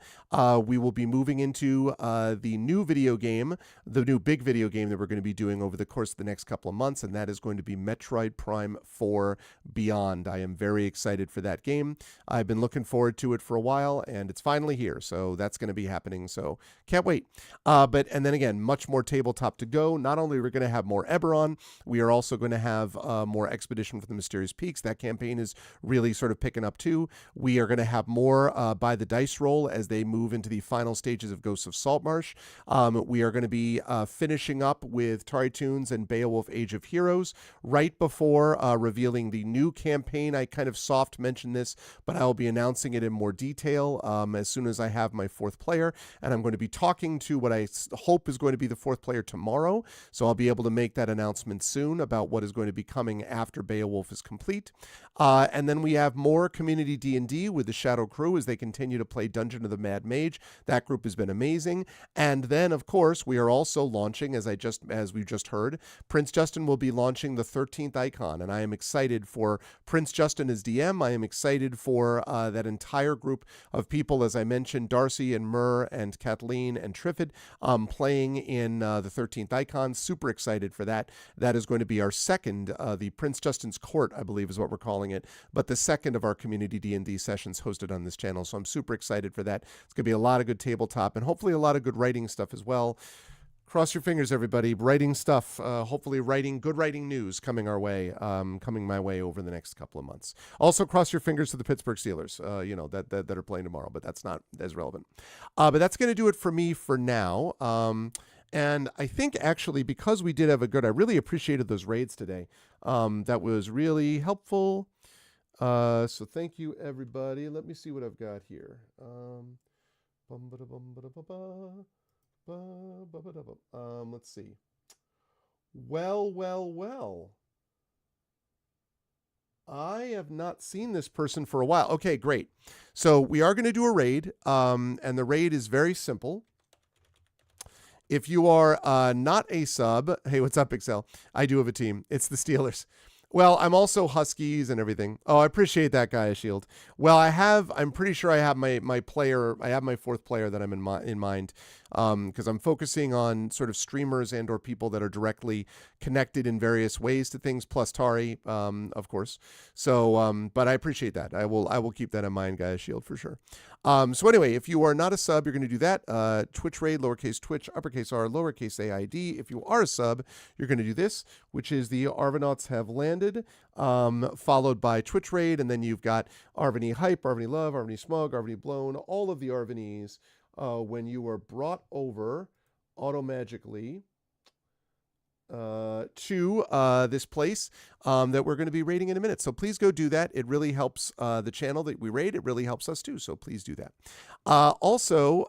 we will be moving into the new video game, the new big video game that we're going to be doing over the course of the next couple of months, and that is going to be Metroid Prime 4 Beyond. I am very excited for that game. I've been looking forward to it for a while, and it's finally here, so that's going to be happening. So can't wait. And then again, much more tabletop to go. Not only are we going to have more Eberron, we are also going to have more Expedition for the Mysterious Peaks. That campaign is really sort of picking up too. We are going to have more By the Dice Roll as they move into the final stages of Ghosts of Saltmarsh. We are going to be finishing up with Tari Toons and Beowulf Age of Heroes right before revealing the new campaign. I kind of soft mentioned this, but I will be announcing it in more detail as soon as I have my fourth player. And I'm going to be talking to what I hope is going to be the fourth player tomorrow. So I'll be able to make that announcement soon about what is going to be coming after Beowulf is complete. And then we have more community D&D with the Shadow Crew as they continue to play Dungeon of the Mad Mage. That group has been amazing. And then, of course, we are also launching, as we just heard, Prince Justin will be launching the 13th Icon. And I am excited for Prince Justin as DM. I am excited for that entire group of people, as I mentioned, Darcy and Myrrh and Kathleen and Triffid playing in the 13th Icon. Super excited for that. That is going to be our second, the Prince Justin's Court, I believe is what we're calling it, but the second of our community D&D sessions hosted on this channel. So I'm super excited for that. It's going to be a lot of good tabletop and hopefully a lot of good writing stuff as well. Cross your fingers, everybody. Writing stuff, hopefully good writing news coming my way over the next couple of months. Also, cross your fingers to the Pittsburgh Steelers, that are playing tomorrow, but that's not as relevant. But that's going to do it for me for now. And I think actually, because we did have I really appreciated those raids today. That was really helpful. So thank you, everybody. Let me see what I've got here. Let's see. Well. I have not seen this person for a while. Okay, great. So we are going to do a raid, and the raid is very simple. If you are not a sub, hey, what's up, Excel? I do have a team. It's the Steelers. Well, I'm also Huskies and everything. Oh, I appreciate that, guy, Shield. Well, I'm pretty sure I have my player. I have my fourth player that I'm in mind. because I'm focusing on sort of streamers and or people that are directly connected in various ways to things, plus Tari, of course. So, but I appreciate that. I will keep that in mind, Gaia Shield, for sure. So anyway, if you are not a sub, you're going to do that. Twitch raid, lowercase twitch, uppercase r, lowercase aid. If you are a sub, you're going to do this, which is the Arvanauts have landed, followed by Twitch raid, and then you've got Arvany hype, Arvany love, Arvany smug, Arvany blown, all of the Arvanys when you are brought over automagically to this place that we're going to be raiding in a minute. So please go do that. It really helps the channel that we raid. It really helps us too. So please do that. Also,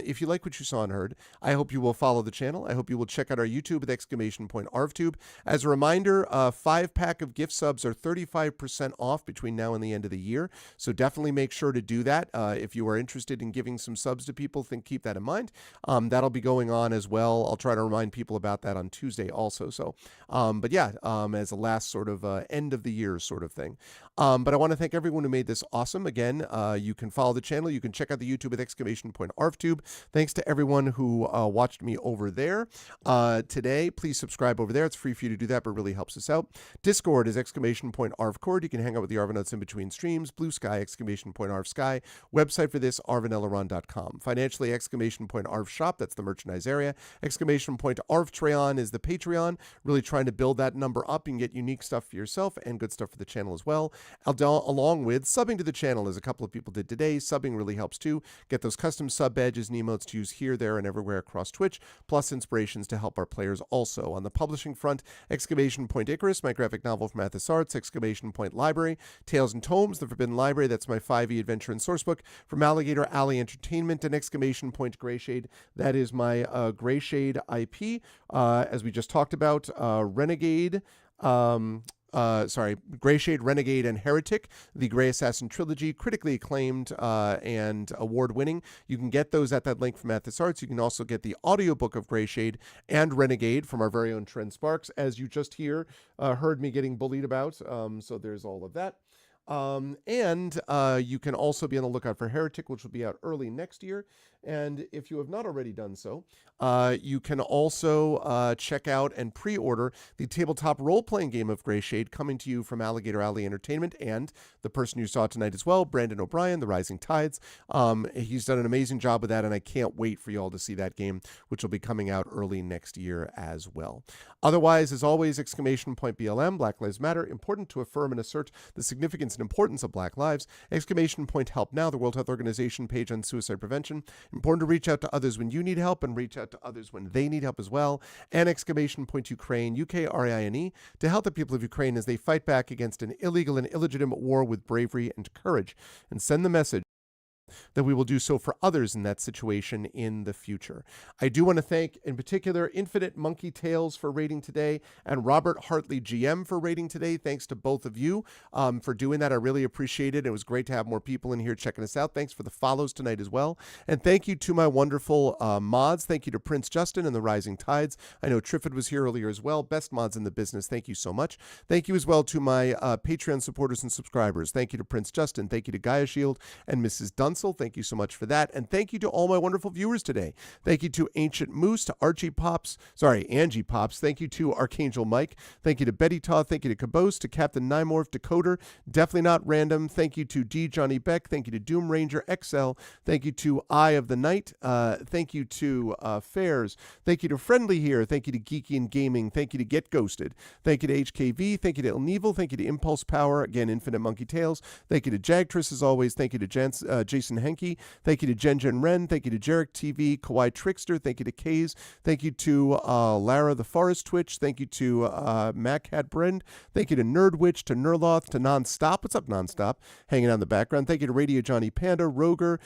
if you like what you saw and heard, I hope you will follow the channel. I hope you will check out our YouTube with !ArvTube. As a reminder, 5-pack of gift subs are 35% off between now and the end of the year. So definitely make sure to do that. If you are interested in giving some subs to people, keep that in mind. That'll be going on as well. I'll try to remind people about that on Tuesday also. So, but yeah, as a last sort of end of the year sort of thing. But I want to thank everyone who made this awesome. Again, you can follow the channel. You can check out the YouTube with !ArvTube. Thanks to everyone who watched me over there today. Please subscribe over there. It's free for you to do that, but it really helps us out. Discord is !ArvCord. You can hang out with the Arvanauts in between streams. Blue Sky, !ArvSky. Website for this, arvanelleron.com. Financially, !ArvShop. That's the merchandise area. !ArvTreon is the Patreon. Really trying to build that number up. You can get unique stuff for yourself and good stuff for the channel as well. Along with subbing to the channel, as a couple of people did today. Subbing really helps too. Get those custom sub badges and emotes to use here, there, and everywhere across Twitch, plus inspirations to help our players also. On the publishing front, Icarus, my graphic novel from Athos Arts, Library, Tales and Tomes, The Forbidden Library, that's my 5e adventure and sourcebook, from Alligator Alley Entertainment, and Grayshade, that is my Grayshade IP, as we just talked about, Renegade, Grayshade, Renegade, and Heretic, the Grey Assassin trilogy, critically acclaimed and award-winning. You can get those at that link from Athos Arts. You can also get the audiobook of Grayshade and Renegade from our very own Trent Sparks, as you just heard me getting bullied about. So there's all of that. And you can also be on the lookout for Heretic, which will be out early next year. And if you have not already done so, you can also check out and pre-order the tabletop role-playing game of Grayshade, coming to you from Alligator Alley Entertainment and the person you saw tonight as well, Brandon O'Brien, The Rising Tides. He's done an amazing job with that, and I can't wait for you all to see that game, which will be coming out early next year as well. Otherwise, as always, BLM, Black Lives Matter, important to affirm and assert the significance and importance of Black lives. Help Now, the World Health Organization page on suicide prevention. Important to reach out to others when you need help and reach out to others when they need help as well. And Ukraine, UKRAINE, to help the people of Ukraine as they fight back against an illegal and illegitimate war with bravery and courage. And send the message that we will do so for others in that situation in the future. I do want to thank, in particular, Infinite Monkey Tales for rating today and Robert Hartley GM for rating today. Thanks to both of you for doing that. I really appreciate it. It was great to have more people in here checking us out. Thanks for the follows tonight as well. And thank you to my wonderful mods. Thank you to Prince Justin and the Rising Tides. I know Triffid was here earlier as well. Best mods in the business. Thank you so much. Thank you as well to my Patreon supporters and subscribers. Thank you to Prince Justin. Thank you to Gaia Shield and Mrs. Dunsel. Thank you so much for that. And thank you to all my wonderful viewers today. Thank you to Ancient Moose, to Angie Pops. Thank you to Archangel Mike. Thank you to Betty Todd. Thank you to Cabose, to Captain Nymorph, Decoder. Definitely Not Random. Thank you to D. Johnny Beck. Thank you to Doom Ranger XL. Thank you to Eye of the Night. Thank you to Fairs. Thank you to Friendly here. Thank you to Geeky and Gaming. Thank you to Get Ghosted. Thank you to HKV. Thank you to Ilneval. Thank you to Impulse Power. Again, Infinite Monkey Tales. Thank you to Jagtress as always. Thank you to Jason Henke. Thank you to Jen Wren. Thank you to Jarek TV, Kawaii Trickster. Thank you to Kays. Thank you to Lara the Forest Twitch. Thank you to Mac Hat Brend. Thank you to Nerdwitch, to Nerloth, to Nonstop. What's up, Nonstop? Hanging out in the background. Thank you to Radio Johnny Panda, Roger,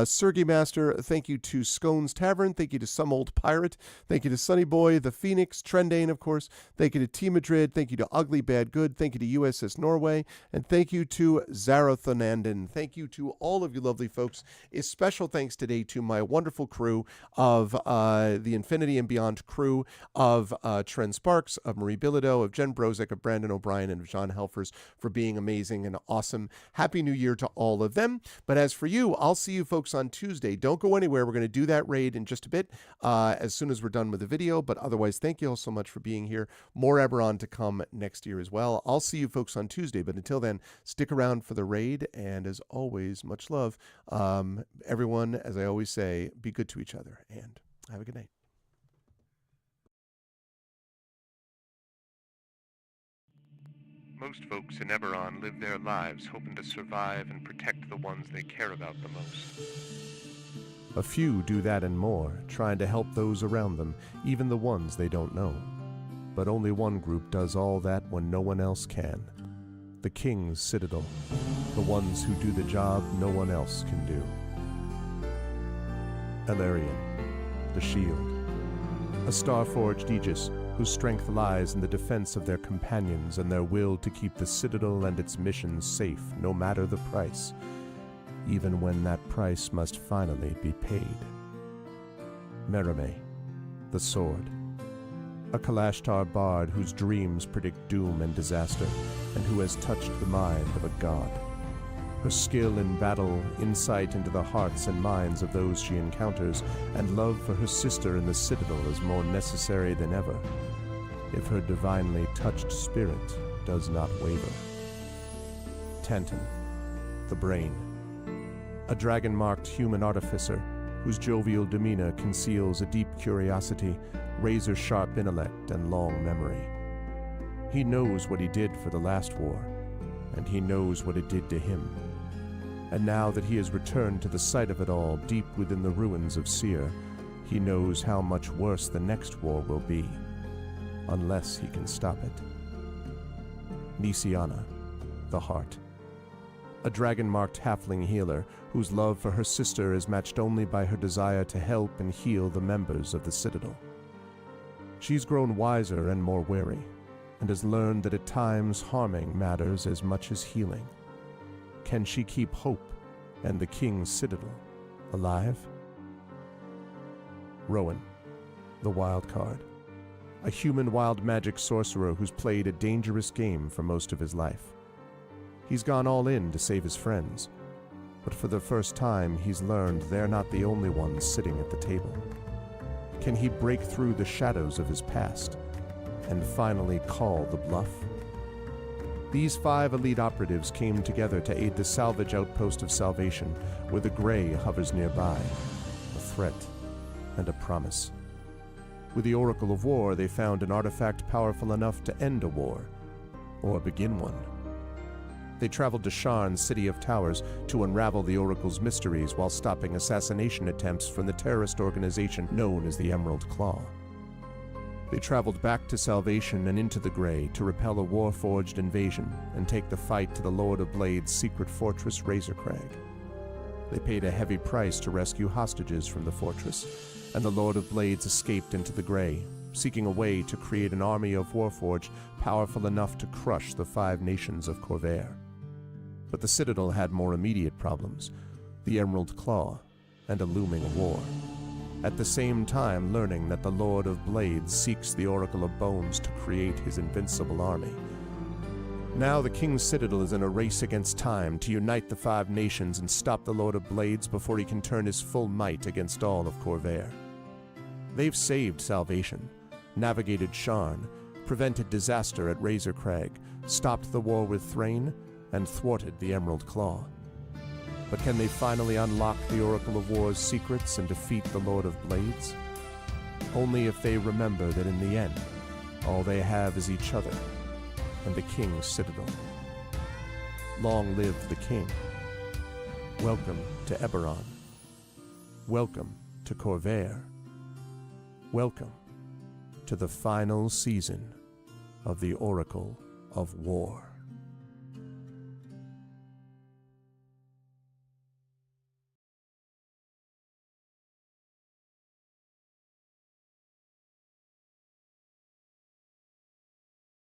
Sergey Master. Thank you to Scones Tavern. Thank you to Some Old Pirate. Thank you to Sunny Boy, The Phoenix, Trendane, of course. Thank you to T Madrid. Thank you to Ugly Bad Good. Thank you to USS Norway. And thank you to Zarathonandin. Thank you to all of you lovely folks. A special thanks today to my wonderful crew of the Infinity and Beyond crew of Trent Sparks, of Marie Bilodeau, of Jen Brozek, of Brandon O'Brien, and of John Helfers for being amazing and awesome. Happy New Year to all of them. But as for you, I'll see you folks on Tuesday. Don't go anywhere. We're going to do that raid in just a bit as soon as we're done with the video. But otherwise, thank you all so much for being here. More Eberron to come next year as well. I'll see you folks on Tuesday. But until then, stick around for the raid. And as always, much love. Everyone, as I always say, be good to each other and have a good night. Most folks in Eberron live their lives hoping to survive and protect the ones they care about the most. A few do that and more, trying to help those around them, even the ones they don't know. But only one group does all that when no one else can. The King's Citadel. The ones who do the job no one else can do. Elarian, the Shield. A star-forged Aegis whose strength lies in the defense of their companions and their will to keep the Citadel and its missions safe, no matter the price, even when that price must finally be paid. Merime, the Sword. A Kalashtar bard whose dreams predict doom and disaster, and who has touched the mind of a god. Her skill in battle, insight into the hearts and minds of those she encounters, and love for her sister in the Citadel is more necessary than ever, if her divinely touched spirit does not waver. Tantan, the Brain. A dragon-marked human artificer whose jovial demeanor conceals a deep curiosity, razor-sharp intellect, and long memory. He knows what he did for the last war, and he knows what it did to him. And now that he has returned to the site of it all, deep within the ruins of Seir, he knows how much worse the next war will be, unless he can stop it. Nisiana, the Heart. A dragon-marked halfling healer whose love for her sister is matched only by her desire to help and heal the members of the Citadel. She's grown wiser and more wary, and has learned that at times harming matters as much as healing. Can she keep hope and the King's Citadel alive? Rowan, the Wild Card. A human wild magic sorcerer who's played a dangerous game for most of his life. He's gone all in to save his friends, but for the first time he's learned they're not the only ones sitting at the table. Can he break through the shadows of his past and finally call the bluff? These 5 elite operatives came together to aid the salvage outpost of Salvation, where the Grey hovers nearby, a threat and a promise. With the Oracle of War, they found an artifact powerful enough to end a war, or begin one. They traveled to Sharn's City of Towers to unravel the Oracle's mysteries while stopping assassination attempts from the terrorist organization known as the Emerald Claw. They traveled back to Salvation and into the Grey to repel a war-forged invasion and take the fight to the Lord of Blade's secret fortress Razorcrag. They paid a heavy price to rescue hostages from the fortress, and the Lord of Blades escaped into the Grey, seeking a way to create an army of Warforged powerful enough to crush the 5 nations of Corvair. But the Citadel had more immediate problems, the Emerald Claw, and a looming war. At the same time learning that the Lord of Blades seeks the Oracle of Bones to create his invincible army. Now the King's Citadel is in a race against time to unite the 5 nations and stop the Lord of Blades before he can turn his full might against all of Corvair. They've saved Salvation, navigated Sharn, prevented disaster at Razorcrag, stopped the war with Thrain, and thwarted the Emerald Claw. But can they finally unlock the Oracle of War's secrets and defeat the Lord of Blades? Only if they remember that in the end, all they have is each other and the King's Citadel. Long live the King. Welcome to Eberron. Welcome to Corvair. Welcome to the final season of the Oracle of War.